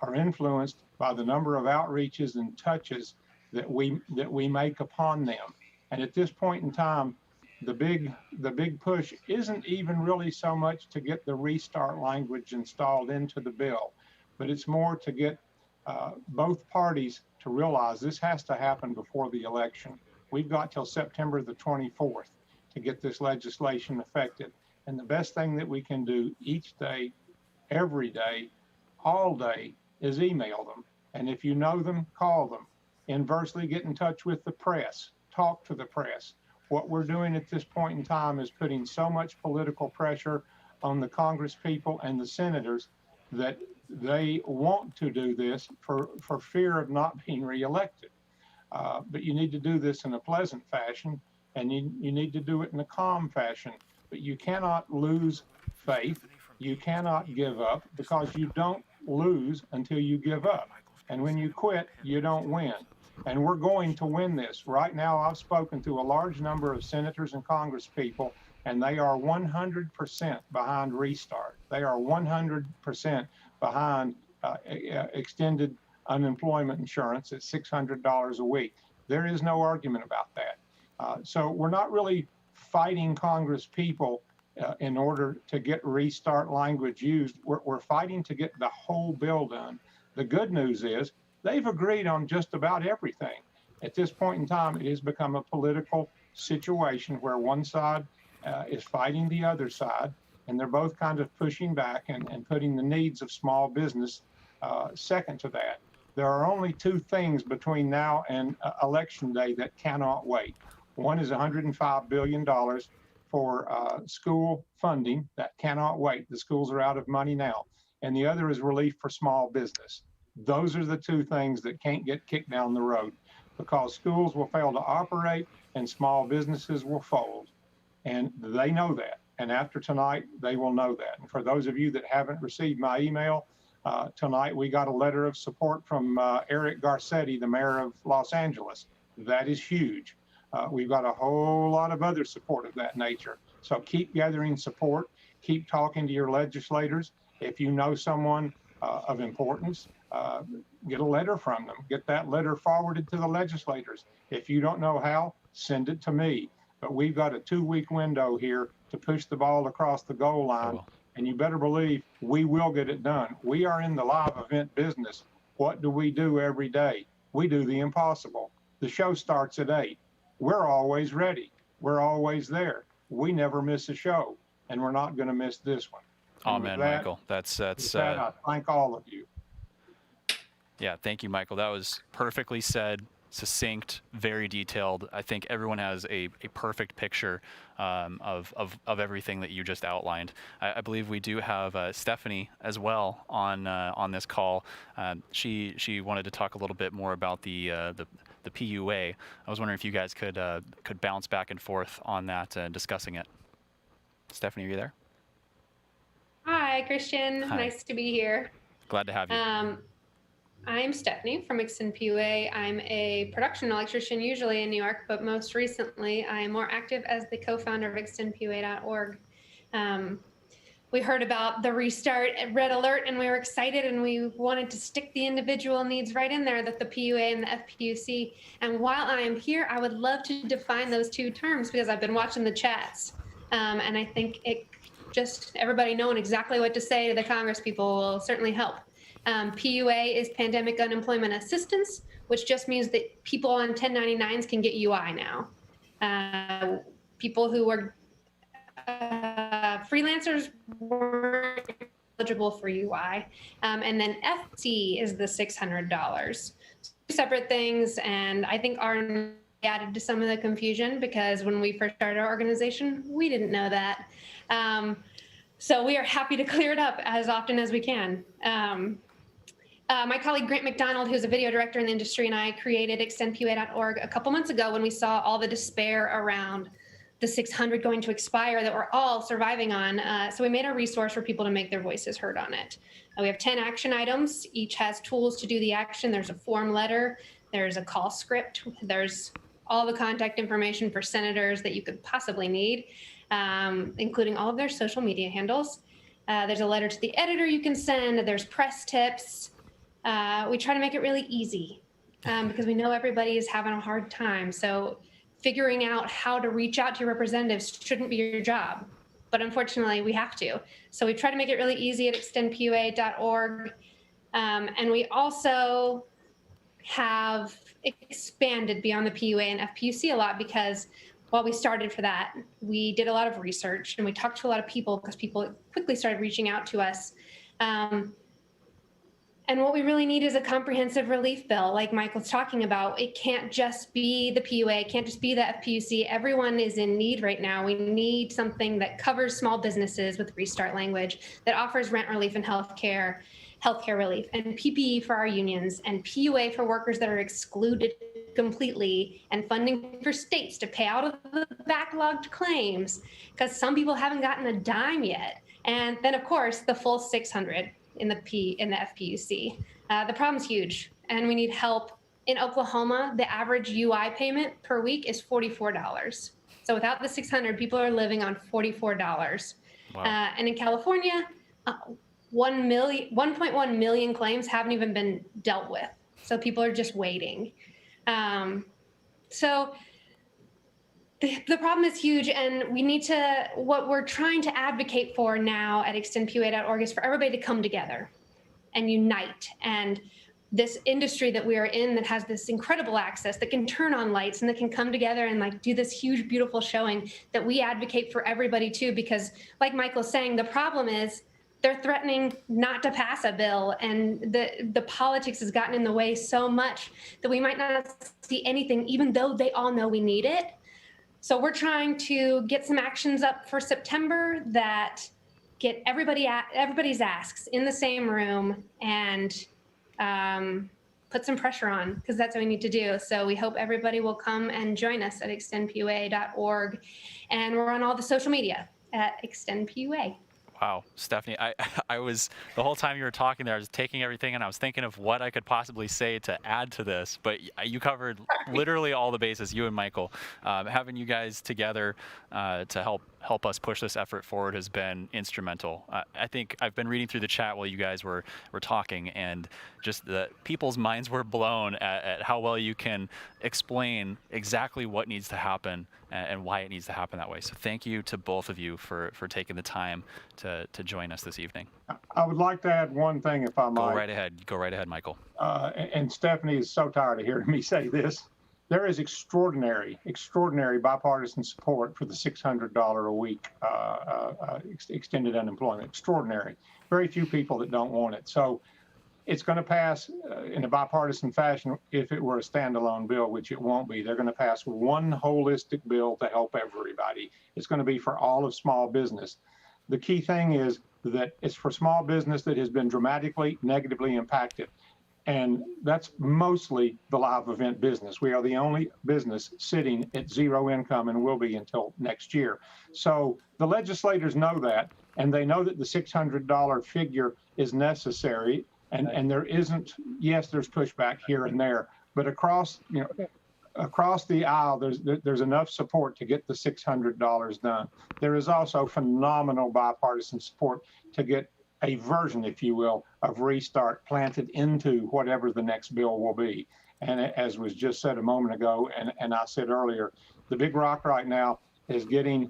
are influenced by the number of outreaches and touches that we make upon them. And at this point in time, the big push isn't even really so much to get the restart language installed into the bill, but it's more to get both parties to realize this has to happen before the election. We've got till September the 24th to get this legislation effective. And the best thing that we can do each day, every day, all day, is email them. And if you know them, call them. Inversely, get in touch with the press. Talk to the press. What we're doing at this point in time is putting so much political pressure on the Congress people and the senators that they want to do this for fear of not being reelected. But you need to do this in a pleasant fashion, and you need to do it in a calm fashion. But you cannot lose faith. You cannot give up, because you don't lose until you give up. And when you quit, you don't win. And we're going to win this. Right now, I've spoken to a large number of senators and Congress people, and they are 100% behind restart. They are 100% behind extended unemployment insurance at $600 a week. There is no argument about that. So we're not really fighting Congress people in order to get restart language used. We're fighting to get the whole bill done. The good news is they've agreed on just about everything. At this point in time, it has become a political situation where one side is fighting the other side, and they're both kind of pushing back and putting the needs of small business second to that. There are only two things between now and election day that cannot wait. One is $105 billion for school funding. That cannot wait. The schools are out of money now. And the other is relief for small business. Those are the two things that can't get kicked down the road, because schools will fail to operate and small businesses will fold. And they know that. And after tonight, they will know that. And for those of you that haven't received my email, tonight we got a letter of support from Eric Garcetti, the mayor of Los Angeles. That is huge. We've got a whole lot of other support of that nature. So keep gathering support. Keep talking to your legislators. If you know someone of importance, get a letter from them. Get that letter forwarded to the legislators. If you don't know how, send it to me. But we've got a 2-week window here to push the ball across the goal line. And you better believe we will get it done. We are in the live event business. What do we do every day? We do the impossible. The show starts at 8. We're always ready. We're always there. We never miss a show, and we're not going to miss this one. Amen, Michael. That's I thank all of you. Yeah, thank you, Michael. That was perfectly said, succinct, very detailed. I think everyone has a perfect picture of everything that you just outlined. I believe we do have Stephanie as well on this call. She wanted to talk a little bit more about the PUA. I was wondering if you guys could bounce back and forth on that and discussing it. Stephanie, are you there? Hi, Christian. Hi. Nice to be here. Glad to have you. I'm Stephanie from Extend PUA. I'm a production electrician, usually in New York, but most recently I'm more active as the co-founder of extendpua.org. We heard about the restart at Red Alert and we were excited and we wanted to stick the individual needs right in there, that the PUA and the FPUC. And while I am here, I would love to define those two terms because I've been watching the chats. And I think it just everybody knowing exactly what to say to the Congress people will certainly help. PUA is Pandemic Unemployment Assistance, which just means that people on 1099s can get UI now. People who were freelancers weren't eligible for UI. And then FC is the $600. Two separate things, and I think are added to some of the confusion because when we first started our organization, we didn't know that. So we are happy to clear it up as often as we can. My colleague Grant McDonald, who's a video director in the industry, and I created extendpua.org a couple months ago when we saw all the despair around the 600 going to expire that we're all surviving on. So we made a resource for people to make their voices heard on it. We have 10 action items. Each has tools to do the action. There's a form letter. There's a call script. There's all the contact information for senators that you could possibly need, including all of their social media handles. There's a letter to the editor you can send. There's press tips. We try to make it really easy because we know everybody is having a hard time. So figuring out how to reach out to your representatives shouldn't be your job, but unfortunately we have to. So we try to make it really easy at extendpua.org. And we also have expanded beyond the PUA and FPUC a lot because while we started for that, we did a lot of research and we talked to a lot of people because people quickly started reaching out to us. And what we really need is a comprehensive relief bill, like Michael's talking about. It can't just be the PUA, it can't just be the FPUC. Everyone is in need right now. We need something that covers small businesses with restart language, that offers rent relief and healthcare relief, and PPE for our unions, and PUA for workers that are excluded completely, and funding for states to pay out of the backlogged claims, because some people haven't gotten a dime yet. And then, of course, the full 600 in the FPUC. The problem's huge, and we need help. In Oklahoma, the average UI payment per week is $44. So without the 600, people are living on $44. Wow. And in California, 1.1 million claims haven't even been dealt with. So people are just waiting. So the problem is huge, and we need to, what we're trying to advocate for now at extendpua.org is for everybody to come together and unite. And this industry that we are in that has this incredible access, that can turn on lights and that can come together and like do this huge, beautiful showing, that we advocate for everybody too, because like Michael's saying, the problem is they're threatening not to pass a bill, and the politics has gotten in the way so much that we might not see anything, even though they all know we need it. So we're trying to get some actions up for September that get everybody's asks in the same room and put some pressure on, because that's what we need to do. So we hope everybody will come and join us at extendpua.org. And we're on all the social media at extendpua. Wow, Stephanie, I was, the whole time you were talking there, I was taking everything and I was thinking of what I could possibly say to add to this, but you covered literally all the bases, you and Michael. Having you guys together to help us push this effort forward has been instrumental. I think I've been reading through the chat while you guys were talking, and just the people's minds were blown at how well you can explain exactly what needs to happen and why it needs to happen that way. So thank you to both of you for taking the time to join us this evening. I would like to add one thing, if I might. Go right ahead, Michael. And Stephanie is so tired of hearing me say this. There is extraordinary bipartisan support for the $600 a week extended unemployment. Extraordinary. Very few people that don't want it. So it's going to pass in a bipartisan fashion if it were a standalone bill, which it won't be. They're going to pass one holistic bill to help everybody. It's going to be for all of small business. The key thing is that it's for small business that has been dramatically negatively impacted. And that's mostly the live event business. We are the only business sitting at zero income and will be until next year. So the legislators know that, and they know that the $600 figure is necessary. And there isn't, yes, there's pushback here and there, but across the aisle, there's enough support to get the $600 done. There is also phenomenal bipartisan support to get a version, if you will, of Restart planted into whatever the next bill will be. And as was just said a moment ago, and I said earlier, the big rock right now is getting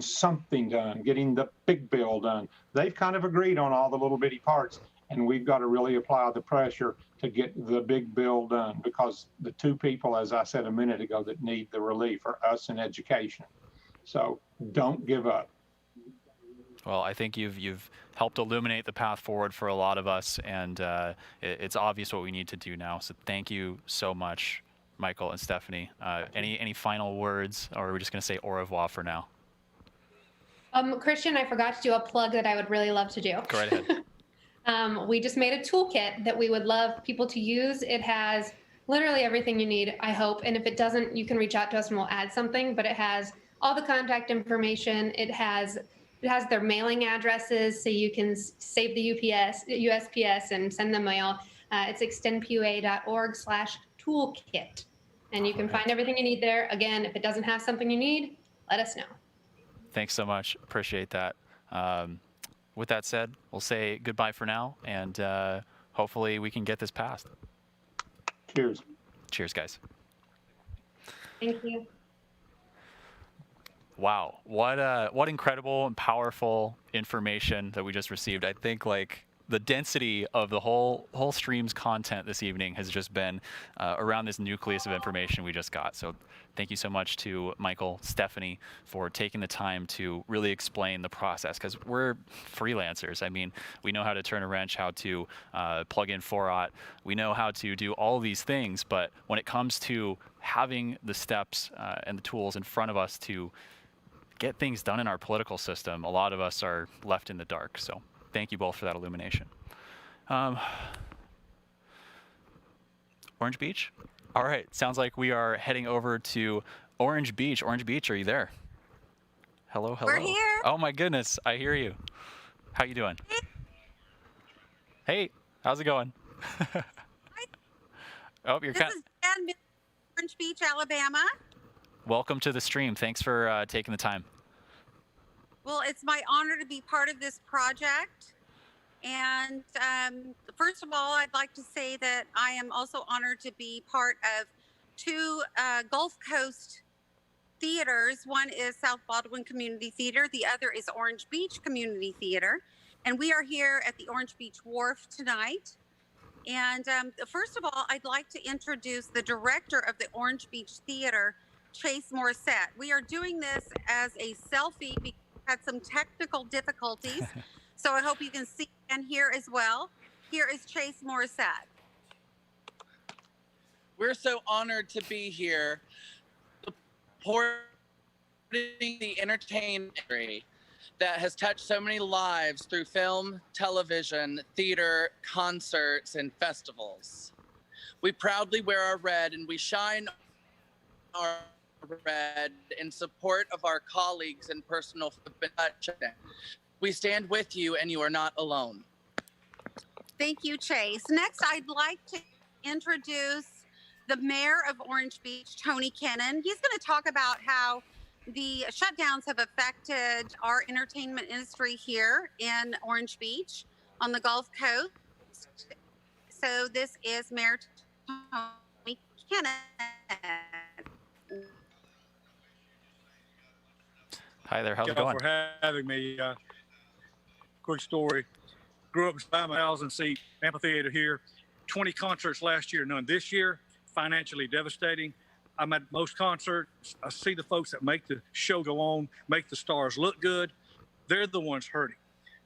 something done, getting the big bill done. They've kind of agreed on all the little bitty parts, and we've got to really apply the pressure to get the big bill done, because the two people, as I said a minute ago, that need the relief are us and education. So don't give up. Well, I think you've helped illuminate the path forward for a lot of us, and it's obvious what we need to do now. So thank you so much, Michael and Stephanie. Any final words, or are we just going to say au revoir for now? Christian, I forgot to do a plug that I would really love to do. Go right ahead. We just made a toolkit that we would love people to use. It has literally everything you need, I hope. And if it doesn't, you can reach out to us and we'll add something. But it has all the contact information. It has their mailing addresses, so you can save the USPS and send them mail. It's extendpua.org/toolkit. And you can find everything you need there. Again, if it doesn't have something you need, let us know. Thanks so much. Appreciate that. With that said, we'll say goodbye for now, and hopefully we can get this passed. Cheers. Cheers, guys. Thank you. Wow, what incredible and powerful information that we just received. I think like the density of the whole stream's content this evening has just been around this nucleus of information we just got. So thank you so much to Michael, Stephanie, for taking the time to really explain the process, because we're freelancers. I mean, we know how to turn a wrench, how to plug in 4-aught. We know how to do all these things, but when it comes to having the steps and the tools in front of us to get things done in our political system, a lot of us are left in the dark. So thank you both for that illumination. Orange Beach? All right, sounds like we are heading over to Orange Beach. Orange Beach, are you there? Hello, hello. We're here. Oh my goodness, I hear you. How you doing? Hey, how's it going? Oh, you're This is Jen, Orange Beach, Alabama. Welcome to the stream. Thanks for taking the time. Well, it's my honor to be part of this project. And first of all, I'd like to say that I am also honored to be part of two Gulf Coast theaters. One is South Baldwin Community Theater. The other is Orange Beach Community Theater. And we are here at the Orange Beach Wharf tonight. And first of all, I'd like to introduce the director of the Orange Beach Theater, Chase Morissette. We are doing this as a selfie because we had some technical difficulties. So I hope you can see and hear as well. Here is Chase Morissette. We're so honored to be here supporting the entertainment industry that has touched so many lives through film, television, theater, concerts, and festivals. We proudly wear our red and we shine our red in support of our colleagues and personal shutdown. We stand with you and you are not alone. Thank you, Chase. Next, I'd like to introduce the mayor of Orange Beach, Tony Kennan. He's going to talk about how the shutdowns have affected our entertainment industry here in Orange Beach on the Gulf Coast. So this is Mayor Tony Kennan. Hi there, how's it Thank going? you for having me. Quick story. Grew up beside a 1,000-seat amphitheater here. 20 concerts last year, none this year. Financially devastating. I'm at most concerts. I see the folks that make the show go on, make the stars look good. They're the ones hurting.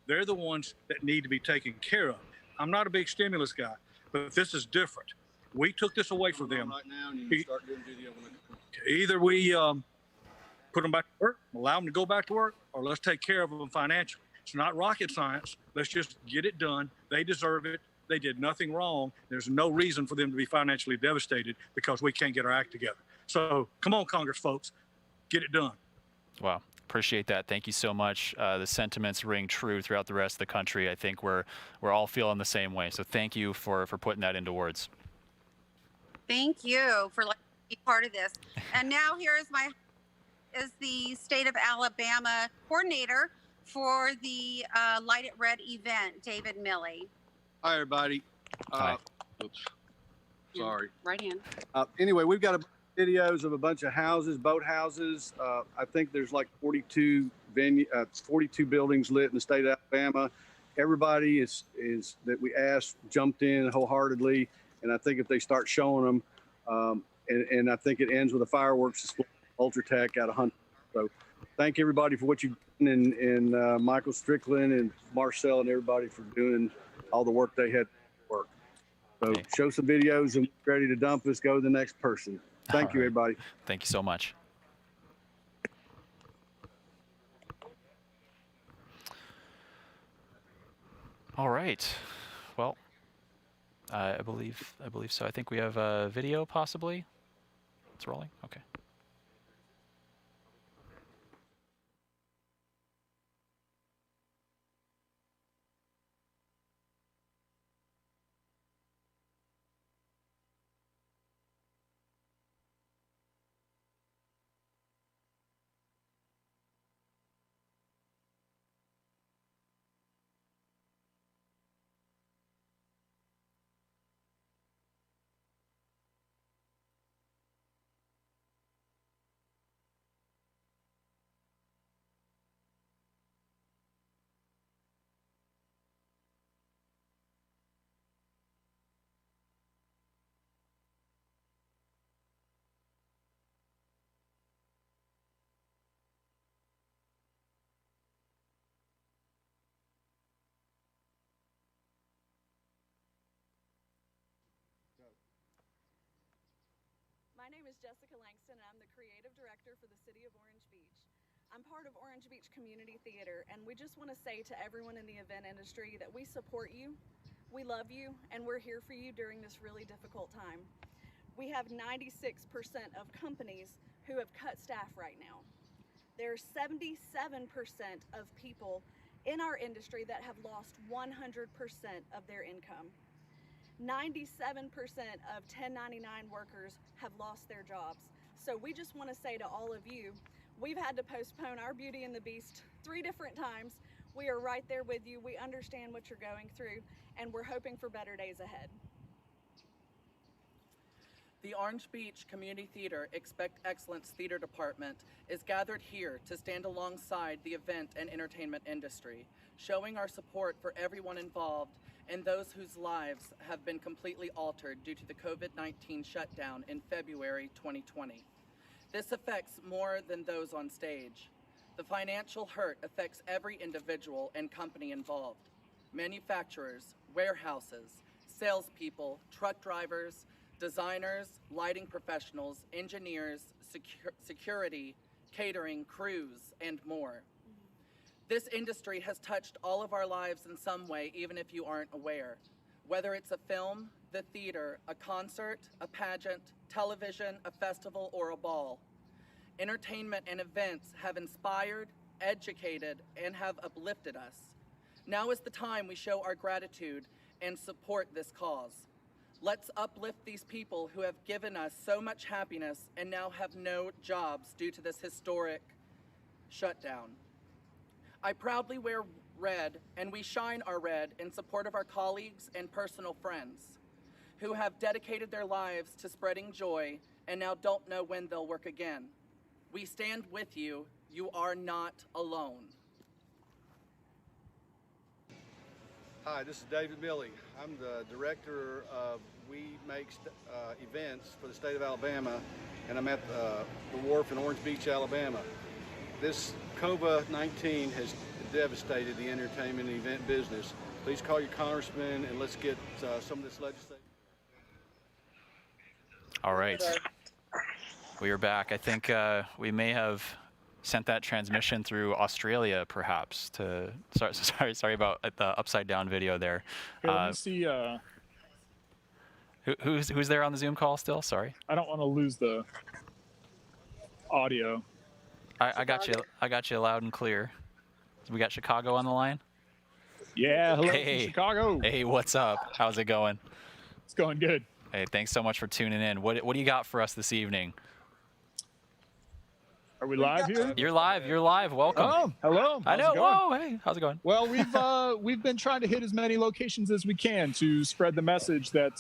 They're the ones that need to be taken care of. I'm not a big stimulus guy, but this is different. We took this away from them. Right now, and you can start doing video when Either we put them back to work, allow them to go back to work, or let's take care of them financially. It's not rocket science. Let's just get it done. They deserve it. They did nothing wrong. There's no reason for them to be financially devastated because we can't get our act together. So come on, Congress folks, get it done. Wow. Appreciate that. Thank you so much. The sentiments ring true throughout the rest of the country. I think we're all feeling the same way. So thank you for putting that into words. Thank you for letting me be part of this. And now here is the state of Alabama coordinator for the Light It Red event, David Milley. Hi, everybody. Hi. Oops. Sorry. Right in. Anyway, we've got videos of a bunch of houses, boat houses. I think there's like 42 buildings lit in the state of Alabama. Everybody is that we asked jumped in wholeheartedly, and I think if they start showing them, and I think it ends with a fireworks display, Ultratech out of Hunt. So, thank everybody for what you've done, and Michael Strickland and Marcel and everybody for doing all the work they had to work. So, show some videos and ready to dump us. Go to the next person. Thank you, everybody. Thank you so much. All right. Well, I believe so. I think we have a video possibly. It's rolling. Okay. My name is Jessica Langston, and I'm the creative director for the City of Orange Beach. I'm part of Orange Beach Community Theater, and we just want to say to everyone in the event industry that we support you, we love you, and we're here for you during this really difficult time. We have 96% of companies who have cut staff right now. There's 77% of people in our industry that have lost 100% of their income. 97% of 1099 workers have lost their jobs. So we just want to say to all of you, we've had to postpone our Beauty and the Beast 3 different times. We are right there with you. We understand what you're going through, and we're hoping for better days ahead. The Orange Beach Community Theater Expect Excellence Theater Department is gathered here to stand alongside the event and entertainment industry, showing our support for everyone involved and those whose lives have been completely altered due to the COVID-19 shutdown in February 2020. This affects more than those on stage. The financial hurt affects every individual and company involved. Manufacturers, warehouses, salespeople, truck drivers, designers, lighting professionals, engineers, security, catering, crews, and more. This industry has touched all of our lives in some way, even if you aren't aware. Whether it's a film, the theater, a concert, a pageant, television, a festival, or a ball. Entertainment and events have inspired, educated, and have uplifted us. Now is the time we show our gratitude and support this cause. Let's uplift these people who have given us so much happiness and now have no jobs due to this historic shutdown. I proudly wear red, and we shine our red in support of our colleagues and personal friends who have dedicated their lives to spreading joy and now don't know when they'll work again. We stand with you. You are not alone. Hi, this is David Milley. I'm the director of We Make Events for the state of Alabama, and I'm at the wharf in Orange Beach, Alabama. This COVID-19 has devastated the entertainment and event business. Please call your congressman and let's get some of this legislation. All right. We are back. I think we may have sent that transmission through Australia, perhaps. Sorry about the upside down video there. Here, let me see. Who's there on the Zoom call still? Sorry. I don't want to lose the audio. I got you. I got you loud and clear. We got Chicago on the line. Yeah, hello Hey. from Chicago. Hey, what's up? How's it going? It's going good. Hey, thanks so much for tuning in. What do you got for us this evening? Are we live here? You're live. You're live. Welcome. Oh, hello. I How's know. it going? Whoa, hey, how's it going? Well, we've been trying to hit as many locations as we can to spread the message that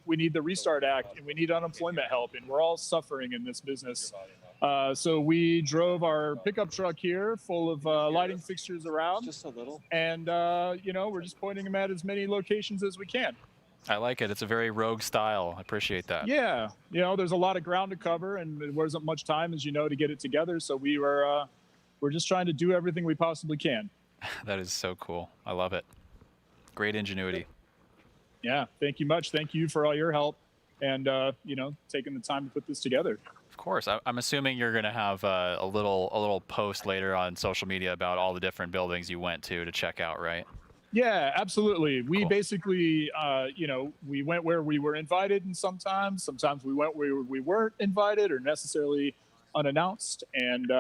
we need the Restart Act and we need unemployment help, and we're all suffering in this business. So we drove our pickup truck here full of lighting fixtures around, just a little, and we're just pointing them at as many locations as we can. I like it. It's a very rogue style. I appreciate that. Yeah, there's a lot of ground to cover, and there wasn't much time, as you know, to get it together. So we're just trying to do everything we possibly can. That is so cool. I love it. Great ingenuity. Yeah, thank you much. Thank you for all your help and taking the time to put this together. Of course. I'm assuming you're going to have a little post later on social media about all the different buildings you went to check out, right? Yeah, absolutely. We basically, we went where we were invited, and sometimes we went where we weren't invited or necessarily unannounced. And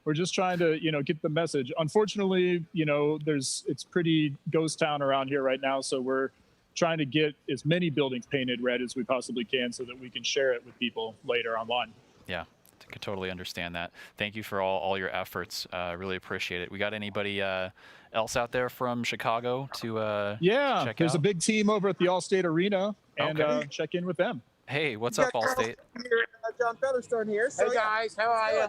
we're just trying to, get the message. Unfortunately, it's pretty ghost town around here right now. So we're trying to get as many buildings painted red as we possibly can so that we can share it with people later online. Yeah, I can totally understand that. Thank you for all your efforts. Really appreciate it. We got anybody else out there from Chicago to check there's out? a big team over at the Allstate Arena, and Okay. Check in with them. Hey, what's up, Allstate? Here, John Featherstone here. So, Hey guys, how are you?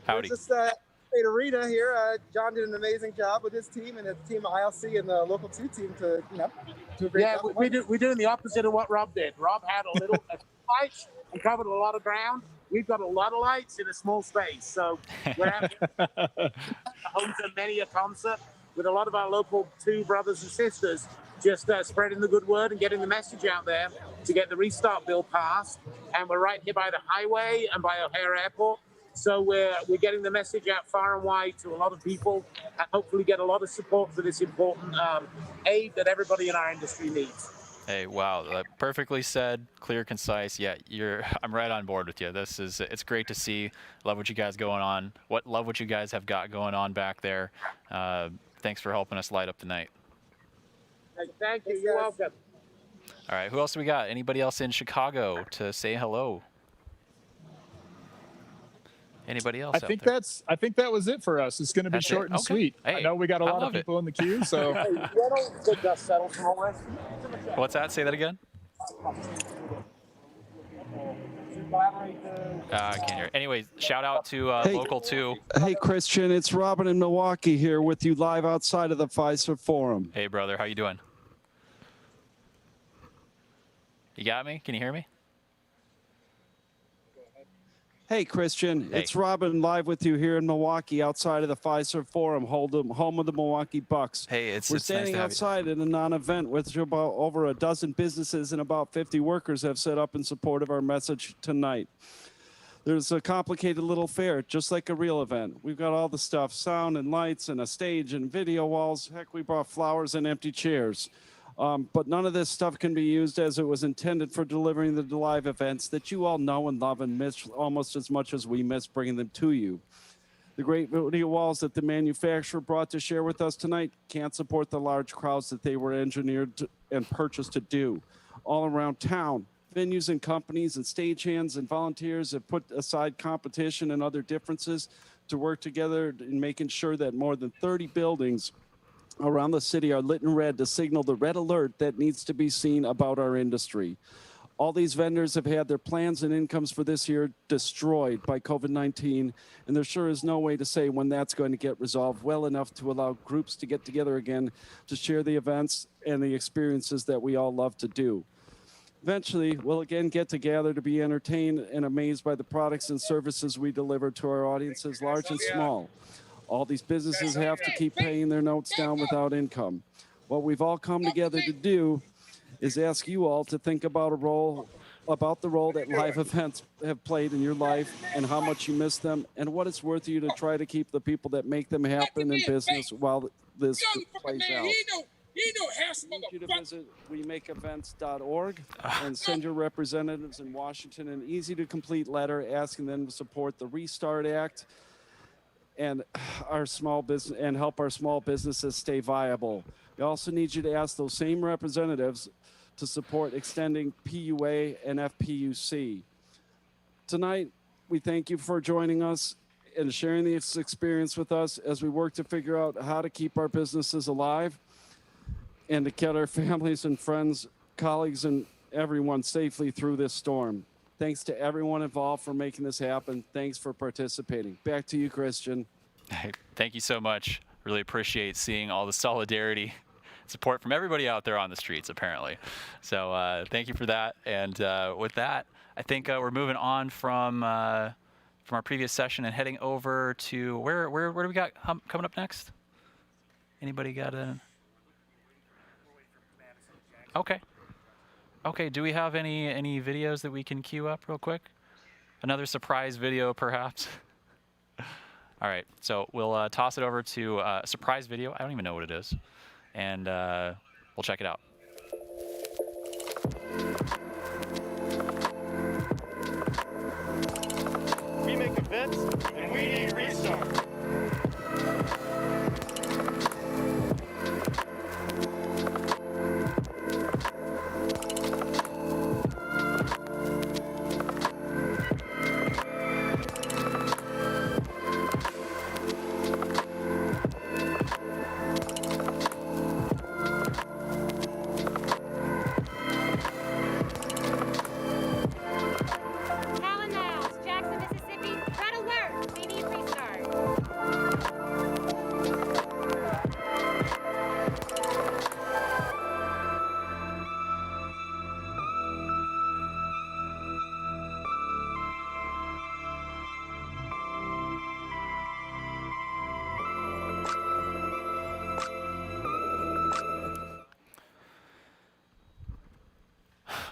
Howdy. Just State Arena here. John did an amazing job with his team and the team ILC and the local 2 team to do a great Yeah, job. we're doing the opposite of what Rob did. Rob had a little lights and covered a lot of ground. We've got a lot of lights in a small space, so we're having home to many a concert with a lot of our local 2 brothers and sisters just spreading the good word and getting the message out there to get the restart bill passed. And we're right here by the highway and by O'Hare Airport. So we're getting the message out far and wide to a lot of people and hopefully get a lot of support for this important aid that everybody in our industry needs. Hey, wow, perfectly said, clear, concise. Yeah, I'm right on board with you. It's great to see. Love what you guys love what you guys have got going on back there. Thanks for helping us light up the night. Thank you. You're welcome. All right, who else do we got? Anybody else in Chicago to say hello? Anybody else? I think that was it for us. It's going to be That's short it? and Okay. sweet. I Hey, know we got a I lot of love it. people in the queue, so Hey, why don't the dust settle from all this? What's that? Say that again. I can't hear. Anyway, shout out to Local 2. Hey, Christian, it's Robin in Milwaukee here with you live outside of the Pfizer Forum. Hey, brother, how you doing? You got me? Can you hear me? Hey, Christian, Hey. it's Robin live with you here in Milwaukee outside of the Pfizer Forum, home of the Milwaukee Bucks. Hey, it's We're nice to standing have you. outside at a non-event with about over a dozen businesses and about 50 workers have set up in support of our message tonight. There's a complicated little fair, just like a real event. We've got all the stuff, sound and lights and a stage and video walls. Heck, we brought flowers and empty chairs. But none of this stuff can be used as it was intended for delivering the live events that you all know and love and miss almost as much as we miss bringing them to you. The great video walls that the manufacturer brought to share with us tonight can't support the large crowds that they were engineered and purchased to do. All around town, venues and companies and stagehands and volunteers have put aside competition and other differences to work together in making sure that more than 30 buildings around the city are lit in red to signal the red alert that needs to be seen about our industry. All these vendors have had their plans and incomes for this year destroyed by COVID-19, and there sure is no way to say when that's going to get resolved well enough to allow groups to get together again to share the events and the experiences that we all love to do. Eventually, we'll again get together to be entertained and amazed by the products and services we deliver to our audiences, large and small. All these businesses have to keep paying their notes down without income. What we've all come together to do is ask you all to think about the role that live events have played in your life and how much you miss them and what it's worth to you to try to keep the people that make them happen in business while this plays out. I need you to visit WeMakeEvents.org and send your representatives in Washington an easy-to-complete letter asking them to support the Restart Act and our small business and help our small businesses stay viable. We also need you to ask those same representatives to support extending PUA and FPUC. Tonight, we thank you for joining us and sharing this experience with us as we work to figure out how to keep our businesses alive and to get our families and friends, colleagues, and everyone safely through this storm. Thanks to everyone involved for making this happen. Thanks for participating. Back to you, Christian. Thank you so much. Really appreciate seeing all the solidarity, support from everybody out there on the streets, apparently. So thank you for that. And with that, I think we're moving on from our previous session and heading over to where do we got coming up next? Anybody got a? Okay. Okay. Do we have any videos that we can queue up real quick? Another surprise video, perhaps. All right. So we'll toss it over to a surprise video. I don't even know what it is, and we'll check it out. We make events, and we need restart.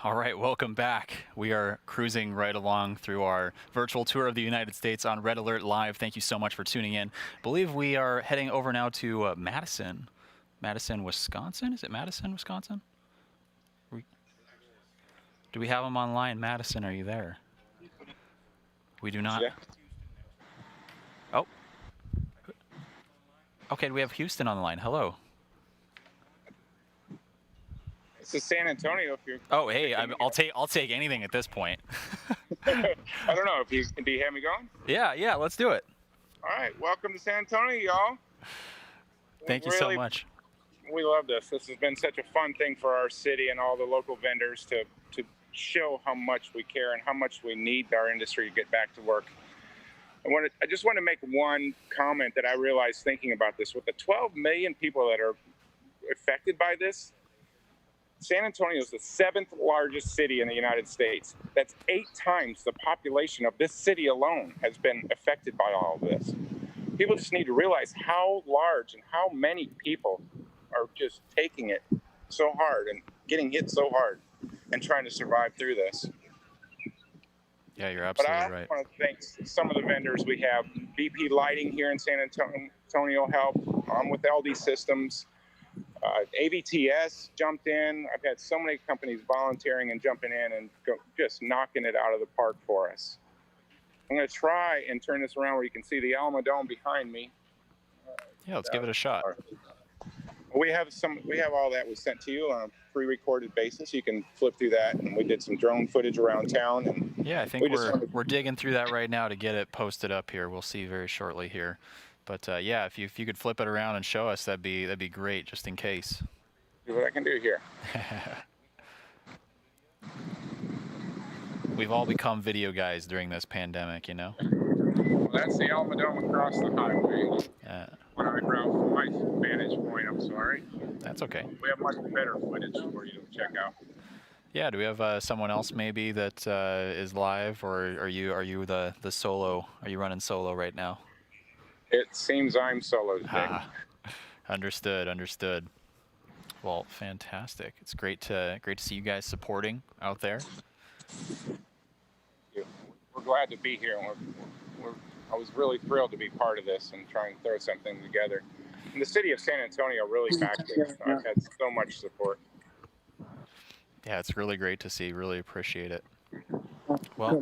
All right, welcome back. We are cruising right along through our virtual tour of the United States on Red Alert Live. Thank you so much for tuning in. I believe we are heading over now to Madison, Wisconsin. Is it Madison, Wisconsin? Do we have them online? Madison, are you there? We do not. Oh. Okay, we have Houston on the line. Hello. This is San Antonio. If you're. Oh, hey, I'll take anything at this point. I don't know if do you have me going? Yeah, let's do it. All right, welcome to San Antonio, y'all. Thank you so much. We love this. This has been such a fun thing for our city and all the local vendors to show how much we care and how much we need our industry to get back to work. I just want to make one comment that I realized thinking about this. With the 12 million people that are affected by this, San Antonio is the 7th largest city in the United States. That's 8 times the population of this city alone has been affected by all of this. People just need to realize how large and how many people are just taking it so hard and getting hit so hard and trying to survive through this. Yeah, you're absolutely right. But I want to thank some of the vendors we have. BP Lighting here in San Antonio helped. With LD Systems. AVTS jumped in. I've had so many companies volunteering and jumping in and just knocking it out of the park for us. I'm going to try and turn this around where you can see the Alamo Dome behind me. Yeah, let's give it a shot. We have all that was sent to you on a pre-recorded basis. You can flip through that, and we did some drone footage around town. And yeah, I think we're digging through that right now to get it posted up here. We'll see very shortly here. But yeah, if you could flip it around and show us, that'd be great, just in case. See what I can do here. We've all become video guys during this pandemic, you know. Well, that's the Alamo Dome across the highway. When I from my vantage point, I'm sorry. That's okay. We have much better footage for you to check out. Yeah, do we have someone else maybe that is live, or are you the solo? Are you running solo right now? It seems I'm solo today. Understood. Well, fantastic. It's great to see you guys supporting out there. We're glad to be here. I was really thrilled to be part of this and try and throw something together. And the city of San Antonio really backed it. I've had so much support. Yeah, it's really great to see. Really appreciate it. Well,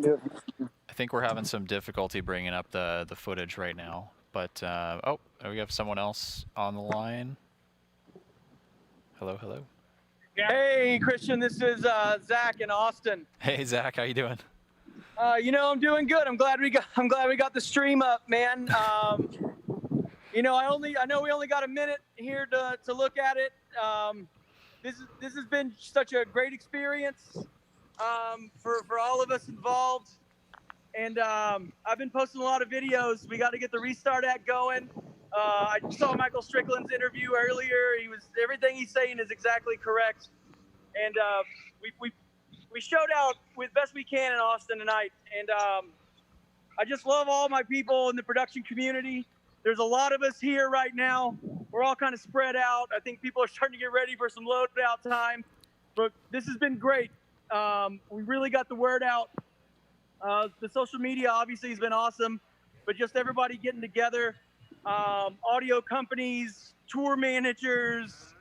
I think we're having some difficulty bringing up the footage right now. But oh, we have someone else on the line. Hello, hello. Hey, Christian, this is Zach in Austin. Hey, Zach, how you doing? You know, I'm doing good. I'm glad we got the stream up, man. You know, I know we only got a minute here to look at it. This has been such a great experience for all of us involved. And I've been posting a lot of videos. We got to get the Restart Act going. I saw Michael Strickland's interview earlier. Everything he's saying is exactly correct. And we showed out with best we can in Austin tonight. And I just love all my people in the production community. There's a lot of us here right now. We're all kind of spread out. I think people are starting to get ready for some loadout time. But this has been great. We really got the word out. The social media obviously has been awesome, but just everybody getting together, audio companies, tour managers,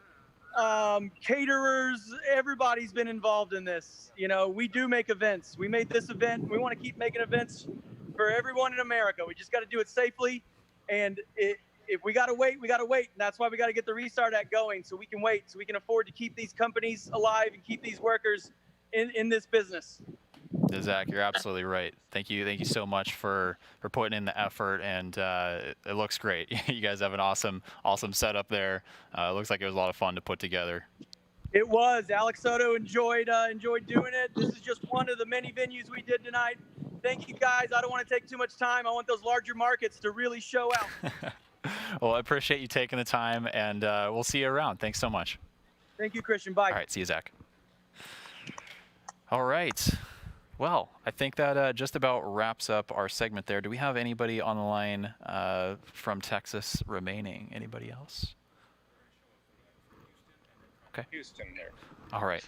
caterers, everybody's been involved in this. You know, we do make events. We made this event. We want to keep making events for everyone in America. We just got to do it safely. And if we got to wait, we got to wait. And that's why we got to get the Restart Act going so we can wait, so we can afford to keep these companies alive and keep these workers in this business. Zach, you're absolutely right. Thank you so much for putting in the effort, and it looks great. You guys have an awesome setup there. It looks like it was a lot of fun to put together. It was. Alex Soto enjoyed doing it. This is just one of the many venues we did tonight. Thank you, guys. I don't want to take too much time. I want those larger markets to really show out. Well, I appreciate you taking the time, and we'll see you around. Thanks so much. Thank you, Christian. Bye. All right, see you, Zach. All right. Well, I think that just about wraps up our segment there. Do we have anybody on the line from Texas remaining? Anybody else? Okay. Houston there. All right.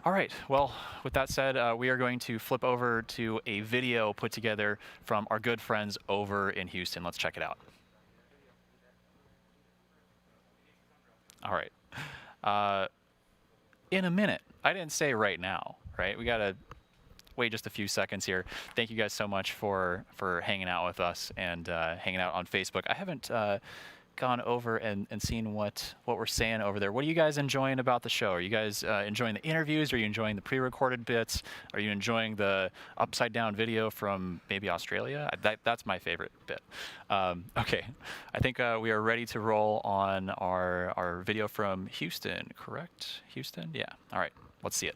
All right. Well, with that said, we are going to flip over to a video put together from our good friends over in Houston. Let's check it out. All right. In a minute. I didn't say right now, right? We got to wait just a few seconds here. Thank you guys so much for hanging out with us and hanging out on Facebook. I haven't gone over and seen what we're saying over there. What are you guys enjoying about the show? Are you guys enjoying the interviews? Are you enjoying the pre-recorded bits? Are you enjoying the upside down video from maybe Australia? That's my favorite bit. Okay, I think we are ready to roll on our video from Houston, correct? Houston? Yeah. All right, let's see it.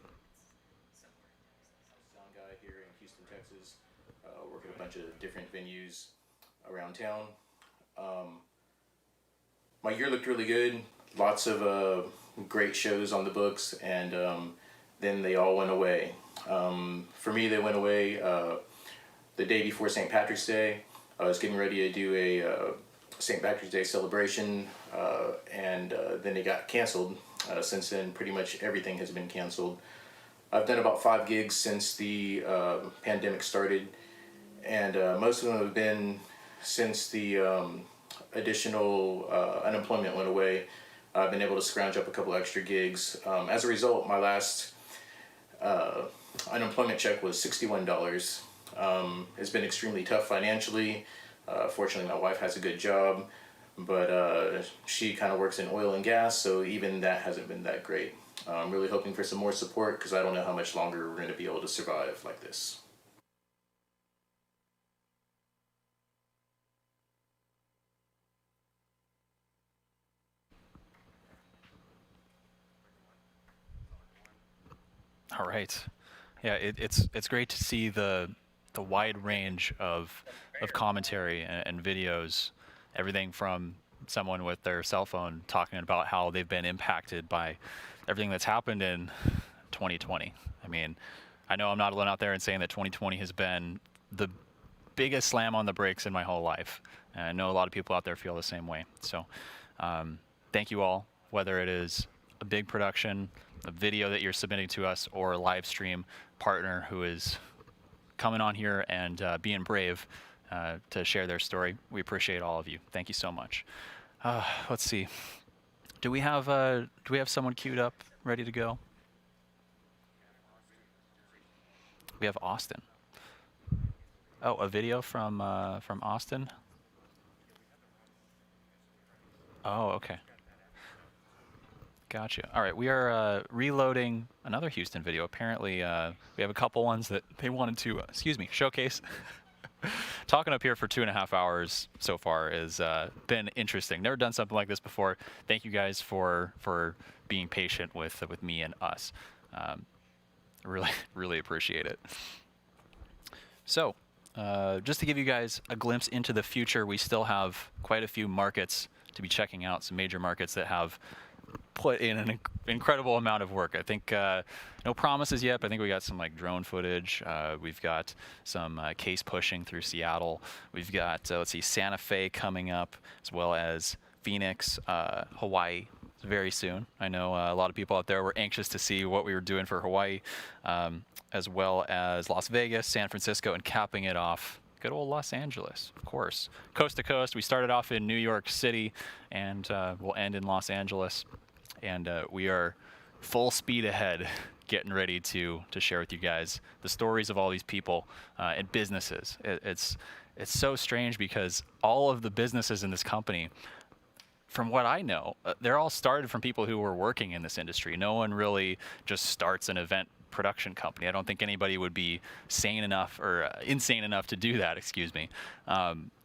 Work at a bunch of different venues around town. My year looked really good. Lots of great shows on the books, and then they all went away. For me, they went away the day before St. Patrick's Day. I was getting ready to do a St. Patrick's Day celebration, and then it got canceled. Since then, pretty much everything has been canceled. I've done about 5 gigs since the pandemic started, and most of them have been since the additional unemployment went away. I've been able to scrounge up a couple extra gigs. As a result, my last unemployment check was $61. It's been extremely tough financially. Fortunately, my wife has a good job, but she kind of works in oil and gas, so even that hasn't been that great. I'm really hoping for some more support because I don't know how much longer we're going to be able to survive like this. All right. Yeah, it's great to see the wide range of commentary and videos, everything from someone with their cell phone talking about how they've been impacted by everything that's happened in 2020. I mean, I know I'm not alone out there in saying that 2020 has been the biggest slam on the brakes in my whole life. And I know a lot of people out there feel the same way. So thank you all, whether it is a big production, a video that you're submitting to us, or a live stream partner who is coming on here and being brave to share their story. We appreciate all of you. Thank you so much. Let's see. Do we have someone queued up, ready to go? We have Austin. Oh, a video from Austin. Oh, okay. Gotcha. All right, we are reloading another Houston video. Apparently, we have a couple ones that they wanted to, showcase. Talking up here for 2.5 hours so far has been interesting. Never done something like this before. Thank you guys for being patient with me and us. Really appreciate it. So, just to give you guys a glimpse into the future, we still have quite a few markets to be checking out. Some major markets that have put in an incredible amount of work. I think no promises yet, but I think we got some like drone footage. We've got some case pushing through Seattle. We've got let's see, Santa Fe coming up, as well as Phoenix, Hawaii very soon. I know a lot of people out there were anxious to see what we were doing for Hawaii, as well as Las Vegas, San Francisco, and capping it off, good old Los Angeles, of course. Coast to coast, we started off in New York City, and we'll end in Los Angeles. And we are full speed ahead, getting ready to share with you guys the stories of all these people and businesses. It's so strange because all of the businesses in this company, from what I know, they're all started from people who were working in this industry. No one really just starts an event production company. I don't think anybody would be sane enough or insane enough to do that, excuse me.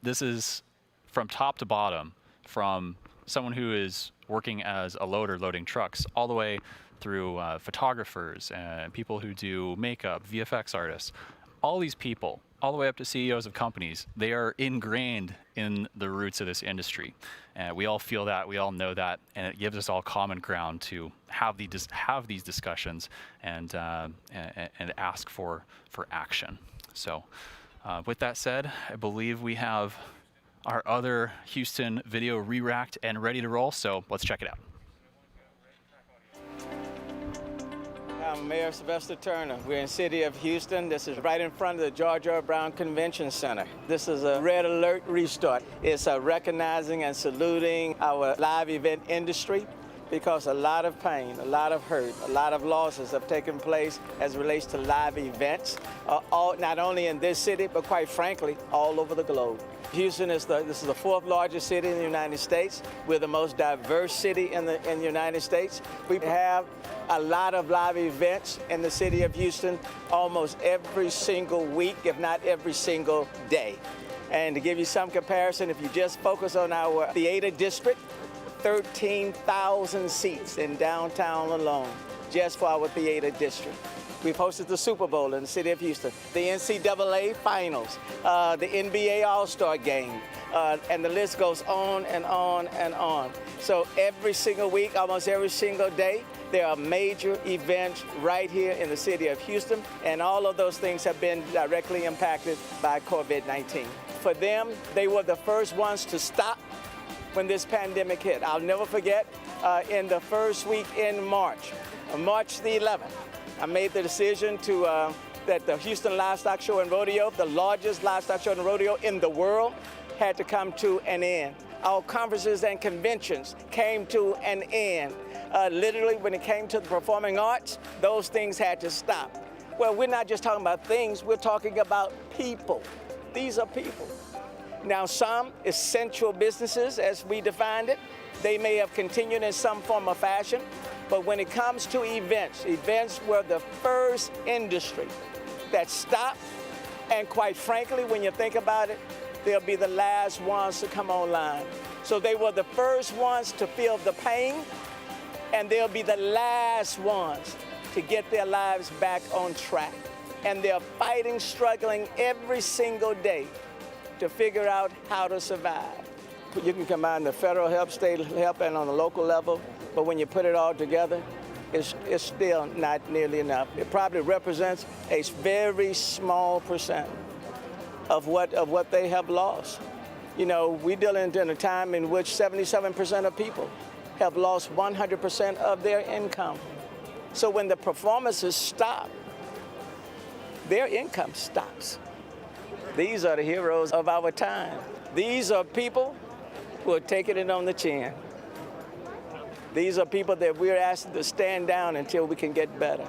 This is from top to bottom, from someone who is working as a loader loading trucks all the way through photographers and people who do makeup, VFX artists. All these people, all the way up to CEOs of companies, they are ingrained in the roots of this industry. And we all feel that, we all know that, and it gives us all common ground to have these discussions and ask for action. So with that said, I believe we have our other Houston video re-racked and ready to roll, so let's check it out. I'm Mayor Sylvester Turner. We're in the city of Houston. This is right in front of the George R. Brown Convention Center. This is a Red Alert restart. It's recognizing and saluting our live event industry, because a lot of pain, a lot of hurt, a lot of losses have taken place as it relates to live events, not only in this city, but quite frankly, all over the globe. Houston this is the 4th largest city in the United States. We're the most diverse city in the United States. We have a lot of live events in the city of Houston almost every single week, if not every single day. And to give you some comparison, if you just focus on our theater district, 13,000 seats in downtown alone, just for our theater district. We've hosted the Super Bowl in the city of Houston, the NCAA Finals, the NBA All-Star Game, and the list goes on and on and on. So every single week, almost every single day, there are major events right here in the city of Houston, and all of those things have been directly impacted by COVID-19. For them, they were the first ones to stop when this pandemic hit. I'll never forget, in the first week in March the 11th, I made the decision that the Houston Livestock Show and Rodeo, the largest livestock show and rodeo in the world, had to come to an end. Our conferences and conventions came to an end. Literally, when it came to the performing arts, those things had to stop. Well, we're not just talking about things, we're talking about people. These are people. Now, some essential businesses, as we defined it, they may have continued in some form or fashion, but when it comes to events were the first industry that stopped, and quite frankly, when you think about it, they'll be the last ones to come online. So they were the first ones to feel the pain, and they'll be the last ones to get their lives back on track. And they're fighting, struggling every single day to figure out how to survive. You can combine the federal help, state help, and on the local level, but when you put it all together, it's still not nearly enough. It probably represents a very small percent of what they have lost. You know, we deal in a time in which 77% of people have lost 100% of their income. So when the performances stop, their income stops. These are the heroes of our time. These are people who are taking it on the chin. These are people that we're asking to stand down until we can get better.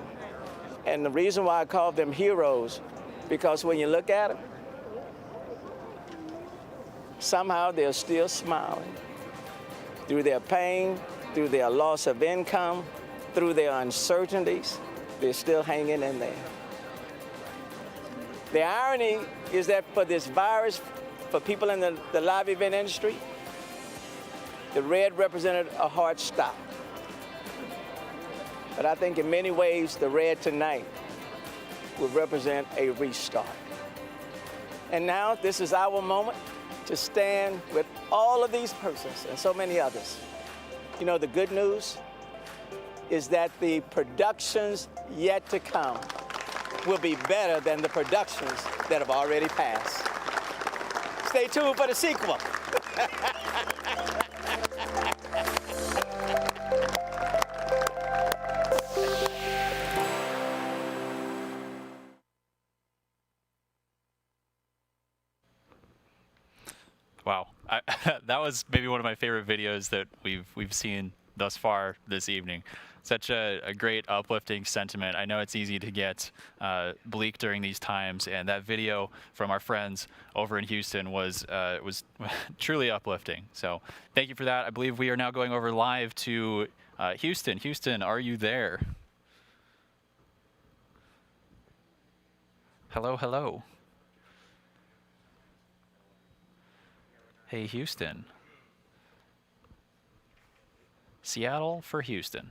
And the reason why I call them heroes, because when you look at them, somehow they're still smiling. through their pain, through their loss of income, through their uncertainties, they're still hanging in there. The irony is that for this virus, for people in the live event industry, the red represented a hard stop. But I think in many ways, the red tonight will represent a restart. And now this is our moment to stand with all of these persons and so many others. You know, the good news is that the productions yet to come will be better than the productions that have already passed. Stay tuned for the sequel. Wow, that was maybe one of my favorite videos that we've seen thus far this evening. Such a great uplifting sentiment. I know it's easy to get bleak during these times, and that video from our friends over in Houston was truly uplifting. So thank you for that. I believe we are now going over live to Houston. Houston, are you there? Hello, hello. Hey, Houston. Seattle for Houston.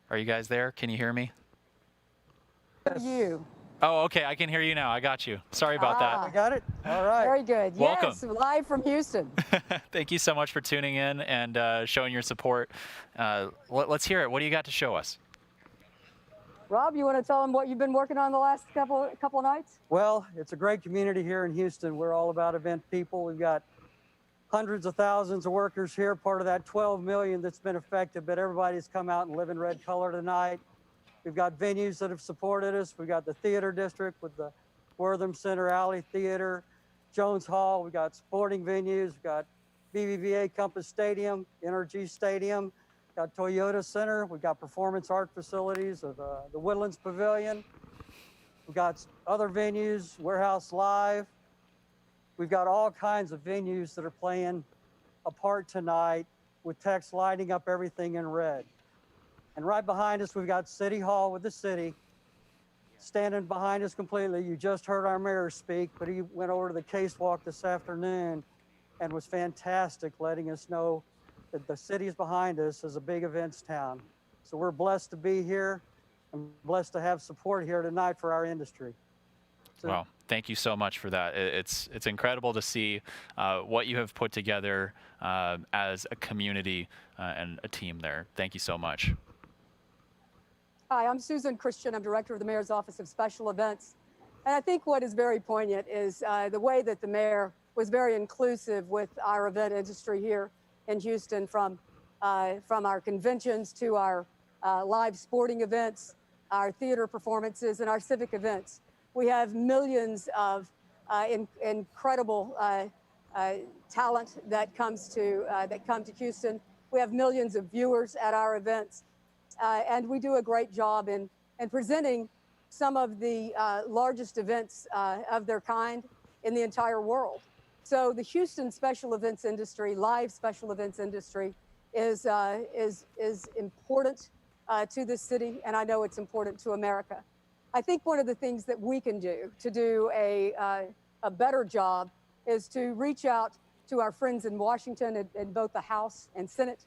Are you guys there? Can you hear me? You. Oh, okay. I can hear you now. I got you. Sorry about that. I got it. All right. Very good. Welcome. Yes, live from Houston. Thank you so much for tuning in and showing your support. Let's hear it. What do you got to show us? Rob, you want to tell them what you've been working on the last couple of nights? Well, it's a great community here in Houston. We're all about event people. We've got hundreds of thousands of workers here, part of that 12 million that's been affected, but everybody's come out and live in red color tonight. We've got venues that have supported us. We've got the theater district with the Wortham Center Alley Theater, Jones Hall. We've got sporting venues. We've got BBVA Compass Stadium, NRG Stadium. Got Toyota Center. We've got performance art facilities of the Woodlands Pavilion. We've got other venues, Warehouse Live. We've got all kinds of venues that are playing a part tonight with text lighting up everything in red. And right behind us, we've got City Hall with the city. Standing behind us completely, you just heard our mayor speak, but he went over to the case walk this afternoon and was fantastic, letting us know that the city's behind us as a big events town. So we're blessed to be here and blessed to have support here tonight for our industry. So, wow, thank you so much for that. It's incredible to see what you have put together as a community and a team there. Thank you so much. Hi, I'm Susan Christian. I'm director of the Mayor's Office of Special Events. And I think what is very poignant is the way that the mayor was very inclusive with our event industry here in Houston, from our conventions to our live sporting events, our theater performances, and our civic events. We have millions of incredible talent that come to Houston. We have millions of viewers at our events, and we do a great job in presenting some of the largest events of their kind in the entire world. So the Houston special events industry, live special events industry, is important to this city, and I know it's important to America. I think one of the things that we can do to do a better job is to reach out to our friends in Washington in both the House and Senate,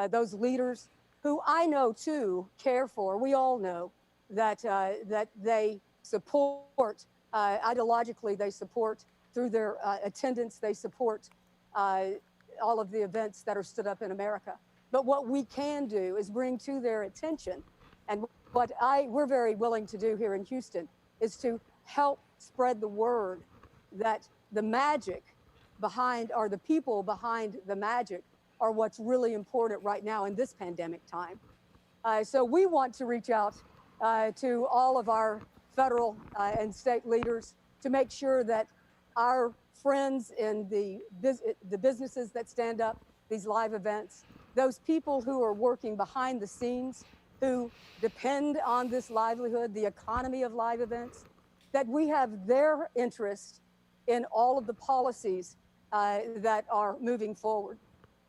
those leaders who I know too care for. We all know that they support ideologically. They support through their attendance. They support all of the events that are stood up in America. But what we can do is bring to their attention, and what we're very willing to do here in Houston, is to help spread the word that the magic behind, or the people behind the magic, are what's really important right now in this pandemic time. So we want to reach out to all of our federal and state leaders to make sure that our friends in the businesses that stand up these live events, those people who are working behind the scenes, who depend on this livelihood, the economy of live events, that we have their interest in all of the policies that are moving forward.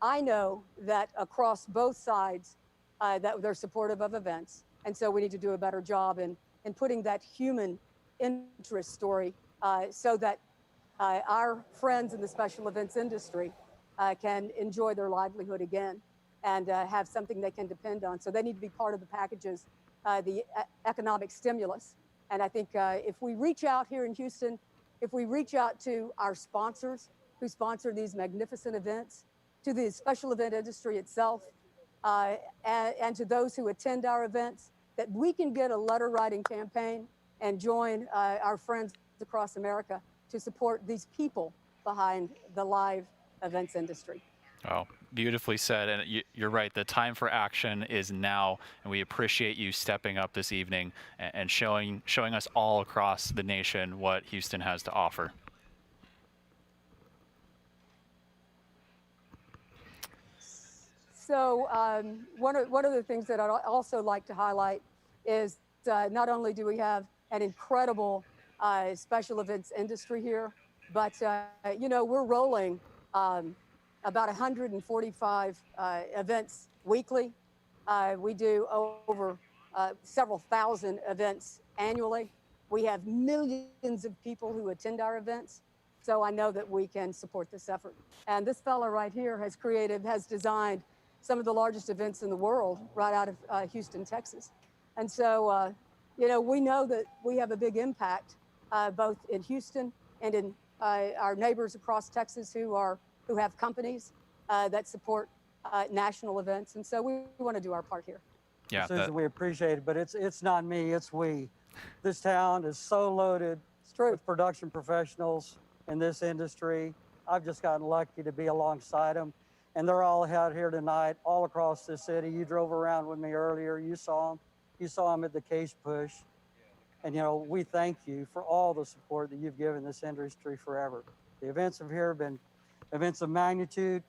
I know that across both sides that they're supportive of events. And so we need to do a better job in putting that human interest story so that our friends in the special events industry can enjoy their livelihood again and have something they can depend on. So they need to be part of the packages, the economic stimulus. And I think if we reach out here in Houston, if we reach out to our sponsors who sponsor these magnificent events, to the special event industry itself, and to those who attend our events, that we can get a letter writing campaign and join our friends across America to support these people behind the live events industry. Oh, beautifully said. And you're right. The time for action is now, and we appreciate you stepping up this evening and showing us all across the nation what Houston has to offer. So one of the things that I'd also like to highlight is not only do we have an incredible special events industry here, but you know, we're rolling about 145 events weekly. We do over several thousand events annually. We have millions of people who attend our events. So I know that we can support this effort. And this fellow right here has designed some of the largest events in the world right out of Houston, Texas. And so, you know, we know that we have a big impact both in Houston and in our neighbors across Texas who have companies that support national events. And so we want to do our part here. Yeah, Susan, we appreciate it, but it's not me, it's we. This town is so loaded with production professionals in this industry. I've just gotten lucky to be alongside them. And they're all out here tonight, all across the city. You drove around with me earlier. You saw them. You saw them at the Case Push. And, you know, we thank you for all the support that you've given this industry forever. The events of here have been events of magnitude,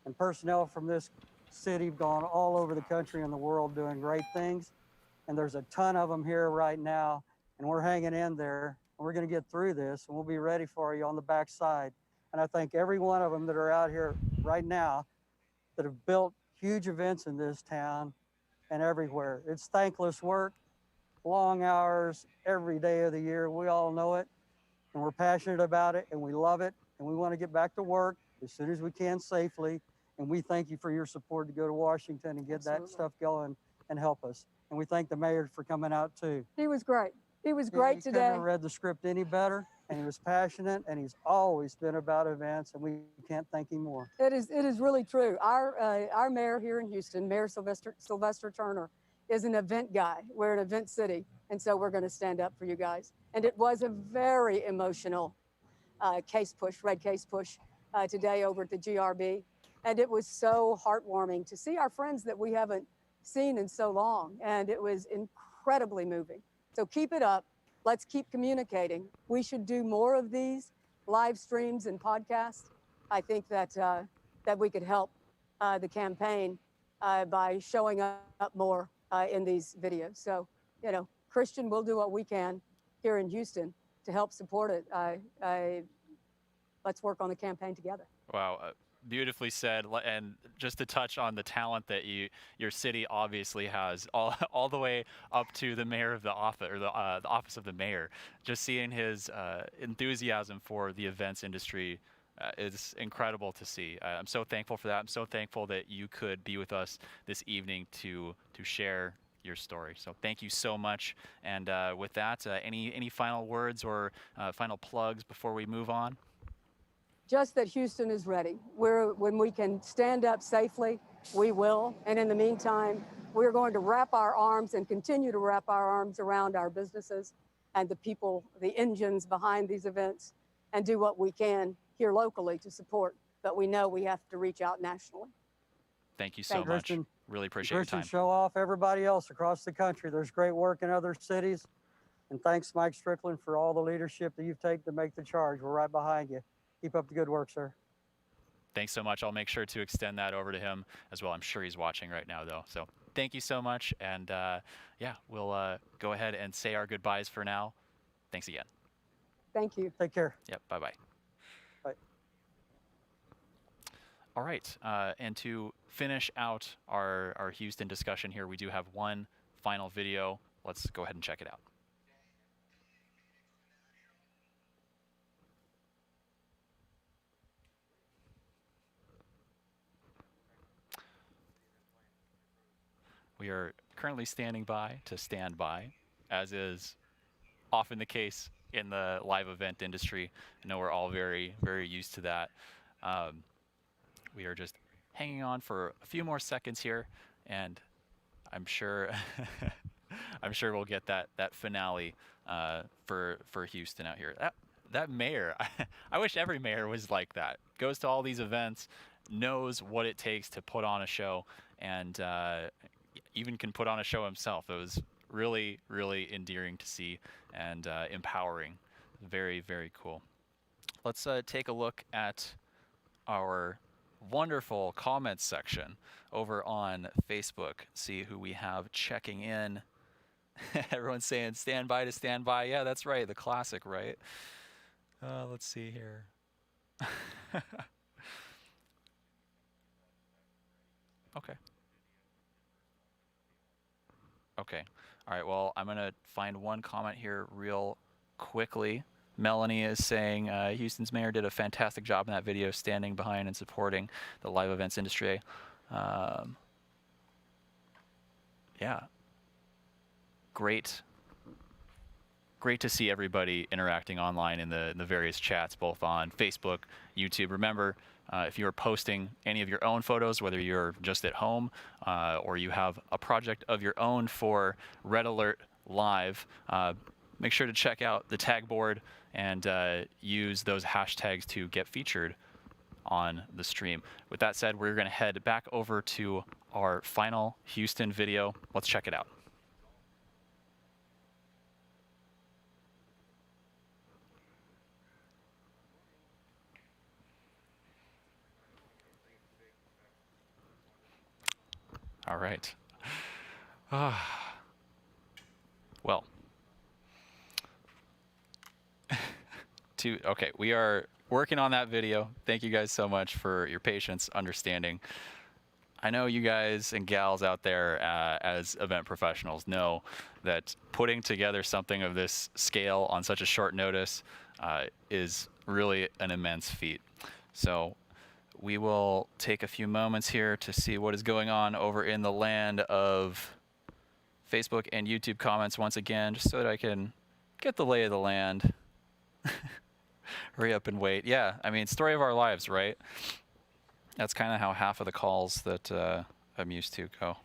and personnel from this city have gone all over the country and the world doing great things. And there's a ton of them here right now, and we're hanging in there. And we're going to get through this, and we'll be ready for you on the backside. And I thank every one of them that are out here right now that have built huge events in this town and everywhere. It's thankless work, long hours, every day of the year. We all know it, and we're passionate about it, and we love it, and we want to get back to work as soon as we can safely. And we thank you for your support to go to Washington and get that stuff going and help us. And we thank the mayor for coming out too. He was great. He was great today. He couldn't have read the script any better, and he was passionate, and he's always been about events, and we can't thank him more. It is really true. Our mayor here in Houston, Mayor Sylvester Turner, is an event guy. We're an event city, and so we're going to stand up for you guys. And it was a very emotional red case push today over at the GRB, and it was so heartwarming to see our friends that we haven't seen in so long, and it was incredibly moving. So keep it up. Let's keep communicating. We should do more of these live streams and podcasts. I think that we could help the campaign by showing up more in these videos. So, you know, Christian, we'll do what we can here in Houston to help support it. Let's work on the campaign together. Wow. Beautifully said. And just to touch on the talent that your city obviously has, all the way up to the mayor of the office, or the office of the mayor. Just seeing his enthusiasm for the events industry is incredible to see. I'm so thankful for that. I'm so thankful that you could be with us this evening to share your story. So thank you so much. And with that, any final words or final plugs before we move on? Just that Houston is ready. When we can stand up safely, we will. And in the meantime, we're going to wrap our arms and continue to wrap our arms around our businesses and the people, the engines behind these events, and do what we can here locally to support. But we know we have to reach out nationally. Thank you so much. Really appreciate your time. Show off everybody else across the country. There's great work in other cities. And thanks, Mike Strickland, for all the leadership that you've taken to make the charge. We're right behind you. Keep up the good work, sir. Thanks so much. I'll make sure to extend that over to him as well. I'm sure he's watching right now, though. So thank you so much. And yeah, we'll go ahead and say our goodbyes for now. Thanks again. Thank you. Take care. Yep. Bye-bye. All right, and to finish out our Houston discussion here, we do have one final video. Let's go ahead and check it out. We are currently standing by to stand by, as is often the case in the live event industry. I know we're all very, very used to that. We are just hanging on for a few more seconds here, and I'm sure I'm sure we'll get that finale for Houston out here. That mayor, I wish every mayor was like that. Goes to all these events, knows what it takes to put on a show, and even can put on a show himself. It was really, really endearing to see and empowering. Very, very cool. Let's take a look at our wonderful comments section over on Facebook. See who we have checking in. Everyone's saying stand by to stand by. Yeah, that's right. The classic, right? Let's see here. Okay. Okay. All right. Well, I'm going to find one comment here real quickly. Melanie is saying Houston's mayor did a fantastic job in that video, standing behind and supporting the live events industry. Yeah. Great to see everybody interacting online in the various chats, both on Facebook, YouTube. Remember, if you're posting any of your own photos, whether you're just at home or you have a project of your own for Red Alert Live, make sure to check out the tag board and use those hashtags to get featured on the stream. With that said, we're going to head back over to our final Houston video. Let's check it out. All right. Well, okay, we are working on that video. Thank you guys so much for your patience, understanding. I know you guys and gals out there as event professionals know that putting together something of this scale on such a short notice is really an immense feat. So we will take a few moments here to see what is going on over in the land of Facebook and YouTube comments once again, just so that I can get the lay of the land. Hurry up and wait. Yeah, I mean, story of our lives, right? That's kind of how half of the calls that I'm used to go.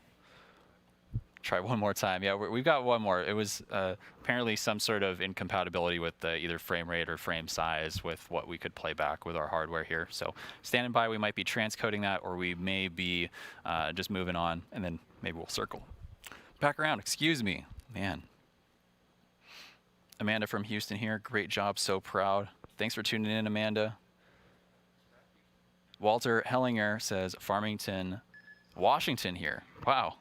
Try one more time. Yeah, we've got one more. It was apparently some sort of incompatibility with either frame rate or frame size with what we could play back with our hardware here. So standing by, we might be transcoding that, or we may be just moving on, and then maybe we'll circle. Back around, excuse me. Man. Amanda from Houston here. Great job, so proud. Thanks for tuning in, Amanda. Walter Hellinger says Farmington, Washington here. Wow.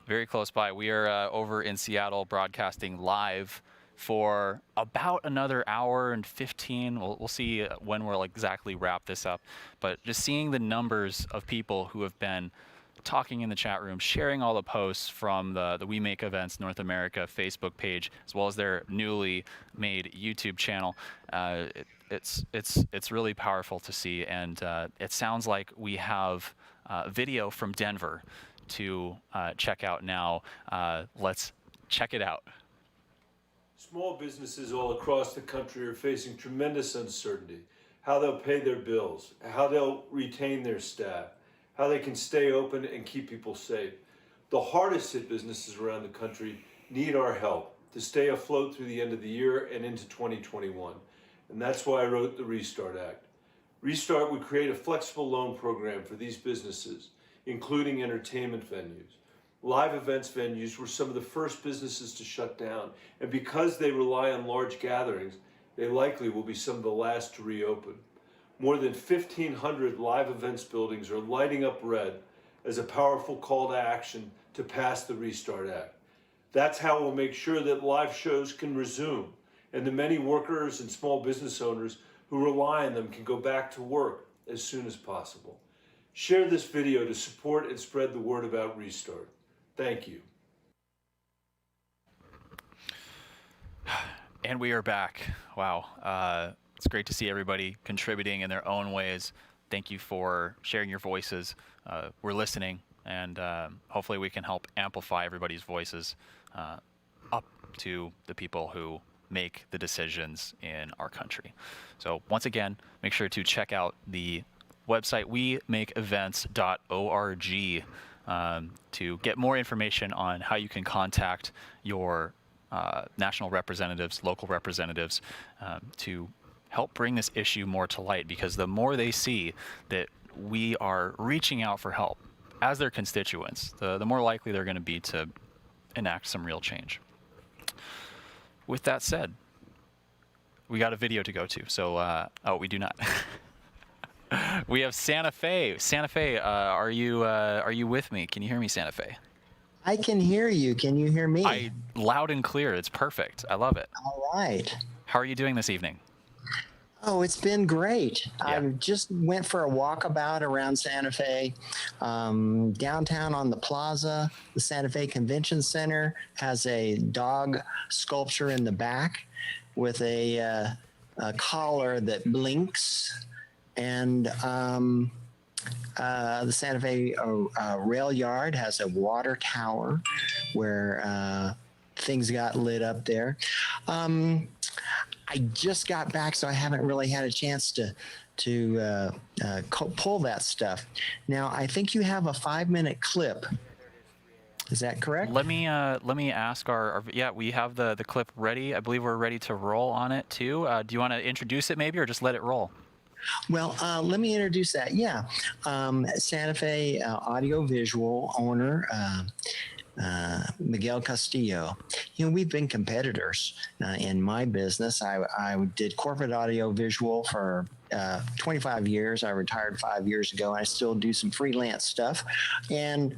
Very close by. We are over in Seattle broadcasting live for about another hour and 15. We'll see when we'll exactly wrap this up. But just seeing the numbers of people who have been talking in the chat room, sharing all the posts from the We Make Events North America Facebook page, as well as their newly made YouTube channel. It's really powerful to see, and it sounds like we have video from Denver to check out now. Let's check it out. Small businesses all across the country are facing tremendous uncertainty. How they'll pay their bills, how they'll retain their staff, how they can stay open and keep people safe. The hardest hit businesses around the country need our help to stay afloat through the end of the year and into 2021. And that's why I wrote the Restart Act. Restart would create a flexible loan program for these businesses, including entertainment venues. Live events venues were some of the first businesses to shut down, and because they rely on large gatherings, they likely will be some of the last to reopen. More than 1,500 live events buildings are lighting up red as a powerful call to action to pass the Restart Act. That's how we'll make sure that live shows can resume, and the many workers and small business owners who rely on them can go back to work as soon as possible. Share this video to support and spread the word about Restart. Thank you. And we are back. Wow. It's great to see everybody contributing in their own ways. Thank you for sharing your voices. We're listening, and hopefully we can help amplify everybody's voices up to the people who make the decisions in our country. So once again, make sure to check out the website wemakeevents.org to get more information on how you can contact your national representatives, local representatives, to help bring this issue more to light, because the more they see that we are reaching out for help as their constituents, the more likely they're going to be to enact some real change. With that said, we got a video to go to, so oh, we do not. We have Santa Fe. Santa Fe, are you with me? Can you hear me, Santa Fe? I can hear you. Can you hear me? Loud and clear. It's perfect. I love it. All right. How are you doing this evening? Oh, it's been great. Yeah. I just went for a walkabout around Santa Fe. Downtown on the plaza, the Santa Fe Convention Center has a dog sculpture in the back with a collar that blinks. And the Santa Fe rail yard has a water tower where things got lit up there. I just got back, so I haven't really had a chance to pull that stuff. Now, I think you have a 5-minute clip. Is that correct? Let me ask our yeah, we have the clip ready. I believe we're ready to roll on it too. Do you want to introduce it maybe, or just let it roll? Well, let me introduce that. Yeah, Santa Fe audiovisual owner, Miguel Castillo. You know, we've been competitors in my business. I did corporate audiovisual for 25 years. I retired 5 years ago, and I still do some freelance stuff. And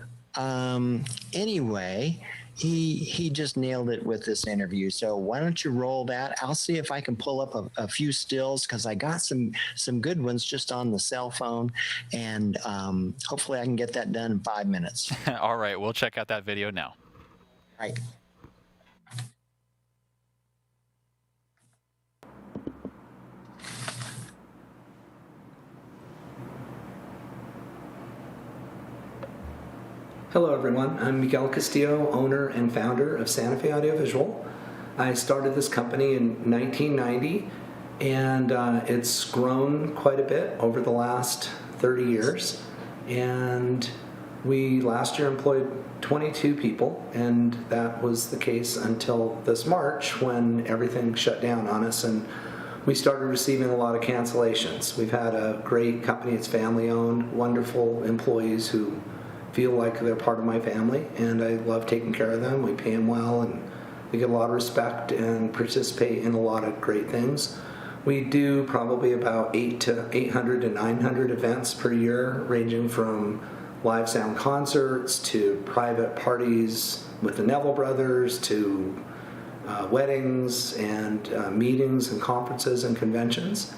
anyway, he just nailed it with this interview. So why don't you roll that? I'll see if I can pull up a few stills, because I got some good ones just on the cell phone, and hopefully I can get that done in 5 minutes. All right, we'll check out that video now. Right. Hello everyone, I'm Miguel Castillo, owner and founder of Santa Fe Audiovisual. I started this company in 1990, and it's grown quite a bit over the last 30 years. And we last year employed 22 people, and that was the case until this March when everything shut down on us and we started receiving a lot of cancellations. We've had a great company, it's family owned, wonderful employees who feel like they're part of my family, and I love taking care of them. We pay them well, and we get a lot of respect and participate in a lot of great things. We do probably about 800 to 900 events per year, ranging from live sound concerts to private parties with the Neville brothers to weddings and meetings and conferences and conventions.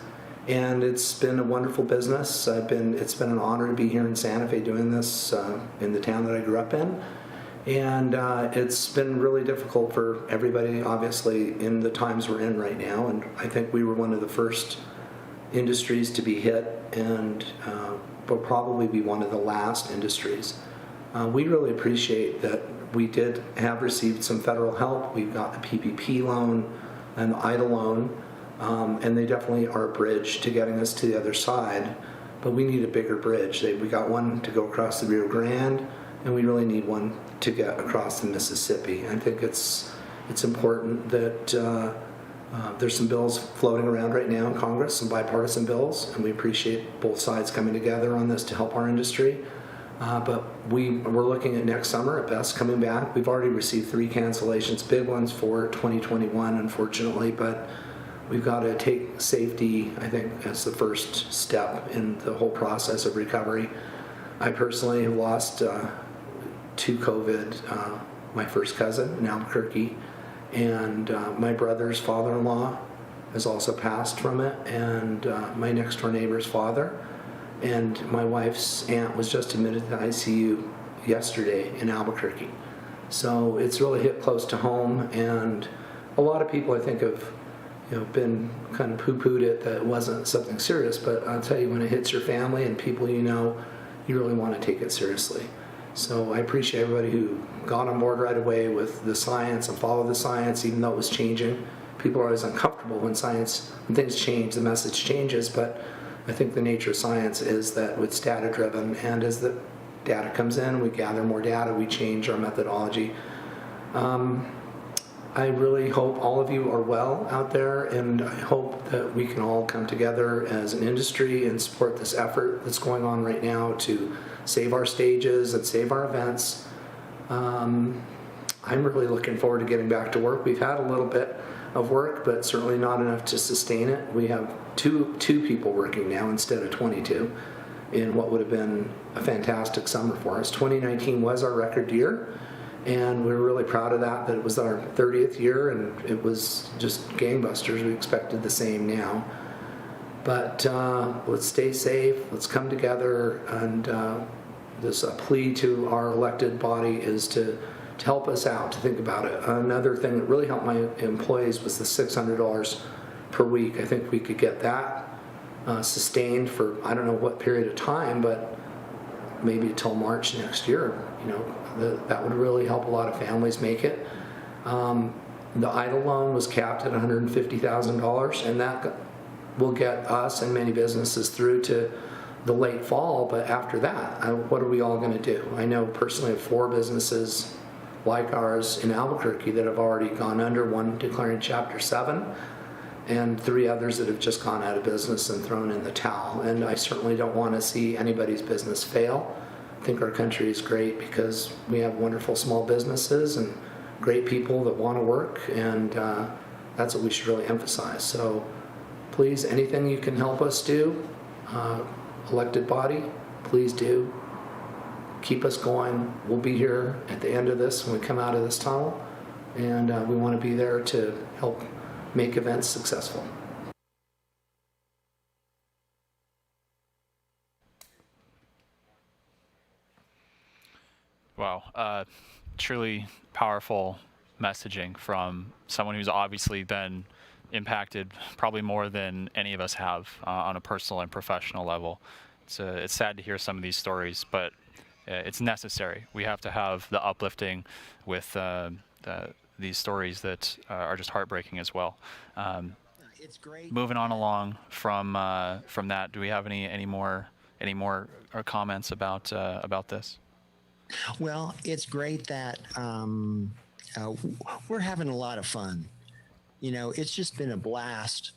And it's been a wonderful business. It's been an honor to be here in Santa Fe doing this in the town that I grew up in. And it's been really difficult for everybody, obviously, in the times we're in right now. And I think we were one of the first industries to be hit, and will probably be one of the last industries. We really appreciate that we did have received some federal help. We've got the PPP loan and the IDA loan. And they definitely are a bridge to getting us to the other side, but we need a bigger bridge. We got one to go across the Rio Grande, and we really need one to get across the Mississippi. I think it's important that there's some bills floating around right now in Congress, some bipartisan bills, and we appreciate both sides coming together on this to help our industry. But we're looking at next summer at best coming back. We've already received 3 cancellations, big ones for 2021, unfortunately, but we've got to take safety, I think, as the first step in the whole process of recovery. I personally have lost to COVID, my first cousin in Albuquerque, and my brother's father-in-law has also passed from it, and my next door neighbor's father. And my wife's aunt was just admitted to the ICU yesterday in Albuquerque. So it's really hit close to home, and a lot of people I think have been kind of poo-pooed it that it wasn't something serious, but I'll tell you, when it hits your family and people you really want to take it seriously. So I appreciate everybody who got on board right away with the science and followed the science, even though it was changing. People are always uncomfortable when things change, the message changes, but I think the nature of science is that it's data-driven, and as the data comes in, we gather more data, we change our methodology. I really hope all of you are well out there, and I hope that we can all come together as an industry and support this effort that's going on right now to save our stages and save our events. I'm really looking forward to getting back to work. We've had a little bit of work, but certainly not enough to sustain it. We have two people working now instead of 22 in what would have been a fantastic summer for us. 2019 was our record year, and we were really proud of that it was our 30th year, and it was just gangbusters. We expected the same now. But let's stay safe, let's come together, and this plea to our elected body is to help us out, to think about it. Another thing that really helped my employees was the $600 per week. I think we could get that sustained for I don't know what period of time, but maybe until March next year. That would really help a lot of families make it. The EIDL loan was capped at $150,000, and that will get us and many businesses through to the late fall. But after that, what are we all going to do? I know personally of 4 businesses like ours in Albuquerque that have already gone under, one declaring Chapter 7, and 3 others that have just gone out of business and thrown in the towel. And I certainly don't want to see anybody's business fail. I think our country is great because we have wonderful small businesses and great people that want to work, and that's what we should really emphasize. So please, anything you can help us do, elected body, please do. Keep us going. We'll be here at the end of this when we come out of this tunnel, and we want to be there to help make events successful. Wow, truly powerful messaging from someone who's obviously been impacted probably more than any of us have on a personal and professional level. It's sad to hear some of these stories, but it's necessary. We have to have the uplifting with these stories that are just heartbreaking as well. It's great. Moving on along from that, do we have any more comments about this? Well, it's great that we're having a lot of fun. It's just been a blast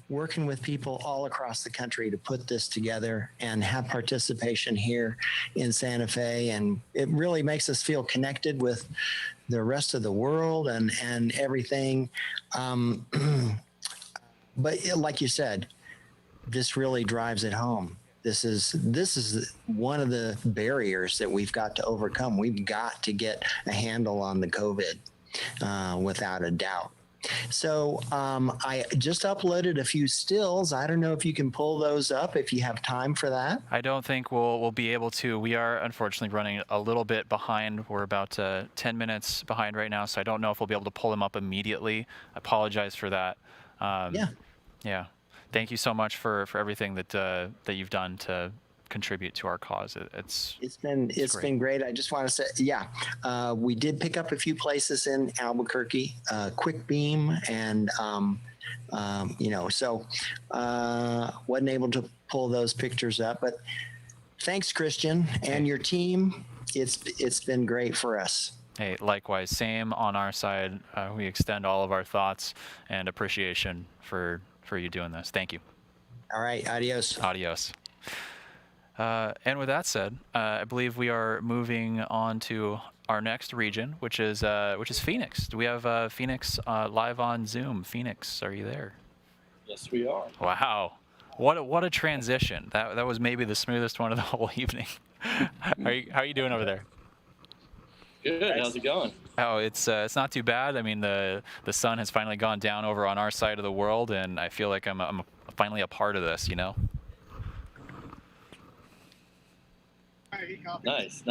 working with people all across the country to put this together and have participation here in Santa Fe. And it really makes us feel connected with the rest of the world and everything. But like you said, this really drives it home. This is one of the barriers that we've got to overcome. We've got to get a handle on the COVID without a doubt. So I just uploaded a few stills. I don't know if you can pull those up if you have time for that. I don't think we'll be able to. We are unfortunately running a little bit behind. We're about 10 minutes behind right now, so I don't know if we'll be able to pull them up immediately. I apologize for that. Yeah. Thank you so much for everything that you've done to contribute to our cause. It's been great. I just want to say, we did pick up a few places in Albuquerque, Quick Beam, and so wasn't able to pull those pictures up. But thanks, Christian, and your team. It's been great for us. Hey, likewise, same on our side. We extend all of our thoughts and appreciation for you doing this. Thank you. All right, adios. Adios. And with that said, I believe we are moving on to our next region, which is Phoenix. Do we have Phoenix live on Zoom? Phoenix, are you there? Yes, we are. Wow, what a transition. That was maybe the smoothest one of the whole evening. How are you doing over there? Good. How's it going? Oh, it's not too bad. I mean, the sun has finally gone down over on our side of the world, and I feel like I'm finally a part of this. Nice.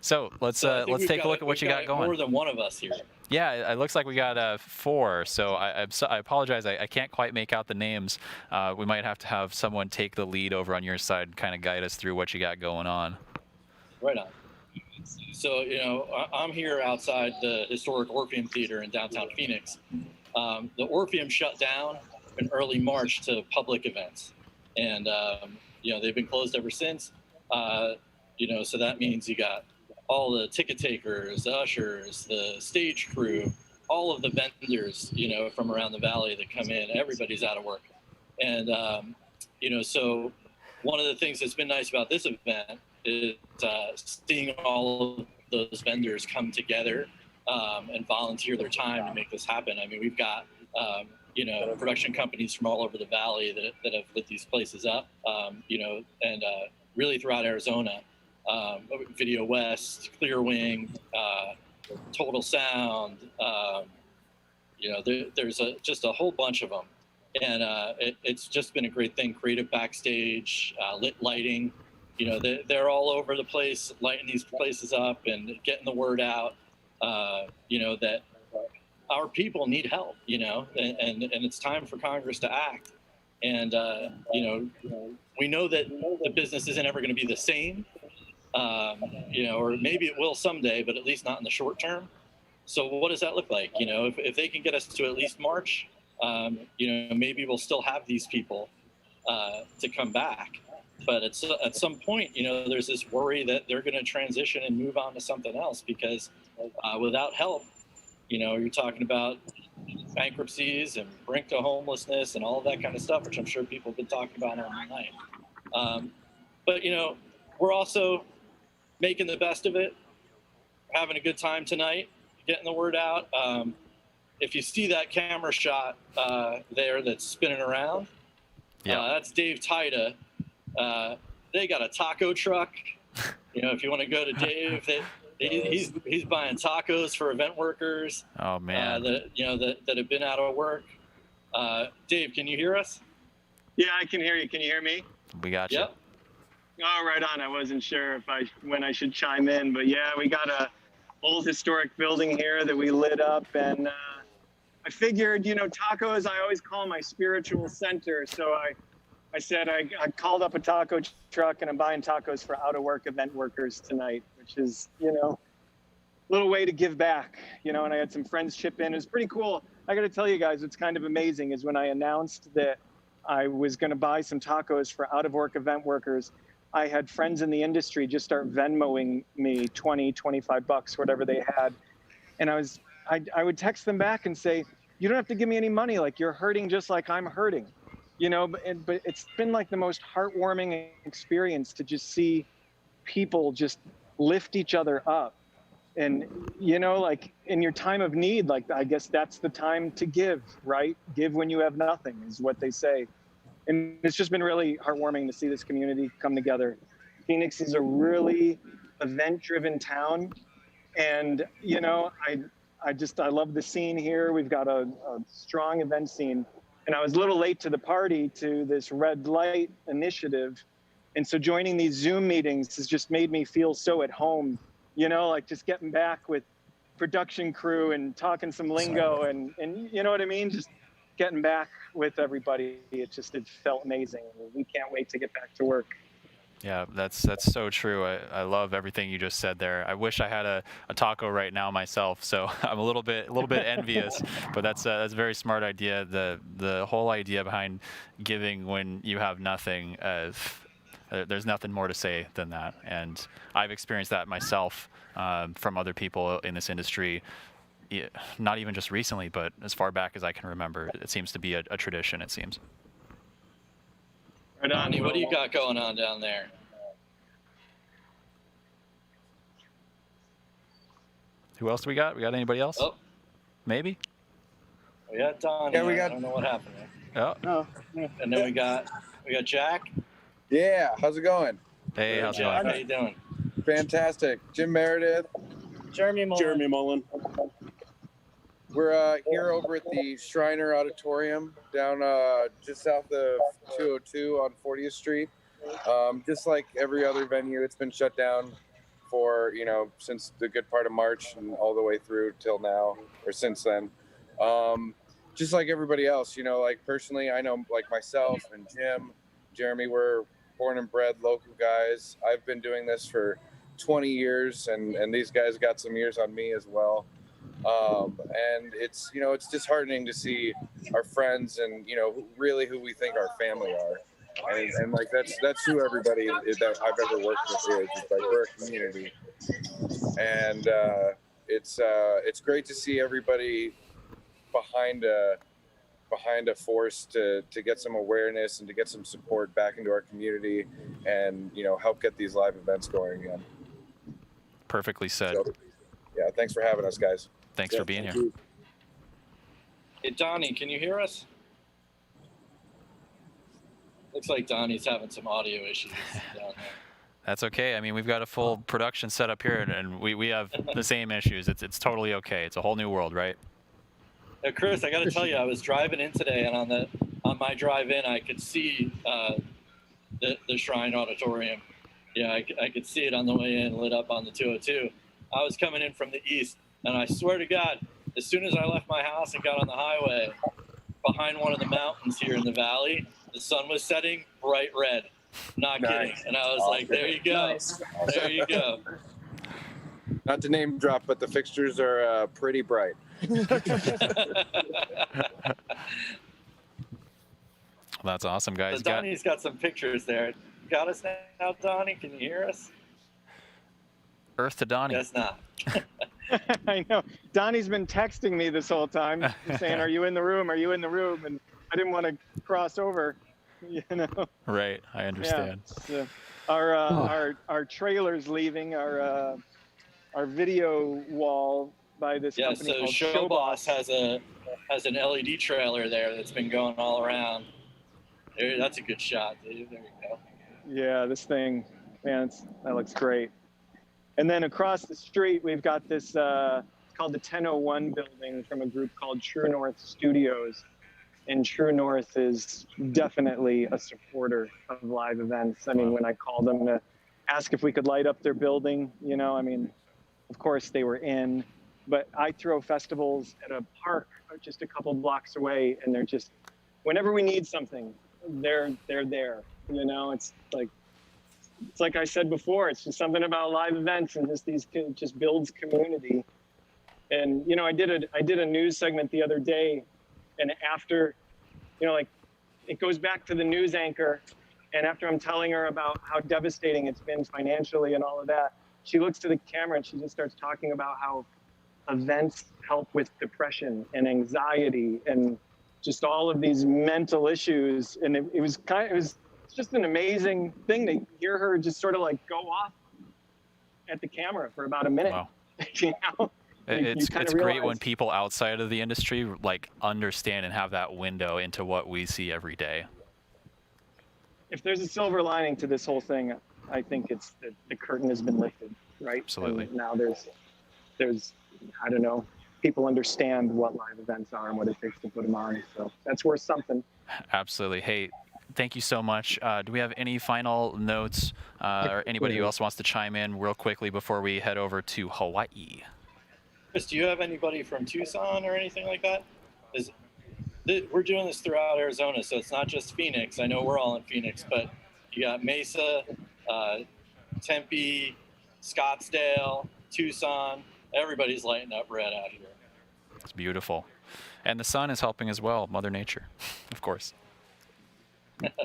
So let's take a look at what you got going. More than one of us here. Yeah, it looks like we got 4. So I apologize. I can't quite make out the names. We might have to have someone take the lead over on your side and kind of guide us through what you got going on. Right on. So, I'm here outside the historic Orpheum Theater in downtown Phoenix. The Orpheum shut down in early March to public events. And, they've been closed ever since. So that means you got all the ticket takers, the ushers, the stage crew, all of the vendors, from around the valley that come in. Everybody's out of work. And, so one of the things that's been nice about this event is seeing all of those vendors come together and volunteer their time to make this happen. I mean, we've got, production companies from all over the valley that have lit these places up, and really throughout Arizona. Video West, Clear Wing, Total Sound, there's just a whole bunch of them. And it's just been a great thing. Creative backstage, lit lighting, they're all over the place, lighting these places up and getting the word out, that our people need help, and it's time for Congress to act. And, we know that the business isn't ever going to be the same, or maybe it will someday, but at least not in the short term. So what does that look like? If they can get us to at least March, maybe we'll still have these people to come back. But at some point, there's this worry that they're going to transition and move on to something else because without help, you're talking about bankruptcies and brink to homelessness and all of that kind of stuff, which I'm sure people have been talking about all night. But, we're also making the best of it, having a good time tonight, getting the word out. If you see that camera shot there that's spinning around, that's Dave Tida. They got a taco truck. If you want to go to Dave, he's buying tacos for event workers. Oh man, that have been out of work. Dave, can you hear us? Yeah, I can hear you. Can you hear me? We got you. Yep. Oh, right on. I wasn't sure when I should chime in, but yeah, we got a old historic building here that we lit up, and I figured, tacos, I always call my spiritual center. So I said I called up a taco truck, and I'm buying tacos for out of work event workers tonight, which is, a little way to give back, and I had some friends chip in. It was pretty cool. I got to tell you guys, what's kind of amazing is when I announced that I was going to buy some tacos for out of work event workers, I had friends in the industry just start Venmoing me 20, 25 bucks, whatever they had. And I would text them back and say, you don't have to give me any money. Like, you're hurting just like I'm hurting, but it's been like the most heartwarming experience to just see people just lift each other up. And, like in your time of need, like, I guess that's the time to give, right? Give when you have nothing is what they say. And it's just been really heartwarming to see this community come together. Phoenix is a really event-driven town. And, I love the scene here. We've got a strong event scene. And I was a little late to the party to this red light initiative. And so joining these Zoom meetings has just made me feel so at home, like just getting back with production crew and talking some lingo and you know what I mean? Just getting back with everybody. It felt amazing. We can't wait to get back to work. Yeah, that's so true. I love everything you just said there. I wish I had a taco right now myself, so I'm a little bit envious. But that's a very smart idea. The whole idea behind giving when you have nothing, there's nothing more to say than that. And I've experienced that myself from other people in this industry. Not even just recently, but as far back as I can remember, it seems to be a tradition. It seems. Right on. What do you got going on down there? Who else do we got? We got anybody else? Oh, maybe. We got Don. Yeah, here. we got. I don't know what happened there. Oh. No. And then we got Jack. Yeah, how's it going? Hey, how's it Jack, going? how you doing? Fantastic. Jim Meredith. Jeremy Mullen. We're here over at the Shriner Auditorium down just south of 202 on 40th Street. Just like every other venue, it's been shut down for, since the good part of March and all the way through till now, or since then. Just like everybody else, like personally, I know like myself and Jeremy, we're born and bred local guys. I've been doing this for 20 years and these guys got some years on me as well. And it's, it's disheartening to see our friends and, really who we think our family are. And like, that's who everybody that I've ever worked with is. It's like, we're a community. And it's great to see everybody behind a force to get some awareness and to get some support back into our community and, help get these live events going again. Perfectly said. So, yeah, thanks for having us, guys. Thanks for being here. Hey, Donnie, can you hear us? Looks like Donnie's having some audio issues down there. That's okay. I mean, we've got a full production set up here, and we have the same issues. It's totally okay. It's a whole new world, right? Chris, I got to tell you, I was driving in today, and on my drive in, I could see the Shrine Auditorium. Yeah, I could see it on the way in, lit up on the 202. I was coming in from the east, and I swear to God, as soon as I left my house and got on the highway, behind one of the mountains here in the valley, the sun was setting bright red. Not kidding. And I was like, there you go. Nice. There you go. Not to name drop, but the fixtures are pretty bright. That's awesome, guys. So Donnie's got some pictures there. Got us now, Donnie? Can you hear us? Earth to Donnie. Guess not. I know. Donnie's been texting me this whole time, saying, "Are you in the room? Are you in the room?" And I didn't want to cross over, Right. I understand. Yeah. So our trailer's leaving our video wall by this company so called Showboss has an LED trailer there that's been going all around. That's a good shot, dude. There you go. Yeah, this thing, man, that looks great. And then across the street, we've got this called the 1001 building from a group called True North Studios. And True North is definitely a supporter of live events. I mean, when I called them to ask if we could light up their building, of course they were in. But I throw festivals at a park just a couple blocks away, and they're just, whenever we need something, they're there. It's like I said before, it's just something about live events and just builds community. And I did a news segment the other day, and after, it goes back to the news anchor, and after I'm telling her about how devastating it's been financially and all of that, she looks to the camera and she just starts talking about how events help with depression and anxiety and just all of these mental issues. And it was just an amazing thing to hear her just sort of like go off at the camera for about a minute. Wow. It's great when people outside of the industry understand and have that window into what we see every day. If there's a silver lining to this whole thing, I think it's that the curtain has been lifted, right? Absolutely. And now there's I don't know, people understand what live events are and what it takes to put them on. So that's worth something. Absolutely. Hey, thank you so much. Do we have any final notes or anybody else wants to chime in real quickly before we head over to Hawaii? Chris, do you have anybody from Tucson or anything like that? We're doing this throughout Arizona, so it's not just Phoenix. I know we're all in Phoenix, but you got Mesa, Tempe, Scottsdale, Tucson. Everybody's lighting up red out here. It's beautiful. And the sun is helping as well, Mother Nature, of course. Look at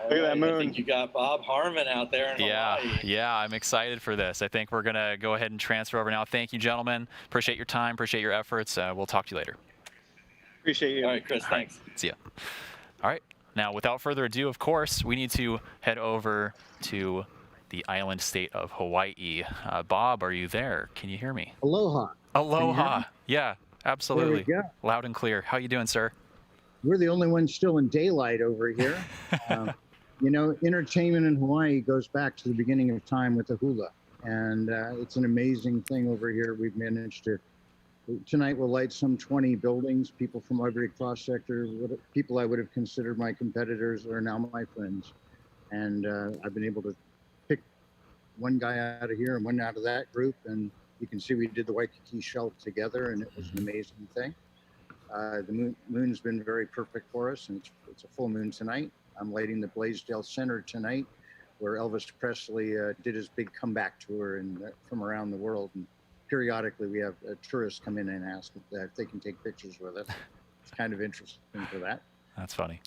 that moon. I think you got Bob Harmon out there in Hawaii. Yeah, I'm excited for this. I think we're going to go ahead and transfer over now. Thank you, gentlemen. Appreciate your time. Appreciate your efforts. We'll talk to you later. Appreciate you. All right, Chris, thanks. See ya. All right. Now, without further ado, of course, we need to head over to the island state of Hawaii. Bob, are you there? Can you hear me? Aloha. Aloha. Yeah, absolutely. There we go. Loud and clear. How you doing, sir? We're the only ones still in daylight over here. Entertainment in Hawaii goes back to the beginning of time with the hula. And it's an amazing thing over here. We've managed to, tonight we'll light some 20 buildings. People from every cross sector, people I would have considered my competitors are now my friends. And I've been able to pick one guy out of here and one out of that group. And you can see we did the Waikiki Shelf together, and it was an amazing thing. The moon's been very perfect for us, and it's a full moon tonight. I'm lighting the Blaisdell Center tonight, where Elvis Presley did his big comeback tour from around the world. And periodically we have tourists come in and ask if they can take pictures with us. It's kind of interesting for that. That's funny.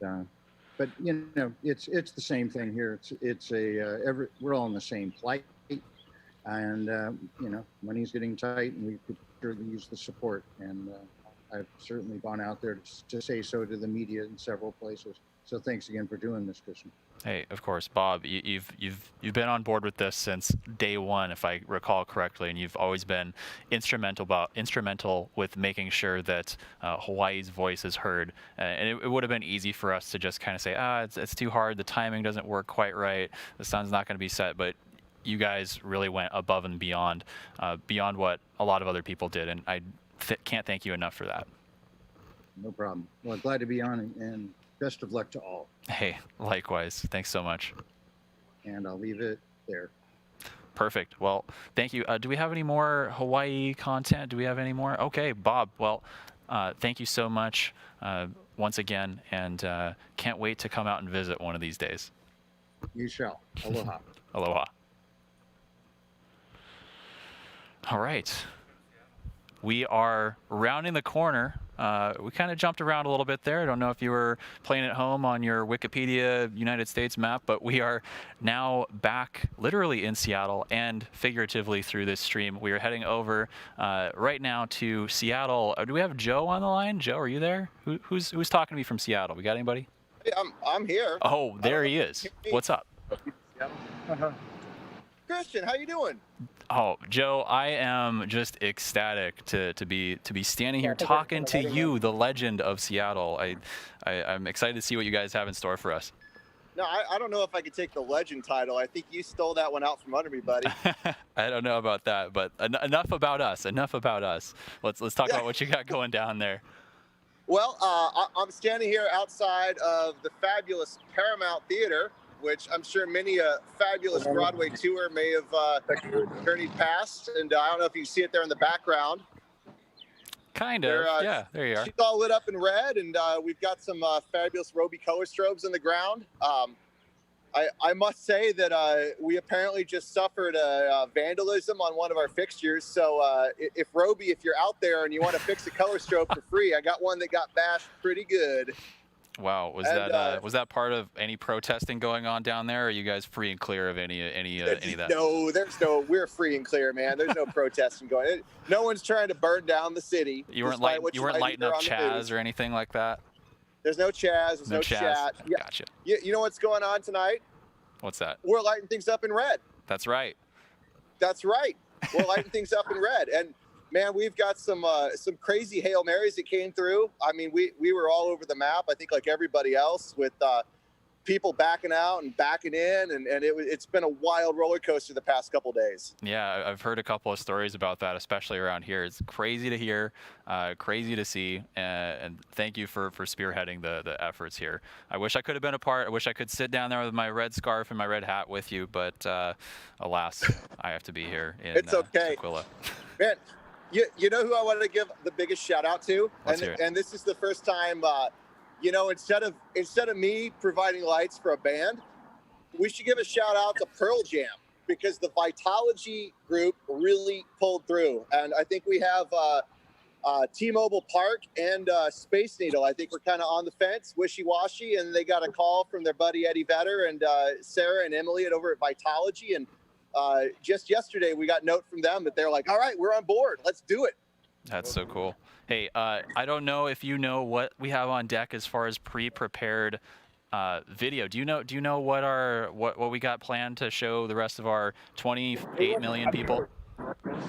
But it's the same thing here. We're all in the same plight, and money's getting tight, and we could surely use the support. And I've certainly gone out there to say so to the media in several places. So thanks again for doing this, Christian. Hey, of course, Bob. You've been on board with this since day one, if I recall correctly, and you've always been instrumental with making sure that Hawaii's voice is heard. And it would have been easy for us to just kind of say, it's too hard. The timing doesn't work quite right. The sun's not going to be set, but you guys really went above and beyond what a lot of other people did, and I can't thank you enough for that. No problem. Well, glad to be on, and best of luck to all. Hey, likewise. Thanks so much. And I'll leave it there. Perfect. Well, thank you. Do we have any more Hawaii content? Do we have any more? Okay, Bob. Well, thank you so much once again, and can't wait to come out and visit one of these days. You shall. Aloha. Aloha. All right. We are rounding the corner. We kind of jumped around a little bit there. I don't know if you were playing at home on your Wikipedia United States map, but we are now back literally in Seattle and figuratively through this stream. We are heading over right now to Seattle. Do we have Joe on the line? Joe, are you there? Who's talking to me from Seattle? We got anybody? Hey, I'm here. Oh, there he is. What's up? Christian, how you doing? Oh, Joe, I am just ecstatic to be standing here talking to you, the legend of Seattle. I'm excited to see what you guys have in store for us. No, I don't know if I could take the legend title. I think you stole that one out from under me, buddy. I don't know about that, but enough about us. Enough about us. Let's talk about what you got going down there. Well, I'm standing here outside of the fabulous Paramount Theater, which I'm sure many a fabulous Broadway tour may have journeyed past. And I don't know if you see it there in the background. Kind of, yeah, there you are. She's all lit up in red, and we've got some fabulous Roby color strobes in the ground. I must say that we apparently just suffered vandalism on one of our fixtures. So if Roby, if you're out there and you want to fix a color strobe for free, I got one that got bashed pretty good. Wow, was that part of any protesting going on down there? Or are you guys free and clear of any of that? No, we're free and clear, man. There's no protesting going. No one's trying to burn down the city. You weren't lighting up Chaz or anything like that? There's no Chaz. There's no chat. Yeah. Gotcha. You know what's going on tonight? What's that? We're lighting things up in red. That's right. That's right. We're lighting things up in red, and man, we've got some crazy Hail Marys that came through. I mean, we were all over the map, I think, like everybody else, with people backing out and backing in, and it's been a wild roller coaster the past couple days. Yeah, I've heard a couple of stories about that, especially around here. It's crazy to hear, crazy to see, and thank you for spearheading the efforts here. I wish I could have been a part. I wish I could sit down there with my red scarf and my red hat with you, but alas, I have to be here in It's okay. Sequilla. Man, you know who I wanted to give the biggest shout out to? Let's hear it. And this is the first time, instead of me providing lights for a band, we should give a shout out to Pearl Jam, because the Vitalogy group really pulled through. And I think we have T-Mobile Park and Space Needle. I think we're kind of on the fence, wishy-washy, and they got a call from their buddy Eddie Vedder and Sarah and Emily over at Vitalogy, and just yesterday we got a note from them that they're like, all right, we're on board, let's do it. That's so cool. Hey, I don't know if you know what we have on deck as far as pre-prepared video. Do you know what we got planned to show the rest of our 28 million people?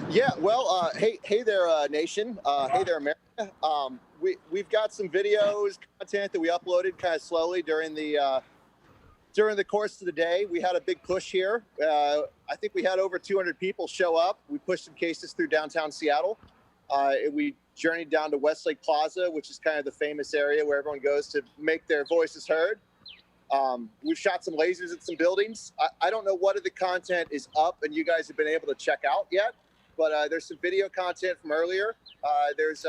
Yeah, well, hey there, nation. Hey there, America. We've got some videos, content that we uploaded kind of slowly during the course of the day. We had a big push here. I think we had over 200 people show up. We pushed some cases through downtown Seattle. We journeyed down to Westlake Plaza, which is kind of the famous area where everyone goes to make their voices heard. We've shot some lasers at some buildings. I don't know what of the content is up and you guys have been able to check out yet, but there's some video content from earlier. There's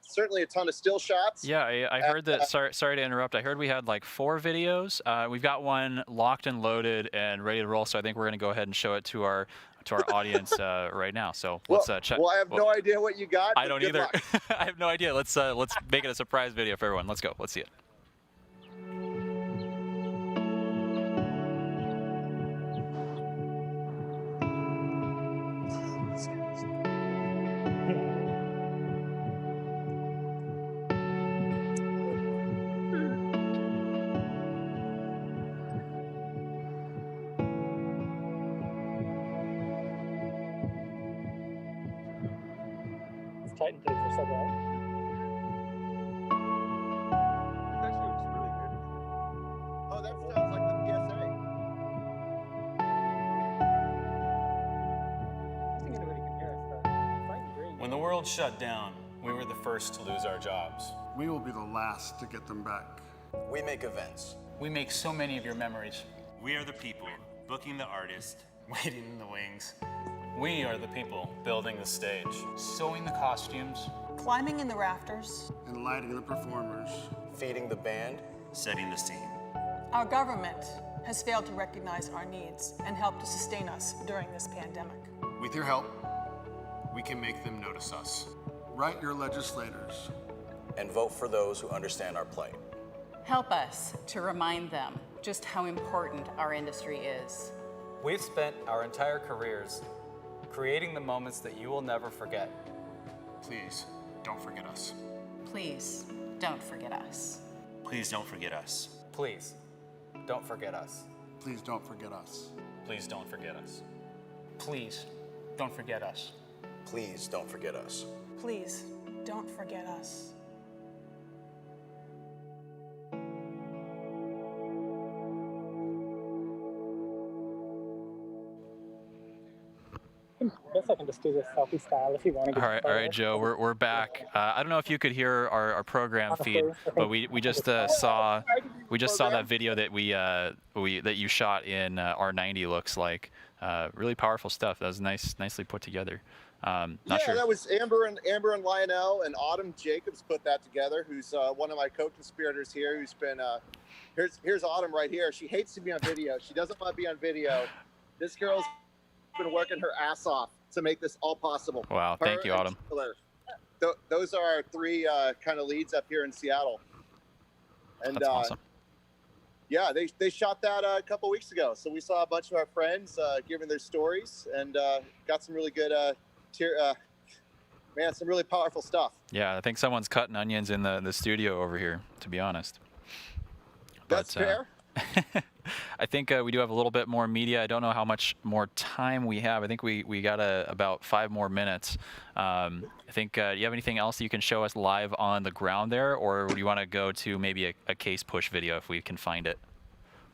certainly a ton of still shots. Yeah, I heard that. Sorry to interrupt. I heard we had like 4 videos. We've got one locked and loaded and ready to roll. So I think we're going to go ahead and show it to our audience right now. So let's check. Well, I have no idea what you got. I don't either. I have no idea. Let's make it a surprise video for everyone. Let's go. Let's see it. Titan things are so bad. Actually looks really good. Oh, that sounds like the PSA. I think anybody can hear us. Bright green. When the world shut down, we were the first to lose our jobs. We will be the last to get them back. We make events. We make so many of your memories. We are the people booking the artist, Waiting in the wings. We are the people building the stage, sewing the costumes, climbing in the rafters, and lighting the performers, feeding the band, setting the scene. Our government has failed to recognize our needs and help to sustain us during this pandemic. With your help, we can make them notice us. Write your legislators. And vote for those who understand our plight. Help us to remind them just how important our industry is. We've spent our entire careers creating the moments that you will never forget. Please, don't forget us. Please, don't forget us. Please don't forget us. Please, don't forget us. Please don't forget us. please don't forget us. Please don't forget us. Please don't forget us. Please don't forget us. I guess I can just do this selfie style if you want to. All right, Joe, we're back. I don't know if you could hear our program feed, but we just saw that video that that you shot in R90. Looks like really powerful stuff. That was nicely put together. Not sure. That was Amber and Lionel and Autumn Jacobs put that together. Who's one of my co-conspirators here. Who's been here's Autumn right here. She hates to be on video. She doesn't want to be on video. This girl's been working her ass off to make this all possible. Wow, thank you, Autumn. Those are our three kind of leads up here in Seattle. And that's awesome. Yeah, they shot that a couple weeks ago. So we saw a bunch of our friends giving their stories and got some really good, some really powerful stuff. Yeah, I think someone's cutting onions in the studio over here, to be honest. That's fair. I think we do have a little bit more media. I don't know how much more time we have. I think we got about 5 more minutes. I think, do you have anything else that you can show us live on the ground there, or do you want to go to maybe a case push video if we can find it?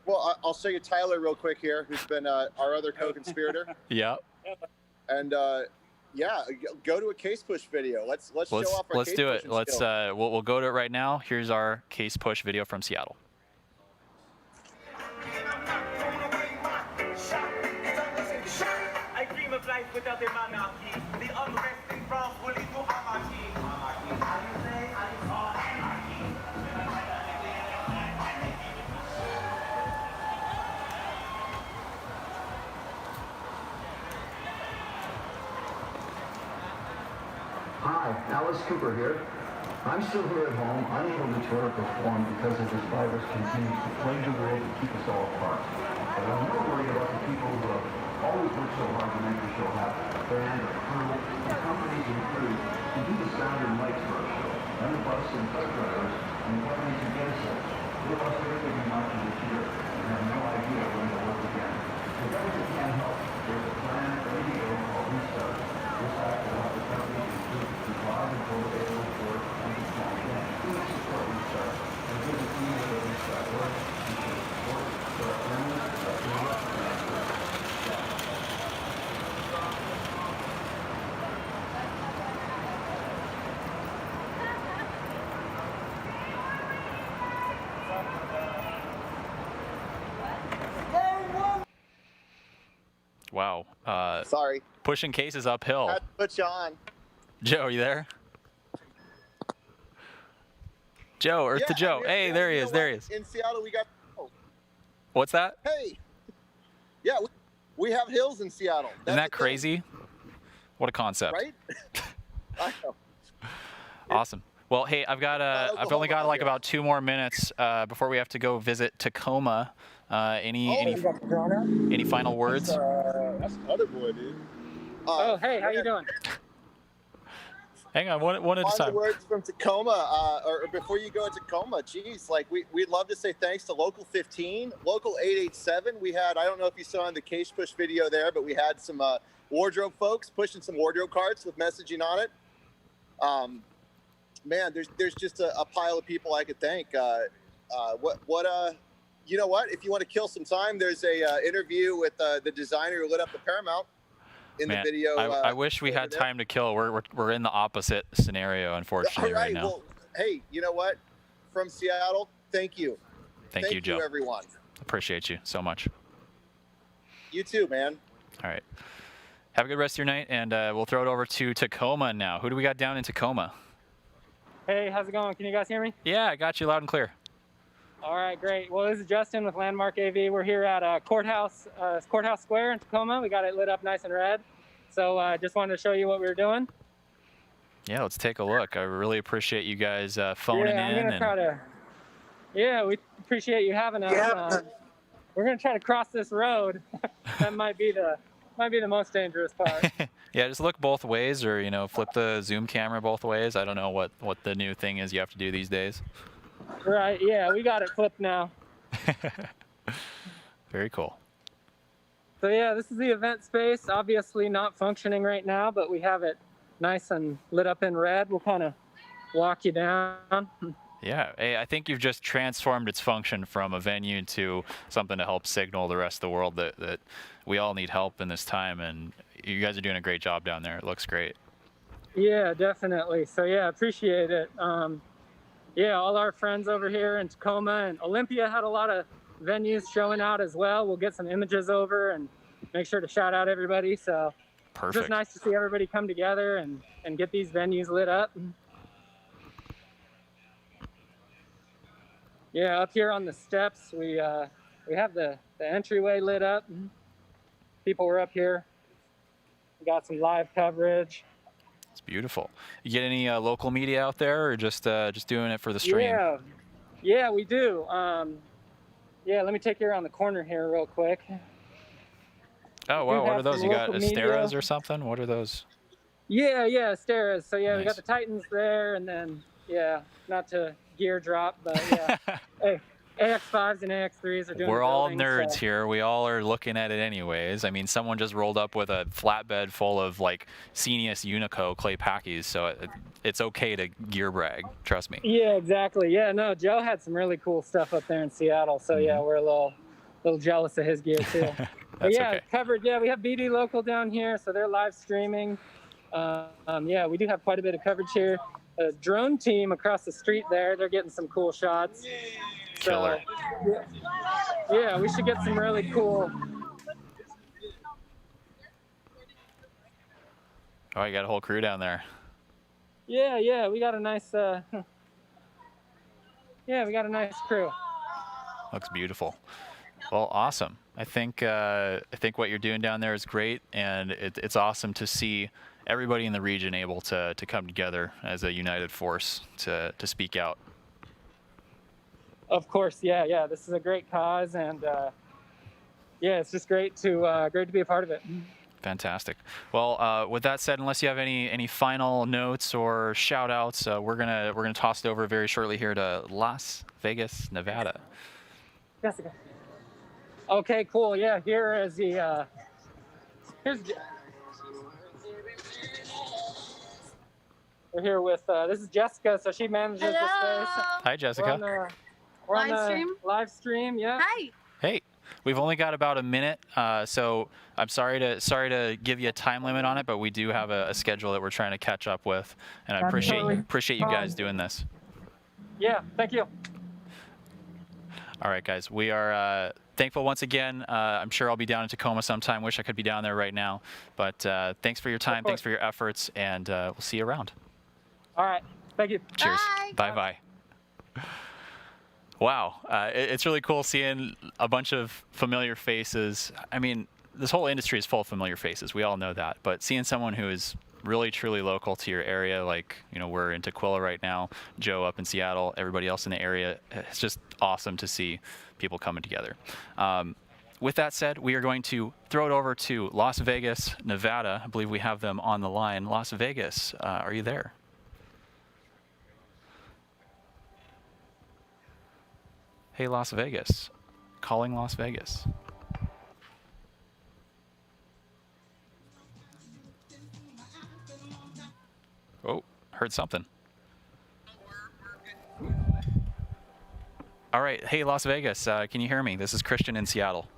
Well, I'll show you Tyler real quick here, who's been our other co-conspirator. Yeah. And yeah, go to a case push video. Let's show off our case do it. pushing skills. We'll go to it right now. Here's our case push video from Seattle. I dream of life without the monarchy. The unrest in France will lead to anarchy. Hi, Alice Cooper here. I'm still here at home, unable to tour or perform because of this virus continues to plague the world and keep us all apart. But I'm more worried about the people who have always worked so hard to make the show happen. The band, the crew, the companies and crews who do the sound and lights for our show, and the bus and truck drivers, and the companies who get us there. We lost everything in March of this year and have no idea when they'll work again. For those that can't help, there's a plan ready to go called Restart. This act will help the companies and crews survive and go able to work and be strong again. Please support Restart. And give the team at Restart work and show support for our families, our families, and our friends. Wow. Sorry. Pushing cases uphill. Had to put you on. Joe, are you there? Joe, Earth to Joe. Hey, there he is. There he is. In Seattle, we got. Oh. What's that? Hey. Yeah, we have hills in Seattle. Isn't that crazy? What a concept. Right? I know. Awesome. Well, hey, I've only got like about 2 more minutes before we have to go visit Tacoma. Any final words? That's another boy, dude. Hey, how you doing? Hang on, one at a time. Final words from Tacoma, or before you go to Tacoma, geez, like we'd love to say thanks to Local 15, Local 887. We had, I don't know if you saw in the Case Push video there, but we had some wardrobe folks pushing some wardrobe carts with messaging on it. Man, there's just a pile of people I could thank. You know what? If you want to kill some time, there's a interview with the designer who lit up the Paramount in the video. I wish we had time to kill. We're in the opposite scenario, unfortunately, right now. Well, hey, you know what? From Seattle, thank you. Thank you, Joe. Thank you, everyone. Appreciate you so much. You too, man. All right. Have a good rest of your night, and we'll throw it over to Tacoma now. Who do we got down in Tacoma? Hey, how's it going? Can you guys hear me? Yeah, I got you loud and clear. All right, great. Well, this is Justin with Landmark AV. We're here at Courthouse Square in Tacoma. We got it lit up nice and red. So just wanted to show you what we were doing. Yeah, let's take a look. I really appreciate you guys phoning in. I'm gonna try to. Yeah, we appreciate you having us. We're gonna try to cross this road. That might be the most dangerous part. Yeah, just look both ways, or flip the zoom camera both ways. I don't know what the new thing is you have to do these days. Right. Yeah, we got it flipped now. Very cool. So yeah, this is the event space. Obviously not functioning right now, but we have it nice and lit up in red. We'll kind of walk you down. Yeah, hey, I think you've just transformed its function from a venue to something to help signal the rest of the world that we all need help in this time, and you guys are doing a great job down there. It looks great. Yeah, definitely. So yeah, appreciate it. Yeah, all our friends over here in Tacoma and Olympia had a lot of venues showing out as well. We'll get some images over and make sure to shout out everybody. So perfect. Just nice to see everybody come together and get these venues lit up. Yeah, up here on the steps, we have the entryway lit up. People were up here. We got some live coverage. It's beautiful. You get any local media out there, or just doing it for the stream? Yeah, we do. Yeah, let me take you around the corner here real quick. Oh wow, what are those? You got Asteras media. or something? What are those? Yeah, Asteras. So yeah, Nice. We got the Titans there, and then not to gear drop, but yeah, hey, AX5s and AX3s are doing. We're all building, nerds so. here. We all are looking at it anyways. I mean, someone just rolled up with a flatbed full of like Scenius Unico clay packies, so it's okay to gear brag. Trust me. Yeah, exactly. Yeah, no, Joe had some really cool stuff up there in Seattle, so yeah, we're a little jealous of his gear too. But yeah, okay. covered. Yeah, we have BD Local down here, so they're live streaming. Yeah, we do have quite a bit of coverage here. A drone team across the street there, they're getting some cool shots. Killer. So, yeah, we should get some really cool. Oh, you got a whole crew down there. Yeah, we got a nice. Yeah, we got a nice crew. Looks beautiful. Well, awesome. I think what you're doing down there is great, and it's awesome to see everybody in the region able to come together as a united force to speak out. Of course, yeah. This is a great cause, and yeah, it's just great to be a part of it. Fantastic. Well, with that said, unless you have any final notes or shout outs, we're gonna toss it over very shortly here to Las Vegas, Nevada. Jessica. Okay, cool. Yeah, here is the we're here with this is Jessica, so she manages the space. Hi, Jessica. We're on the live stream. Yeah. Hi. Hey, we've only got about a minute, so I'm sorry to give you a time limit on it, but we do have a schedule that we're trying to catch up with, and I appreciate you guys doing this. Yeah, thank you. All right, guys, we are thankful once again. I'm sure I'll be down in Tacoma sometime. Wish I could be down there right now. But thanks for your time. Thanks for your efforts. And we'll see you around. All right. Thank you. Cheers. Bye-bye. Wow. It's really cool seeing a bunch of familiar faces. I mean, this whole industry is full of familiar faces. We all know that. But seeing someone who is really, truly local to your area, like, you know, we're in Tukwila right now, Joe up in Seattle, everybody else in the area, it's just awesome to see people coming together. With that said, we are going to throw it over to Las Vegas, Nevada. I believe we have them on the line. Las Vegas, are you there? Hey, Las Vegas. Calling Las Vegas. Oh, heard something. All right. Hey, Las Vegas. Can you hear me? This is Christian in Seattle.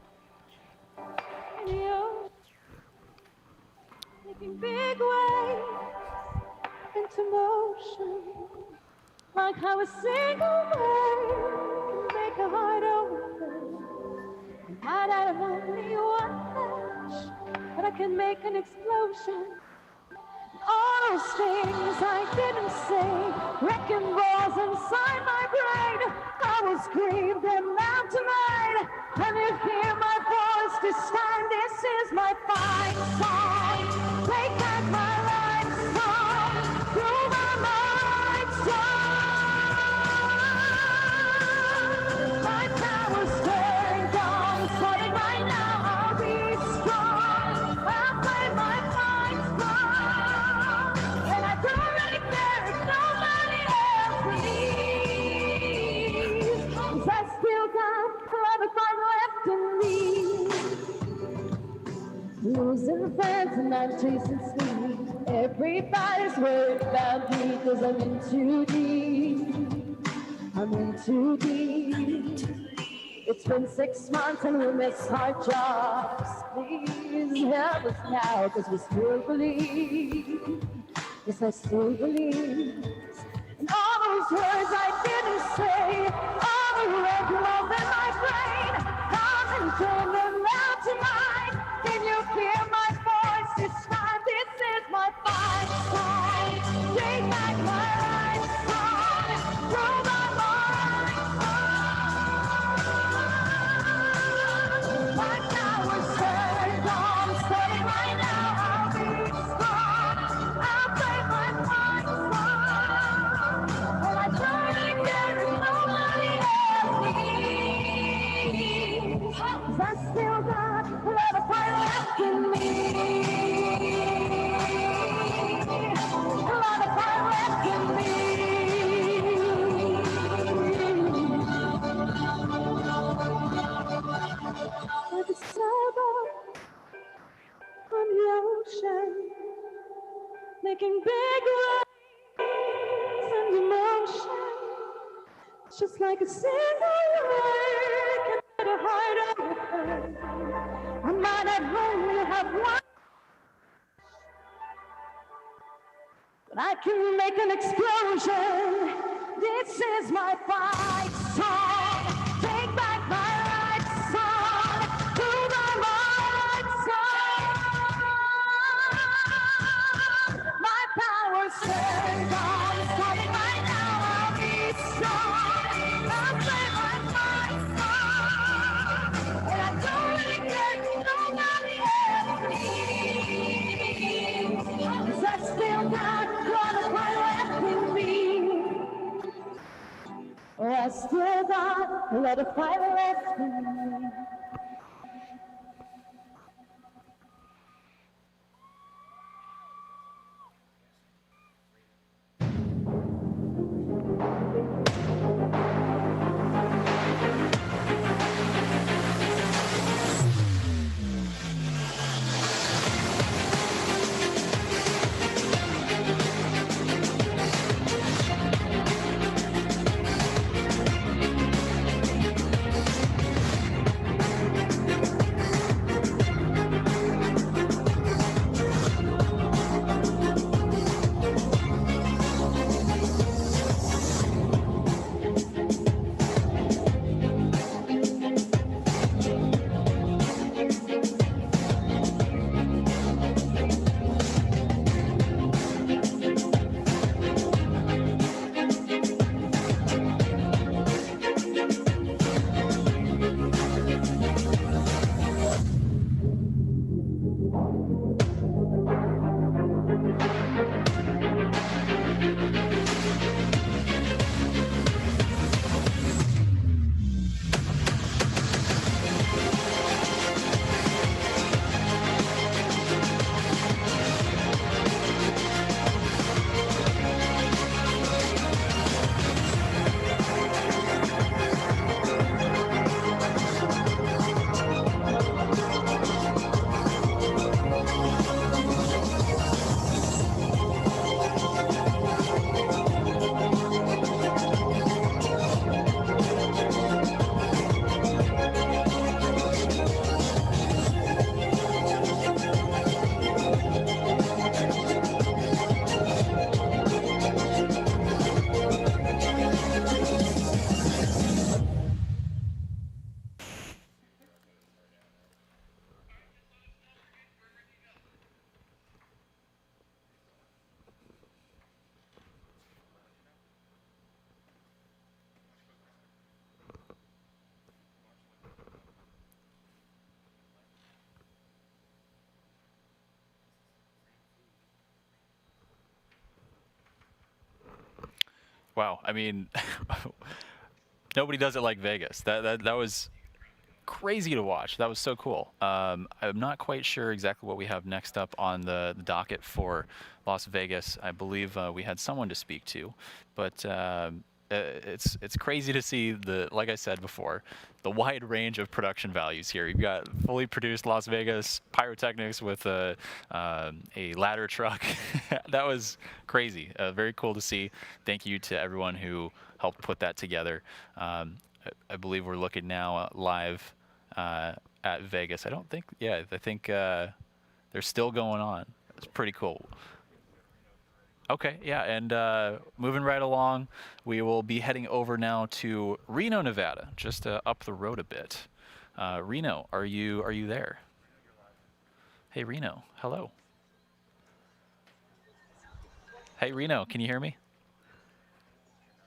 Making big waves into motion, like how a single wave can make a heart open. And might I have only one touch, but I can make an explosion. All those things I didn't say, wrecking balls inside my brain. I will scream them out tonight, and you hear my voice this time. This is my fight song. Take back my life song, through my mind song. My power's turned on, starting right now. I'll be strong. I'll play my fight song, and I don't really care if nobody else believes, 'cause I still got a lot of fight left in me. Losing friends and I'm chasing sleep. Everybody's worried about me 'cause I'm in too deep. I'm in too deep. It's been 6 months and we miss our jobs. Please help us now 'cause we still believe. Yes, I still believe. And all those words I didn't say, all the red love in my brain, come and turn them out tonight. Can you hear my voice this time? This is my fight song. Take back my life song, through my mind song. My power's turned on, starting right now. I'll be strong. I'll play my fight song, and I don't really care if nobody else leaves, 'cause I still got a lot of fight left in me. A lot of fight left in me. Like a sailboat on the ocean, making big waves in motion. It's just like a single word can let a heart open. I might have only have one, but I can make an explosion. This is my fight song. Take back my life song, through my mind song. My power's turned on, starting right now. I'll be strong. I'll play my fight song, and I don't really care if nobody else leaves, 'cause I still got a lot of fight left in me. Oh, I still got a lot of fight left in me. Wow. I mean, nobody does it like Vegas. That was crazy to watch. That was so cool. I'm not quite sure exactly what we have next up on the docket for Las Vegas. I believe we had someone to speak to, but it's crazy to see like I said before, the wide range of production values here. You've got fully produced Las Vegas pyrotechnics with a ladder truck. That was crazy. Very cool to see. Thank you to everyone who helped put that together. I believe we're looking now live at Vegas. I think they're still going on. It's pretty cool. Okay, yeah, and moving right along, we will be heading over now to Reno, Nevada, just up the road a bit. Reno, are you there? Hey, Reno, hello. Hey, Reno, can you hear me?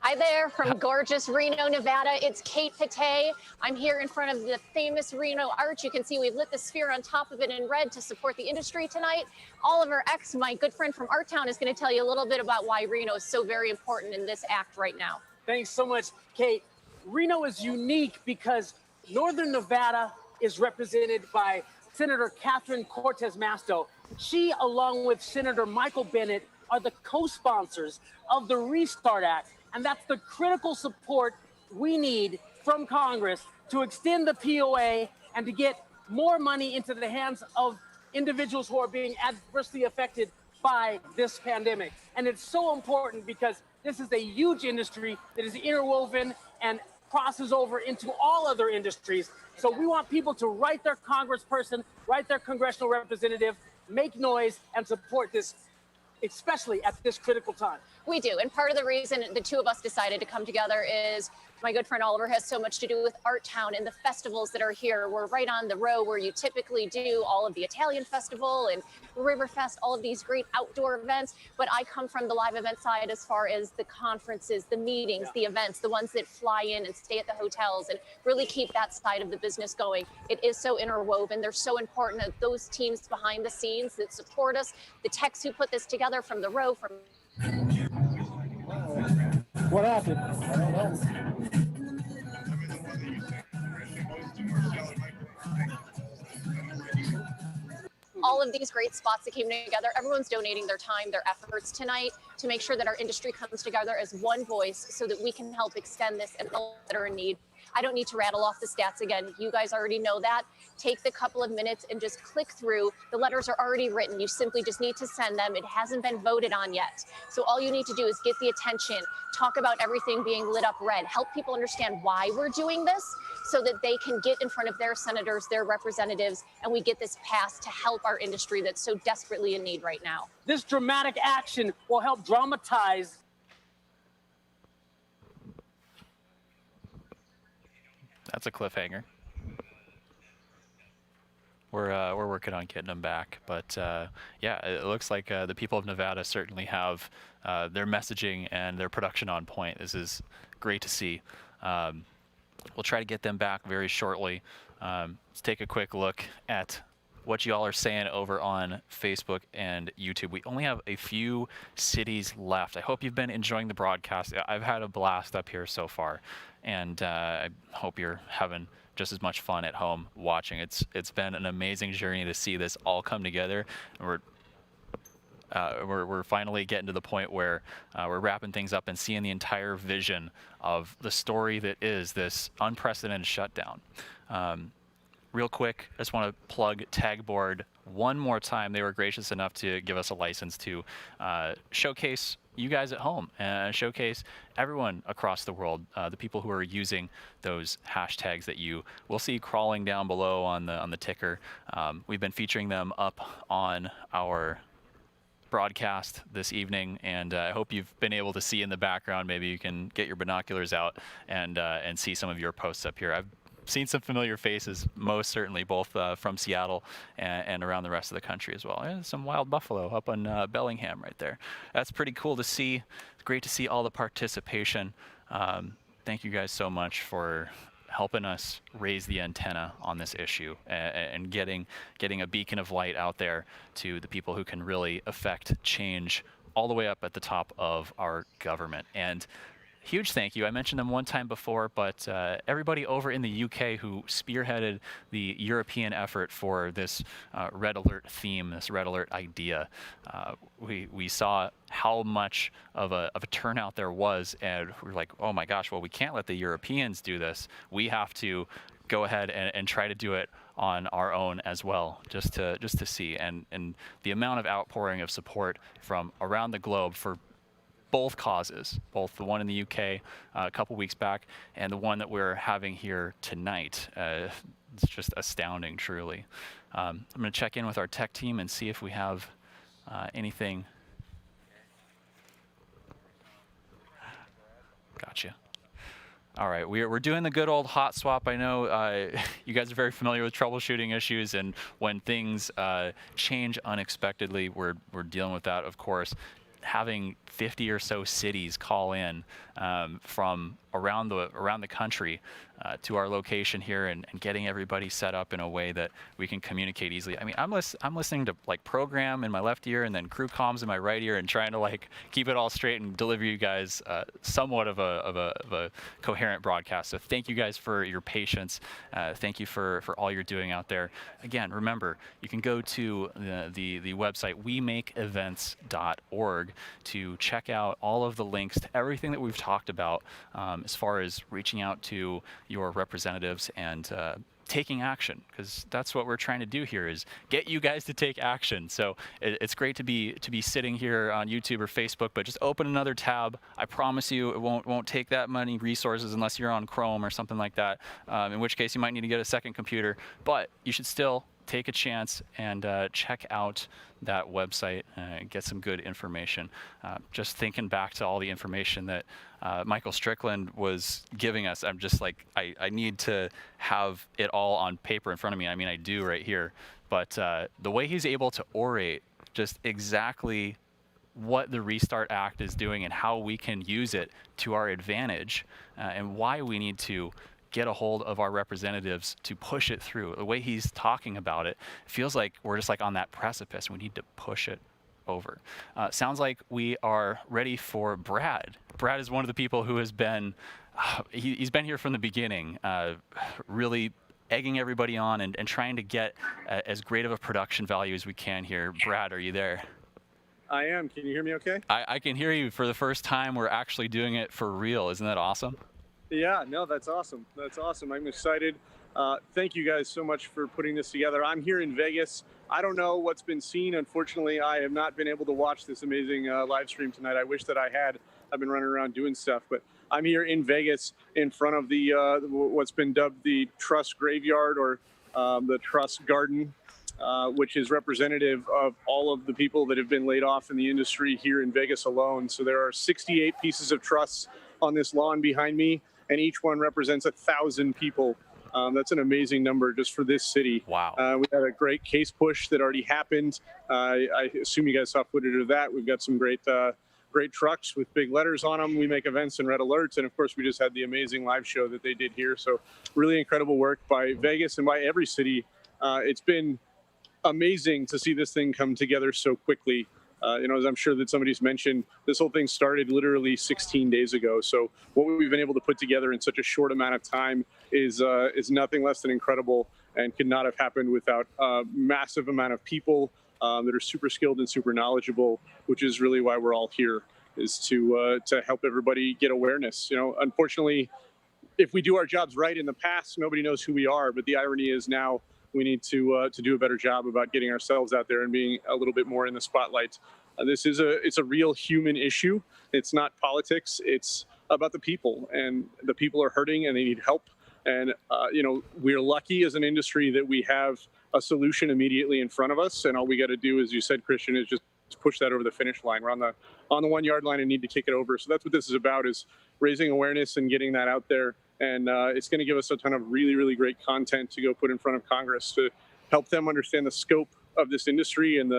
Hi there from gorgeous Reno, Nevada. It's Kate Pate. I'm here in front of the famous Reno Arch. You can see we've lit the sphere on top of it in red to support the industry tonight. Oliver X, my good friend from Art Town, is going to tell you a little bit about why Reno is so very important in this act right now. Thanks so much, Kate. Reno is unique because Northern Nevada is represented by Senator Catherine Cortez Masto. She, along with Senator Michael Bennet, are the co-sponsors of the Restart Act. And that's the critical support we need from Congress to extend the POA and to get more money into the hands of individuals who are being adversely affected by this pandemic. And it's so important because this is a huge industry that is interwoven and crosses over into all other industries. So we want people to write their congressperson, write their congressional representative, make noise, and support this, especially at this critical time. We do. And part of the reason the two of us decided to come together is my good friend Oliver has so much to do with Art Town and the festivals that are here. We're right on the row where you typically do all of the Italian Festival and Riverfest, all of these great outdoor events. But I come from the live event side as far as the conferences, the meetings, the events, the ones that fly in and stay at the hotels and really keep that side of the business going. It is so interwoven. They're so important that those teams behind the scenes that support us, the techs who put this together from the row, from what happened? I don't know. all of these great spots that came together. Everyone's donating their time, their efforts tonight to make sure that our industry comes together as one voice so that we can help extend this and all that are in need. I don't need to rattle off the stats again. You guys already know that. Take the couple of minutes and just click through. The letters are already written. You simply just need to send them. It hasn't been voted on yet. So all you need to do is get the attention, talk about everything being lit up red, help people understand why we're doing this so that they can get in front of their senators, their representatives, and we get this passed to help our industry that's so desperately in need right now. This dramatic action will help dramatize. That's a cliffhanger. We're working on getting them back, but yeah, it looks like the people of Nevada certainly have their messaging and their production on point. This is great to see. We'll try to get them back very shortly. Let's take a quick look at what y'all are saying over on Facebook and YouTube. We only have a few cities left. I hope you've been enjoying the broadcast. I've had a blast up here so far, and I hope you're having just as much fun at home watching. It's been an amazing journey to see this all come together, and we're finally getting to the point where we're wrapping things up and seeing the entire vision of the story that is this unprecedented shutdown. Real quick, I just want to plug Tagboard one more time. They were gracious enough to give us a license to showcase you guys at home and showcase everyone across the world, the people who are using those hashtags that you will see crawling down below on the ticker. We've been featuring them up on our broadcast this evening, and I hope you've been able to see in the background. Maybe you can get your binoculars out and see some of your posts up here. I've seen some familiar faces, most certainly, both from Seattle and around the rest of the country as well. Yeah, some wild buffalo up on Bellingham right there. That's pretty cool to see. It's great to see all the participation. Thank you guys so much for helping us raise the antenna on this issue and getting a beacon of light out there to the people who can really affect change all the way up at the top of our government. And huge thank you. I mentioned them one time before, but everybody over in the UK who spearheaded the European effort for this Red Alert theme, this Red Alert idea. We saw how much of a turnout there was, and we're like, oh my gosh, well, we can't let the Europeans do this. We have to go ahead and try to do it on our own as well, just to see. And the amount of outpouring of support from around the globe for both causes, both the one in the UK a couple weeks back and the one that we're having here tonight. It's just astounding, truly. I'm going to check in with our tech team and see if we have anything. Gotcha. All right, we're doing the good old hot swap. I know you guys are very familiar with troubleshooting issues, and when things change unexpectedly, we're dealing with that, of course. Having 50 or so cities call in from around the country to our location here, and getting everybody set up in a way that we can communicate easily. I mean, I'm listening to like program in my left ear and then crew comms in my right ear, and trying to like keep it all straight and deliver you guys somewhat of a coherent broadcast. So thank you guys for your patience. Thank you for all you're doing out there. Again, remember, you can go to the website wemakeevents.org to check out all of the links to everything that we've talked about as far as reaching out to your representatives and taking action, because that's what we're trying to do here, is get you guys to take action. So it's great to be sitting here on YouTube or Facebook, but just open another tab. I promise you it won't take that many resources unless you're on Chrome or something like that, in which case you might need to get a second computer, but you should still take a chance and check out that website and get some good information. Just thinking back to all the information that Michael Strickland was giving us, I'm just like, I need to have it all on paper in front of me. I mean, I do right here, but the way he's able to orate just exactly what the Restart Act is doing and how we can use it to our advantage, and why we need to get a hold of our representatives to push it through. The way he's talking about it, feels like we're just like on that precipice. We need to push it over. Sounds like we are ready for Brad. Brad is one of the people who has been, he's been here from the beginning, really egging everybody on and trying to get as great of a production value as we can here. Brad, are you there? I am. Can you hear me okay? I can hear you. For the first time, we're actually doing it for real. Isn't that awesome? Yeah, no, that's awesome. That's awesome. I'm excited. Thank you guys so much for putting this together. I'm here in Vegas. I don't know what's been seen. Unfortunately, I have not been able to watch this amazing live stream tonight. I wish that I had. I've been running around doing stuff, but I'm here in Vegas in front of the what's been dubbed the Truss Graveyard, or the Truss Garden, which is representative of all of the people that have been laid off in the industry here in Vegas alone. So there are 68 pieces of truss on this lawn behind me, and each one represents 1,000 people. That's an amazing number just for this city. Wow. We had a great case push that already happened. I assume you guys saw footage of that. We've got some great trucks with big letters on them. We make events and red alerts. And of course, we just had the amazing live show that they did here. So really incredible work by Vegas and by every city. It's been amazing to see this thing come together so quickly. As I'm sure that somebody's mentioned, this whole thing started literally 16 days ago. So what we've been able to put together in such a short amount of time is nothing less than incredible, and could not have happened without a massive amount of people that are super skilled and super knowledgeable, which is really why we're all here, is to help everybody get awareness. Unfortunately, if we do our jobs right in the past, nobody knows who we are. But the irony is now we need to do a better job about getting ourselves out there and being a little bit more in the spotlight. It's a real human issue. It's not politics. It's about the people, and the people are hurting and they need help. And we're lucky as an industry that we have a solution immediately in front of us. And all we got to do, as you said, Christian, is just push that over the finish line. We're on the 1 yard line and need to kick it over. So that's what this is about, is raising awareness and getting that out there. And it's going to give us a ton of really, really great content to go put in front of Congress to help them understand the scope of this industry and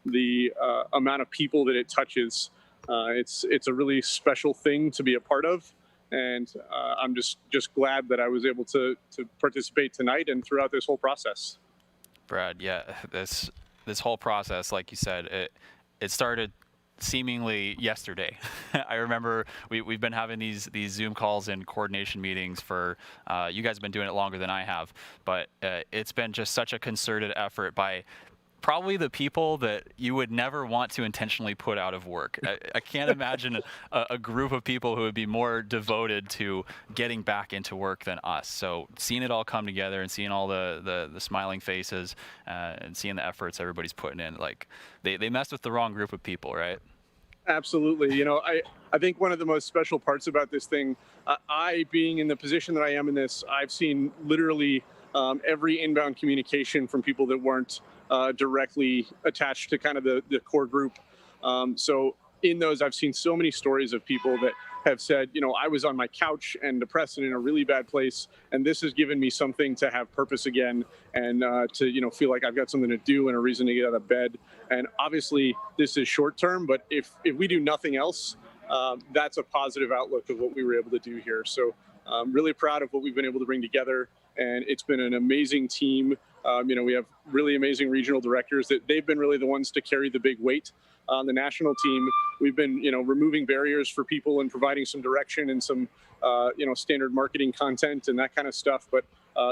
the amount of people that it touches. It's a really special thing to be a part of. And I'm just glad that I was able to participate tonight and throughout this whole process. Brad, yeah, this whole process, like you said, it started seemingly yesterday. I remember we've been having these Zoom calls and coordination meetings for, you guys have been doing it longer than I have, but it's been just such a concerted effort by probably the people that you would never want to intentionally put out of work. I can't imagine a group of people who would be more devoted to getting back into work than us. So seeing it all come together and seeing all the smiling faces and seeing the efforts everybody's putting in, like they messed with the wrong group of people, right? Absolutely. You know, I think one of the most special parts about this thing, I being in the position that I am in this, I've seen literally every inbound communication from people that weren't directly attached to kind of the core group. So in those, I've seen so many stories of people that have said, you know, I was on my couch and depressed and in a really bad place, and this has given me something to have purpose again and to, you know, feel like I've got something to do and a reason to get out of bed. And obviously this is short term, but if we do nothing else, that's a positive outlook of what we were able to do here. So I'm really proud of what we've been able to bring together, and it's been an amazing team. You know, we have really amazing regional directors that they've been really the ones to carry the big weight. On the national team, we've been, you know, removing barriers for people and providing some direction and some, you know, standard marketing content and that kind of stuff. But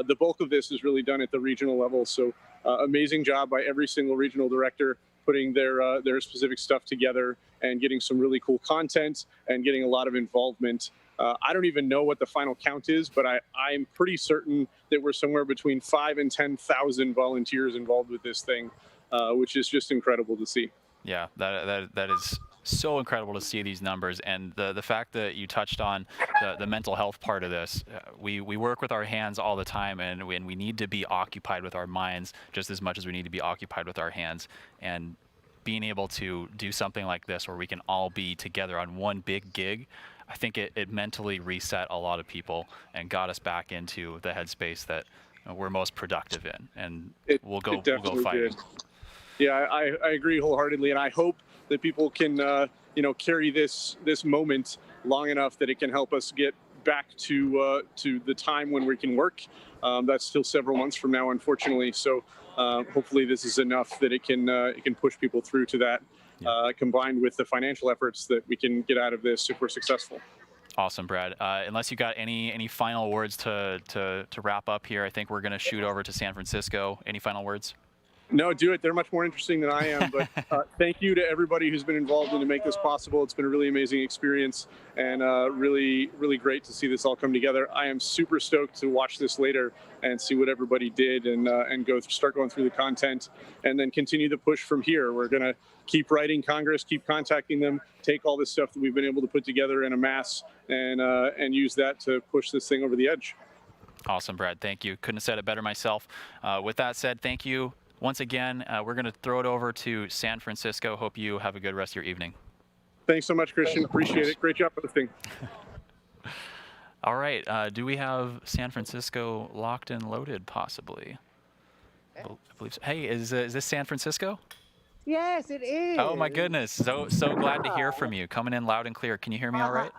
the bulk of this is really done at the regional level. So amazing job by every single regional director putting their specific stuff together and getting some really cool content and getting a lot of involvement. I don't even know what the final count is, but I'm pretty certain that we're somewhere between 5,000 and 10,000 volunteers involved with this thing, which is just incredible to see. Yeah, that is so incredible to see these numbers, and the fact that you touched on the mental health part of this. We work with our hands all the time, and we need to be occupied with our minds just as much as we need to be occupied with our hands. And being able to do something like this where we can all be together on one big gig, I think it mentally reset a lot of people and got us back into the headspace that we're most productive in, and we'll go fighting. Did. Yeah, I agree wholeheartedly, and I hope that people can, you know, carry this moment long enough that it can help us get back to the time when we can work. That's still several months from now, unfortunately. So hopefully this is enough that it can push people through to that, combined with the financial efforts that we can get out of this if we're successful. Awesome, Brad. Unless you got any final words to wrap up here, I think we're going to shoot over to San Francisco. Any final words? No, do it. They're much more interesting than I am. But thank you to everybody who's been involved in to make this possible. It's been a really amazing experience, and really, really great to see this all come together. I am super stoked to watch this later and see what everybody did and start going through the content and then continue the push from here. We're going to keep writing Congress, keep contacting them, take all this stuff that we've been able to put together in a mass and use that to push this thing over the edge. Awesome, Brad. Thank you. Couldn't have said it better myself. With that said, thank you. Once again, we're going to throw it over to San Francisco. Hope you have a good rest of your evening. Thanks so much, Christian. Appreciate it. Great job hosting. All right. Do we have San Francisco locked and loaded, possibly? I believe so. Hey, is this San Francisco? Yes, it is. Oh, my goodness. So glad to hear from you. Coming in loud and clear. Can you hear me all right?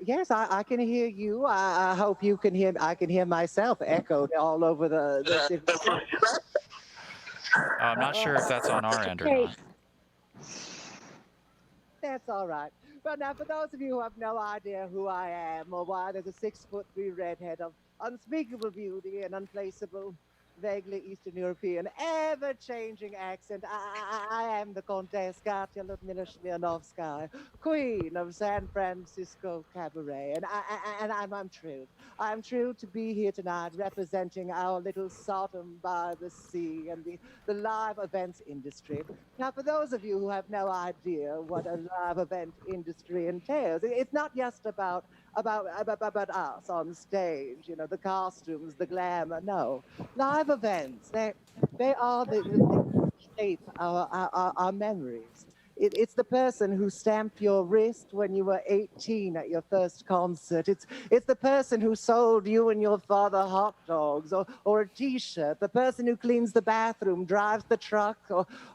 Yes, I can hear you. I hope you can hear. I can hear myself echoed all over the city. I'm not sure if that's on our end or not. That's all right. But now, for those of you who have no idea who I am or why there's a 6'3" redhead of unspeakable beauty and unplaceable, vaguely Eastern European, ever-changing accent, I am the Countess Katya Ludmila Smirnovskaya, Queen of San Francisco Cabaret, and I'm true. I'm true to be here tonight representing our little Sodom by the Sea and the live events industry. Now, for those of you who have no idea what a live event industry entails, it's not just about us on stage, you know, the costumes, the glamour. No, live events, they are the things that shape our memories. It's the person who stamped your wrist when you were 18 at your first concert. It's the person who sold you and your father hot dogs or a T-shirt. The person who cleans the bathroom, drives the truck,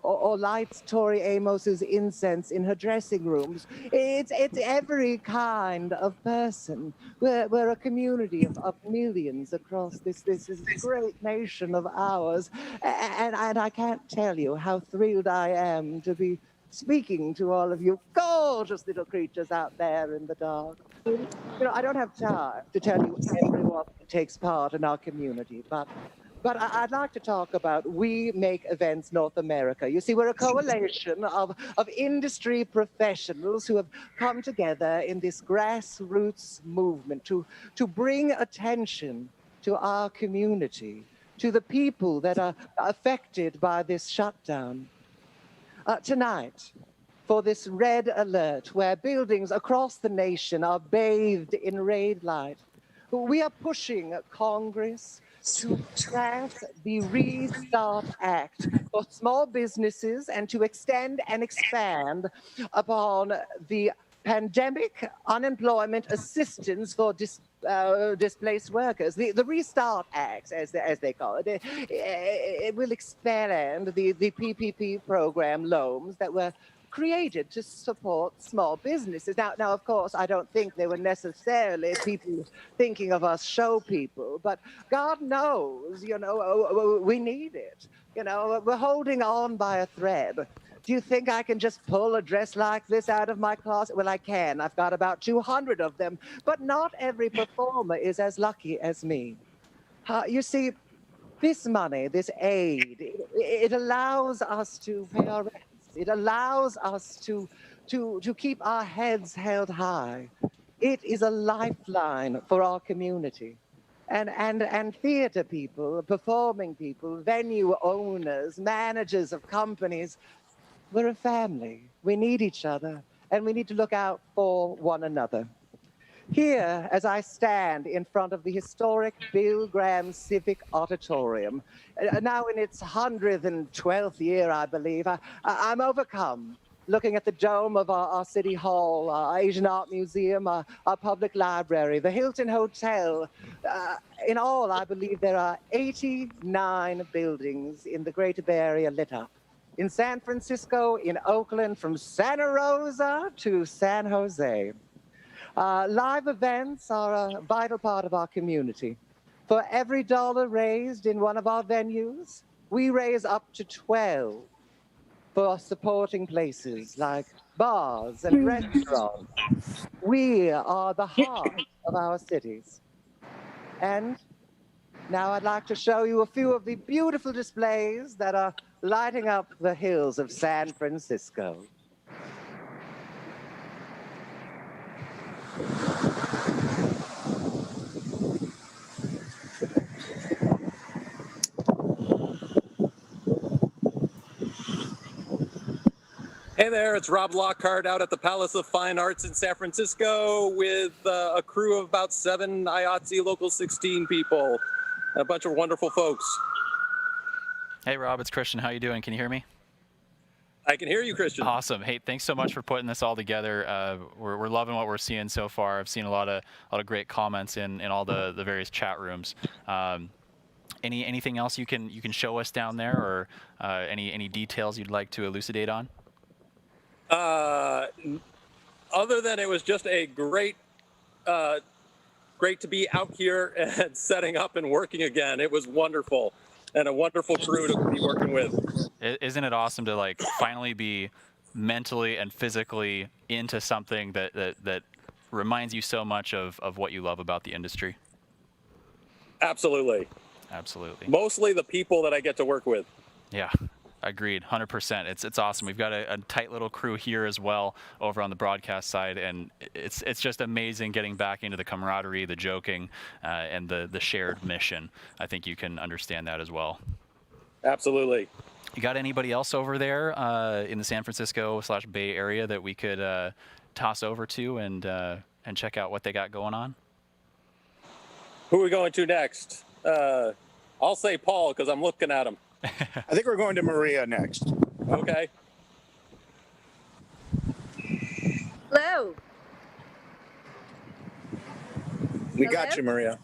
or lights Tori Amos's incense in her dressing rooms. It's every kind of person. We're a community of millions across this great nation of ours, and I can't tell you how thrilled I am to be speaking to all of you gorgeous little creatures out there in the dark. I don't have time to tell you everyone who takes part in our community, but I'd like to talk about We Make Events North America. You see, we're a coalition of industry professionals who have come together in this grassroots movement to bring attention to our community, to the people that are affected by this shutdown. Tonight, for this red alert, where buildings across the nation are bathed in red light, we are pushing Congress to pass the Restart Act for small businesses and to extend and expand upon the pandemic unemployment assistance for displaced workers. The Restart Act, as they call it, it will expand the PPP program loans that were created to support small businesses. Now, of course, I don't think they were necessarily people thinking of us show people, but God knows, we need it. We're holding on by a thread. Do you think I can just pull a dress like this out of my closet? Well, I can. I've got about 200 of them, but not every performer is as lucky as me. You see, this money, this aid, it allows us to pay our rent. It allows us to keep our heads held high. It is a lifeline for our community. And theater people, performing people, venue owners, managers of companies, we're a family. We need each other, and we need to look out for one another. Here, as I stand in front of the historic Bill Graham Civic Auditorium, now in its 112th year, I believe, I'm overcome looking at the dome of our City Hall, our Asian Art Museum, our public library, the Hilton Hotel. In all, I believe there are 89 buildings in the Greater Bay Area lit up. In San Francisco, in Oakland, from Santa Rosa to San Jose. Live events are a vital part of our community. For every dollar raised in one of our venues, we raise up to 12 for supporting places like bars and restaurants. We are the heart of our cities. And now I'd like to show you a few of the beautiful displays that are lighting up the hills of San Francisco. Hey there, it's Rob Lockhart out at the Palace of Fine Arts in San Francisco with a crew of about 7 IATSE Local 16 people, a bunch of wonderful folks. Hey, Rob, it's Christian. How you doing? Can you hear me? I can hear you, Christian. Awesome. Hey, thanks so much for putting this all together. We're loving what we're seeing so far. I've seen a lot of great comments in all the various chat rooms. Anything else you can show us down there, or any details you'd like to elucidate on? Other than it was just a great to be out here and setting up and working again. It was wonderful, and a wonderful crew to be working with. Isn't it awesome to finally be mentally and physically into something that reminds you so much of what you love about the industry? Absolutely. Mostly the people that I get to work with. Yeah. Agreed, 100%. It's awesome. We've got a tight little crew here as well over on the broadcast side, and it's just amazing getting back into the camaraderie, the joking, and the shared mission. I think you can understand that as well. Absolutely. You got anybody else over there in the San Francisco/Bay Area that we could toss over to and check out what they got going on? Who are we going to next? I'll say Paul because I'm looking at him. I think we're going to Maria next. Okay. Hello. We got you, Maria.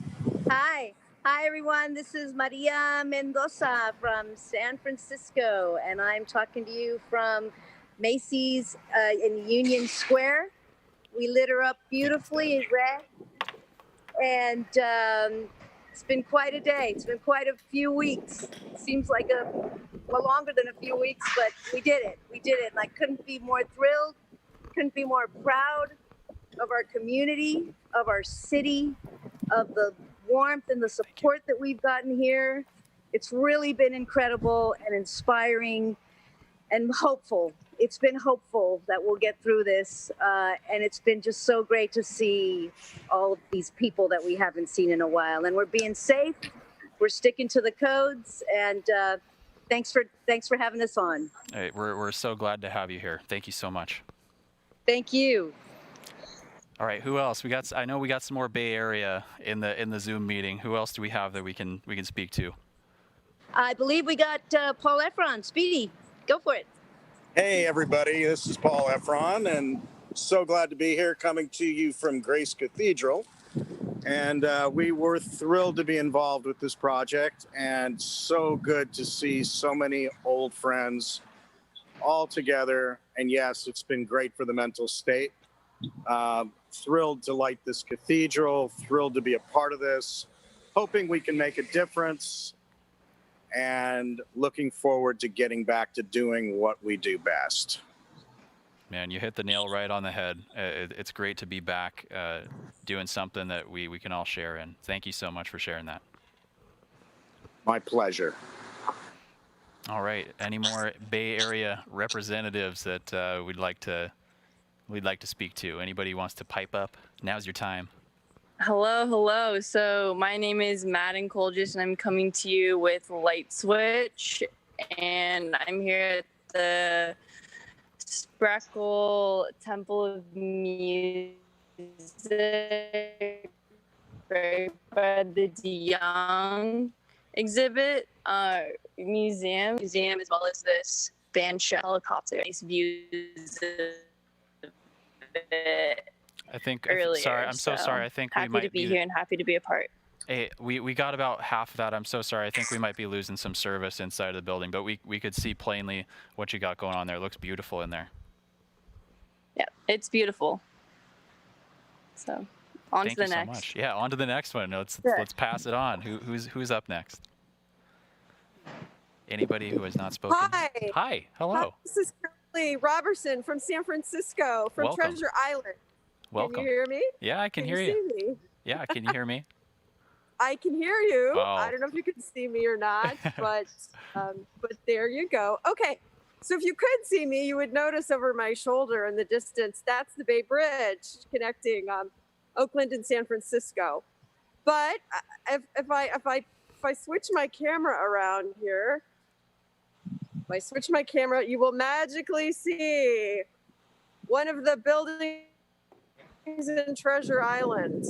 Hi. Hi, everyone. This is Maria Mendoza from San Francisco, and I'm talking to you from Macy's in Union Square. We lit her up beautifully in red, and it's been quite a day. It's been quite a few weeks. It seems like a well, longer than a few weeks, but we did it. We did it. And I couldn't be more thrilled, couldn't be more proud of our community, of our city, of the warmth and the support that we've gotten here. It's really been incredible and inspiring and hopeful. It's been hopeful that we'll get through this. And it's been just so great to see all of these people that we haven't seen in a while. And we're being safe. We're sticking to the codes. And thanks for having us on. Hey, we're so glad to have you here. Thank you so much. Thank you. All right, who else? I know we got some more Bay Area in the Zoom meeting. Who else do we have that we can speak to? I believe we got Paul Efron. Speedy, go for it. Hey, everybody. This is Paul Efron, and so glad to be here coming to you from Grace Cathedral. And we were thrilled to be involved with this project, and so good to see so many old friends all together. And yes, it's been great for the mental state. Thrilled to light this cathedral, thrilled to be a part of this, hoping we can make a difference, and looking forward to getting back to doing what we do best. Man, you hit the nail right on the head. It's great to be back doing something that we can all share in. Thank you so much for sharing that. My pleasure. All right. Any more Bay Area representatives that we'd like to speak to? Anybody who wants to pipe up? Now's your time. Hello. So my name is Madden Colgis, and I'm coming to you with Light Switch, and I'm here at the Spreckle Temple of Music right by the DeYoung exhibit museum, as well as this band shell helicopter. Nice views of it. I think. Earlier, sorry, I'm so sorry. I think we happy might to be here and happy to be a part. Hey, we got about half of that. I'm so sorry. I think we might be losing some service inside of the building, but we could see plainly what you got going on there. It looks beautiful in there. Yeah, it's beautiful. So, on Thank to the you next. so much. Yeah, on to the next one. Let's pass it on. Who's up next? Anybody who has not spoken? Hi. Hello. Hi, this is Curly Robertson from San Francisco, from Welcome. Treasure Island. Welcome. Can you hear me? Yeah, I can hear you. you. See me? Yeah, can you hear me? I can hear you. Oh. I don't know if you can see me or not, but there you go. Okay, so if you could see me, you would notice over my shoulder in the distance, that's the Bay Bridge connecting Oakland and San Francisco. But if I switch my camera around here, you will magically see one of the buildings in Treasure Island.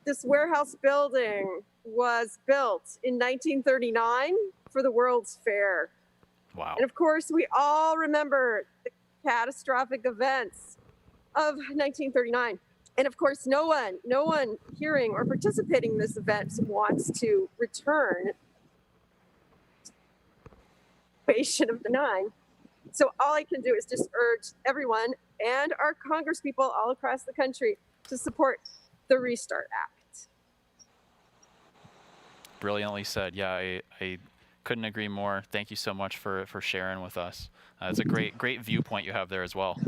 This warehouse building was built in 1939 for the World's Fair. Wow. And of course, we all remember the catastrophic events of 1939. And of course, no one hearing or participating in this event wants to return of the 9. So all I can do is just urge everyone and our congresspeople all across the country to support the Restart Act. Brilliantly said. Yeah, I couldn't agree more. Thank you so much for sharing with us. It's a great viewpoint you have there as well.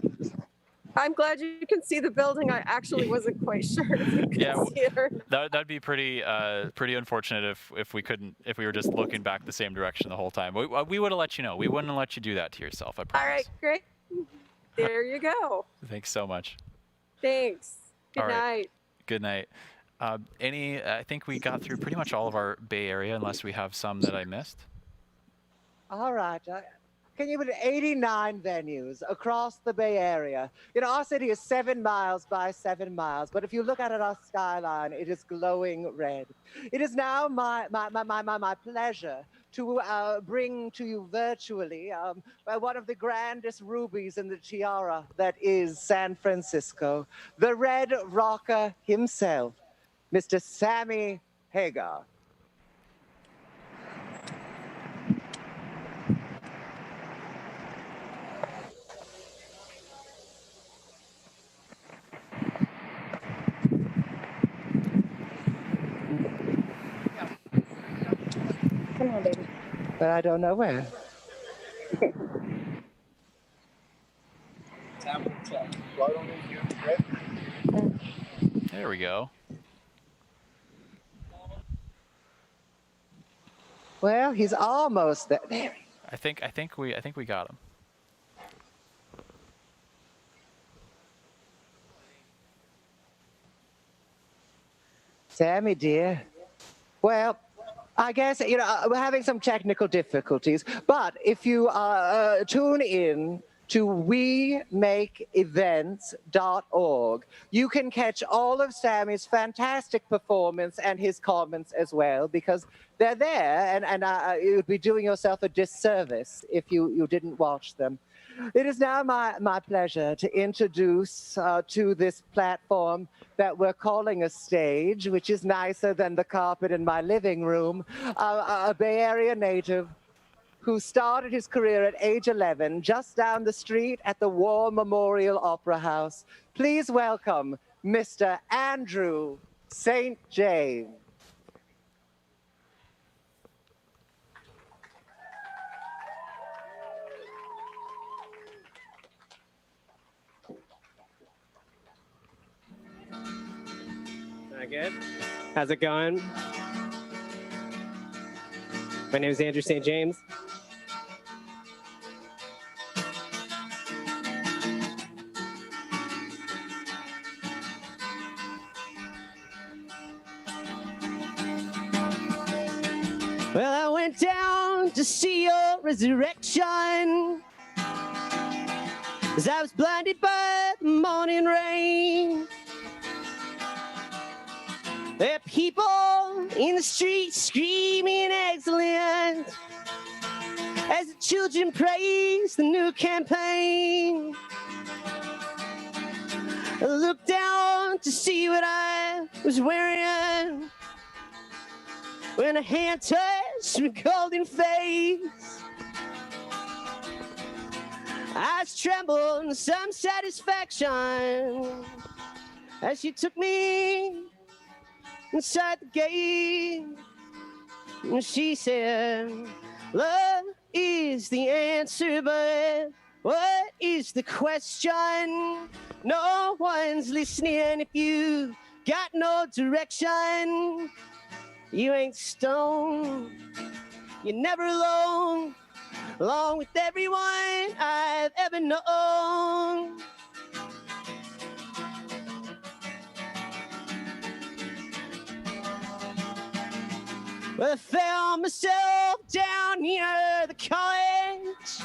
I'm glad you can see the building. I actually wasn't quite sure if you could see it or not. That'd be pretty unfortunate if we were just looking back the same direction the whole time. We would have let you know. We wouldn't have let you do that to yourself. I promise. All right, great. There you go. Thanks so much. Thanks. Good All right. night. Good night. I think we got through pretty much all of our Bay Area, unless we have some that I missed. All right. Can you put 89 venues across the Bay Area? You know, our city is 7 miles by 7 miles, but if you look at it, our skyline, it is glowing red. It is now my pleasure to bring to you virtually one of the grandest rubies in the tiara that is San Francisco, the Red Rocker himself, Mr. Sammy Hagar. Come on, baby. but I don't know where. There we go. Well, he's almost there. There. I think we got him. Sammy, dear. Well, I guess, we're having some technical difficulties, but if you tune in to wemakeevents.org, you can catch all of Sammy's fantastic performance and his comments as well, because they're there, and you would be doing yourself a disservice if you didn't watch them. It is now my pleasure to introduce to this platform that we're calling a stage, which is nicer than the carpet in my living room, a Bay Area native who started his career at age 11 just down the street at the War Memorial Opera House. Please welcome Mr. Andrew St. James. Good. How's it going? My name is Andrew St. James. Well, I went down to see your resurrection, as I was blinded by the morning rain. There are people in the streets screaming excellent as the children praise the new campaign. I looked down to see what I was wearing when a hand touched my golden face. Eyes trembled in some satisfaction as she took me inside the gate, and she said, love is the answer, but what is the question? No one's listening if you got no direction. You ain't stoned, you're never alone, along with everyone I've ever known. Well, I found myself down near the college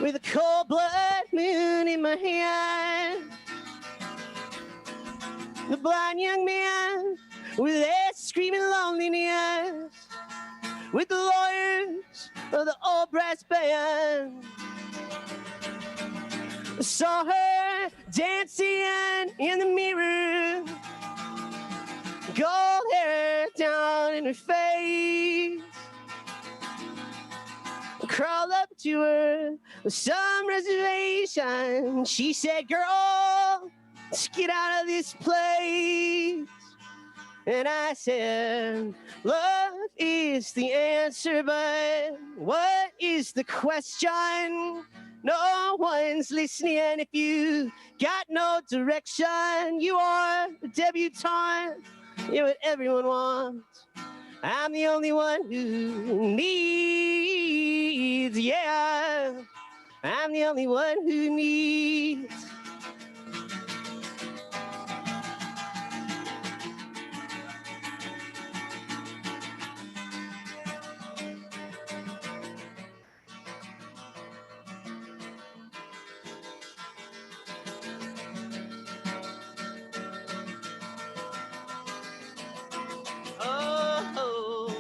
with a cold blood moon in my hand. The blind young man with that screaming loneliness, with the lawyers of the old brass band. I saw her dancing in the mirror, gold hair down in her face. I crawled up to her with some reservation. She said, girl, let's get out of this place. And I said, love is the answer, but what is the question? No one's listening if you got no direction. You are a debutante, you're what everyone wants. I'm the only one who needs, yeah. I'm the only one who needs. Oh, oh,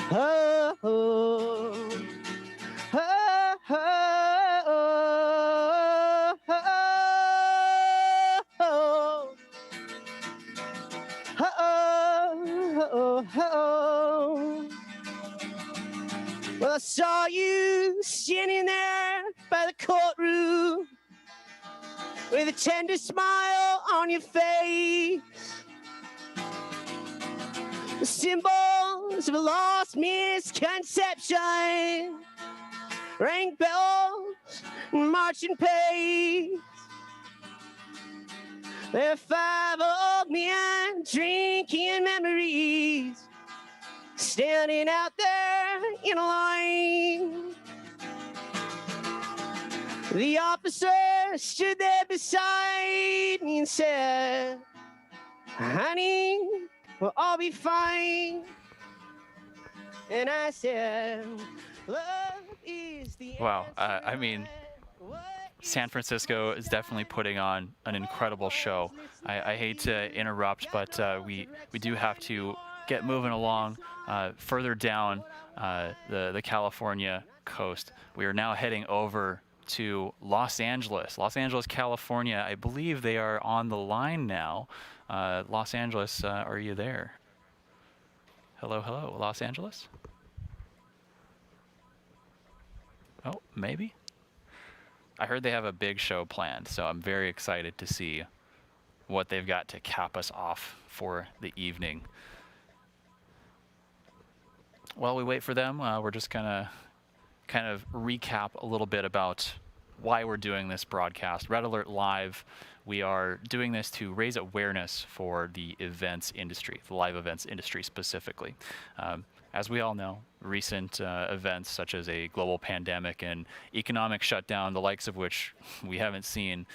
oh, oh, oh, oh. Well, I saw you standing there by the courtroom with a tender smile on your face. symbols of a lost misconception, rank bells, marching pace. There are 5 old men drinking memories, standing out there in a line. The officer stood there beside me and said, honey, we'll all be fine. And I said, love is the Wow. I mean, San Francisco is definitely putting on an incredible show. I hate to interrupt, but we do have to get moving along further down the California coast. We are now heading over to Los Angeles, California. I believe they are on the line now. Los Angeles, are you there? Hello, hello, Los Angeles? Oh, maybe? I heard they have a big show planned, so I'm very excited to see what they've got to cap us off for the evening. While we wait for them, we're just gonna kind of recap a little bit about why we're doing this broadcast. Red Alert Live, we are doing this to raise awareness for the events industry, the live events industry specifically. As we all know, recent events such as a global pandemic and economic shutdown, the likes of which we haven't seen,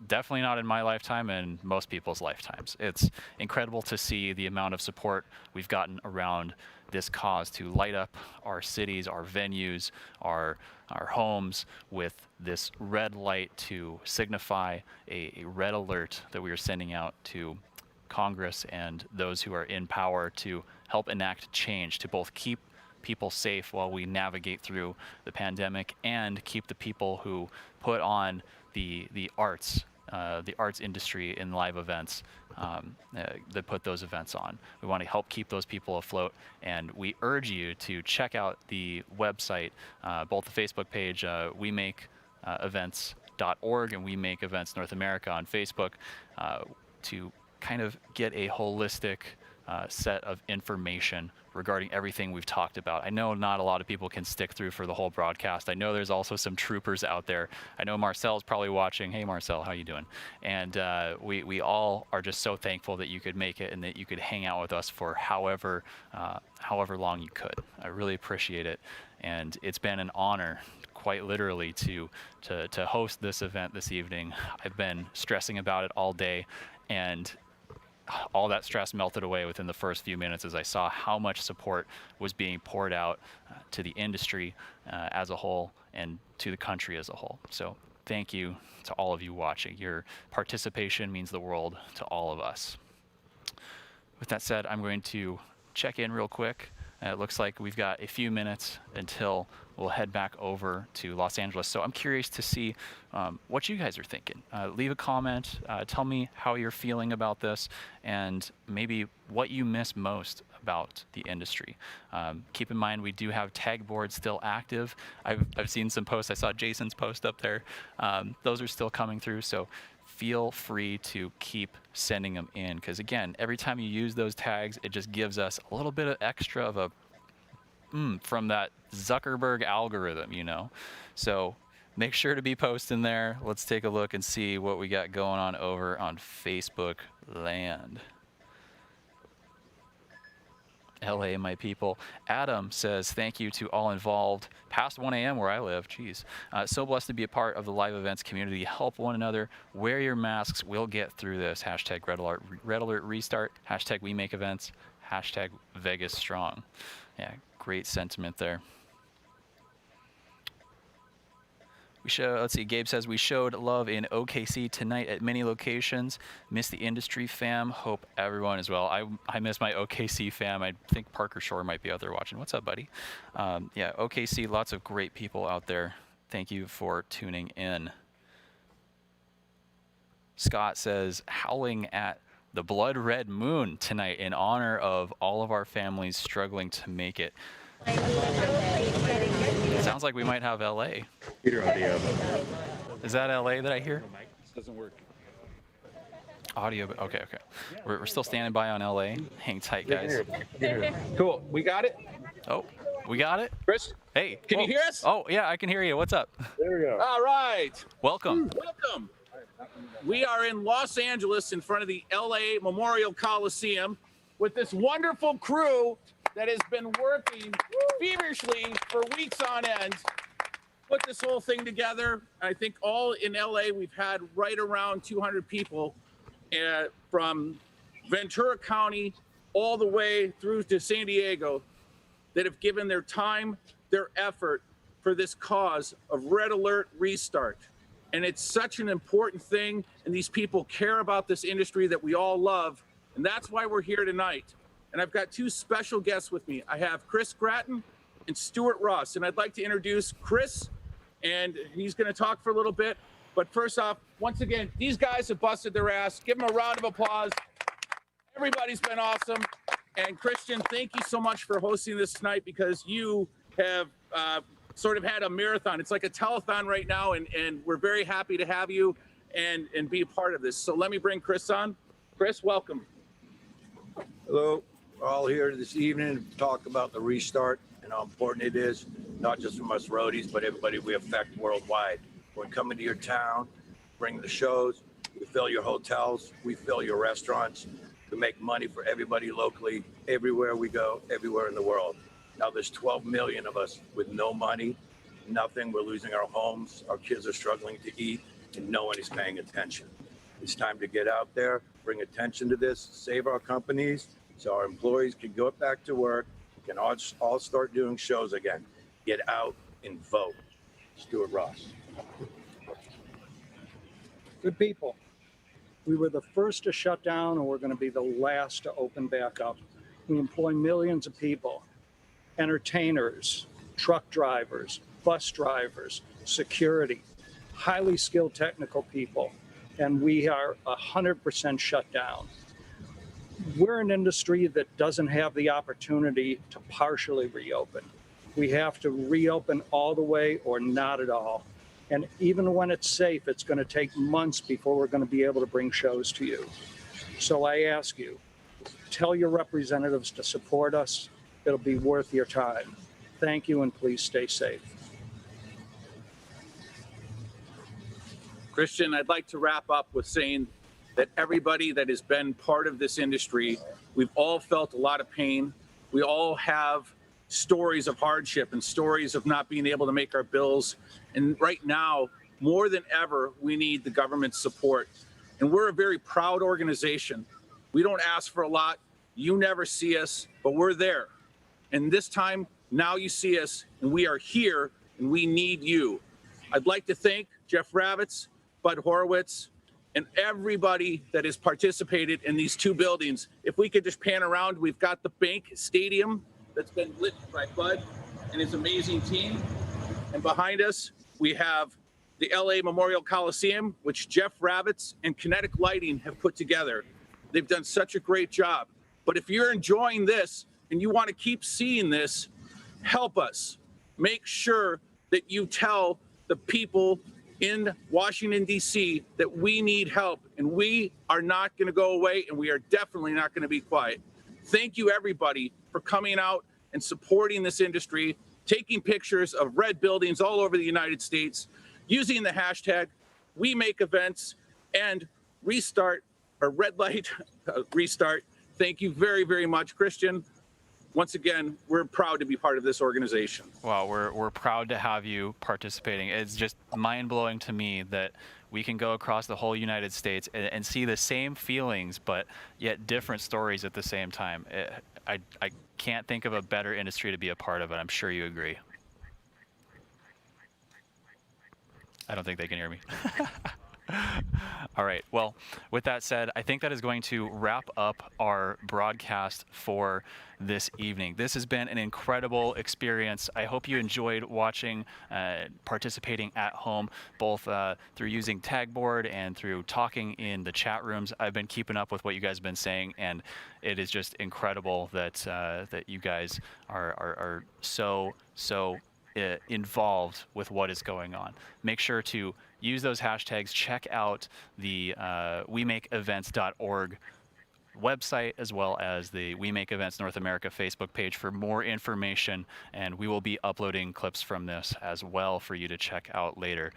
definitely not in my lifetime and most people's lifetimes. It's incredible to see the amount of support we've gotten around this cause to light up our cities, our venues, our homes with this red light to signify a red alert that we are sending out to Congress and those who are in power to help enact change, to both keep people safe while we navigate through the pandemic and keep the people who put on the arts industry in live events, that put those events on. We want to help keep those people afloat, and we urge you to check out the website, both the Facebook page, We Make Events.org and We Make Events North America on Facebook, to kind of get a holistic set of information regarding everything we've talked about. I know not a lot of people can stick through for the whole broadcast. I know there's also some troopers out there. I know Marcel's probably watching. Hey Marcel, how you doing? And we all are just so thankful that you could make it and that you could hang out with us for however long you could. I really appreciate it, and it's been an honor, quite literally, to host this event this evening. I've been stressing about it all day, and all that stress melted away within the first few minutes as I saw how much support was being poured out to the industry as a whole and to the country as a whole. So thank you to all of you watching. Your participation means the world to all of us. With that said, I'm going to check in real quick. It looks like we've got a few minutes until we'll head back over to Los Angeles. So I'm curious to see what you guys are thinking. Leave a comment. Tell me how you're feeling about this and maybe what you miss most about the industry. Keep in mind, we do have tag boards still active. I've seen some posts. I saw Jason's post up there. Those are still coming through. So feel free to keep sending them in, because again, every time you use those tags, it just gives us a little bit of extra of a from that Zuckerberg algorithm, you know. So make sure to be posting there. Let's take a look and see what we got going on over on Facebook land. LA, my people. Adam says, thank you to all involved. Past 1 a.m. where I live. Jeez. So blessed to be a part of the live events community. Help one another. Wear your masks. We'll get through this. Hashtag Red Alert Restart. Hashtag We Make Events. Hashtag Vegas Strong. Yeah, great sentiment there. Let's see, Gabe says, we showed love in OKC tonight at many locations. Miss the industry fam. Hope everyone as well. I miss my OKC fam. I think Parker Shore might be out there watching. What's up, buddy? Yeah, OKC, lots of great people out there. Thank you for tuning in. Scott says, howling at the blood red moon tonight in honor of all of our families struggling to make it. It sounds like we might have LA. Computer audio. Is that LA that I hear? This doesn't work. Audio. Okay. We're still standing by on LA. Hang tight, guys. Cool. We got it? Oh, we got it? Chris? Hey. Can you hear us? Oh, yeah, I can hear you. What's up? There we go. All right. Welcome. Welcome. We are in Los Angeles in front of the LA Memorial Coliseum with this wonderful crew that has been working feverishly for weeks on end. Put this whole thing together. I think all in LA, we've had right around 200 people from Ventura County all the way through to San Diego that have given their time, their effort for this cause of Red Alert Restart. And it's such an important thing, and these people care about this industry that we all love, and that's why we're here tonight. And I've got two special guests with me. I have Chris Gratton and Stuart Ross, and I'd like to introduce Chris, and he's going to talk for a little bit. But first off, once again, these guys have busted their ass. Give them a round of applause. Everybody's been awesome. And Christian, thank you so much for hosting this tonight, because you have sort of had a marathon. It's like a telethon right now, and we're very happy to have you and be a part of this. So let me bring Chris on. Chris, welcome. Hello, we're all here this evening to talk about the restart and how important it is, not just from us roadies, but everybody we affect worldwide. We're coming to your town, bring the shows, we fill your hotels, we fill your restaurants, to make money for everybody locally, everywhere we go, everywhere in the world. Now there's 12 million of us with no money, nothing. We're losing our homes. Our kids are struggling to eat, and no one is paying attention. It's time to get out there, bring attention to this, save our companies so our employees can go back to work, can all start doing shows again. Get out and vote. Stuart Ross. Good people. We were the first to shut down, and we're going to be the last to open back up. We employ millions of people. Entertainers, truck drivers, bus drivers, security, highly skilled technical people, and we are 100% shut down. We're an industry that doesn't have the opportunity to partially reopen. We have to reopen all the way or not at all. And even when it's safe, it's going to take months before we're going to be able to bring shows to you. So I ask you, tell your representatives to support us. It'll be worth your time. Thank you, and please stay safe. Christian, I'd like to wrap up with saying that everybody that has been part of this industry, we've all felt a lot of pain. We all have stories of hardship and stories of not being able to make our bills. And right now, more than ever, we need the government's support. And we're a very proud organization. We don't ask for a lot. You never see us, but we're there. And this time, now you see us, and we are here, and we need you. I'd like to thank Jeff Ravitz, Bud Horowitz, and everybody that has participated in these two buildings. If we could just pan around, we've got the Bank Stadium that's been lit by Bud and his amazing team. And behind us, we have the LA Memorial Coliseum, which Jeff Ravitz and Kinetic Lighting have put together. They've done such a great job. But if you're enjoying this and you want to keep seeing this, help us. Make sure that you tell the people in Washington, D.C. that we need help, and we are not going to go away, and we are definitely not going to be quiet. Thank you, everybody, for coming out and supporting this industry, taking pictures of red buildings all over the United States, using the hashtag #WeMakeEvents and restart, or red light restart. Thank you very, very much, Christian. Once again, we're proud to be part of this organization. Well, we're proud to have you participating. It's just mind-blowing to me that we can go across the whole United States and see the same feelings, but yet different stories at the same time. I can't think of a better industry to be a part of it. I'm sure you agree. I don't think they can hear me. All right. Well, with that said, I think that is going to wrap up our broadcast for this evening. This has been an incredible experience. I hope you enjoyed watching, participating at home, both through using Tagboard and through talking in the chat rooms. I've been keeping up with what you guys have been saying, and it is just incredible that that you guys are so involved with what is going on. Make sure to use those hashtags. Check out the WeMakeEvents.org website, as well as the We Make Events North America Facebook page for more information, and we will be uploading clips from this as well for you to check out later.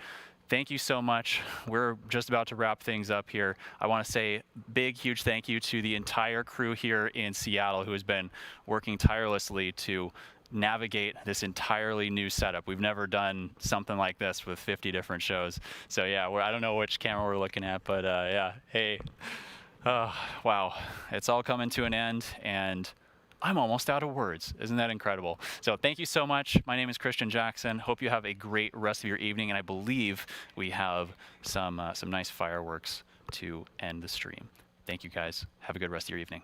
Thank you so much. We're just about to wrap things up here. I want to say big, huge thank you to the entire crew here in Seattle who has been working tirelessly to navigate this entirely new setup. We've never done something like this with 50 different shows. So yeah, I don't know which camera we're looking at, but yeah, hey. Wow, it's all coming to an end, and I'm almost out of words. Isn't that incredible? So thank you so much. My name is Christian Jackson. Hope you have a great rest of your evening, and I believe we have some nice fireworks to end the stream. Thank you guys. Have a good rest of your evening.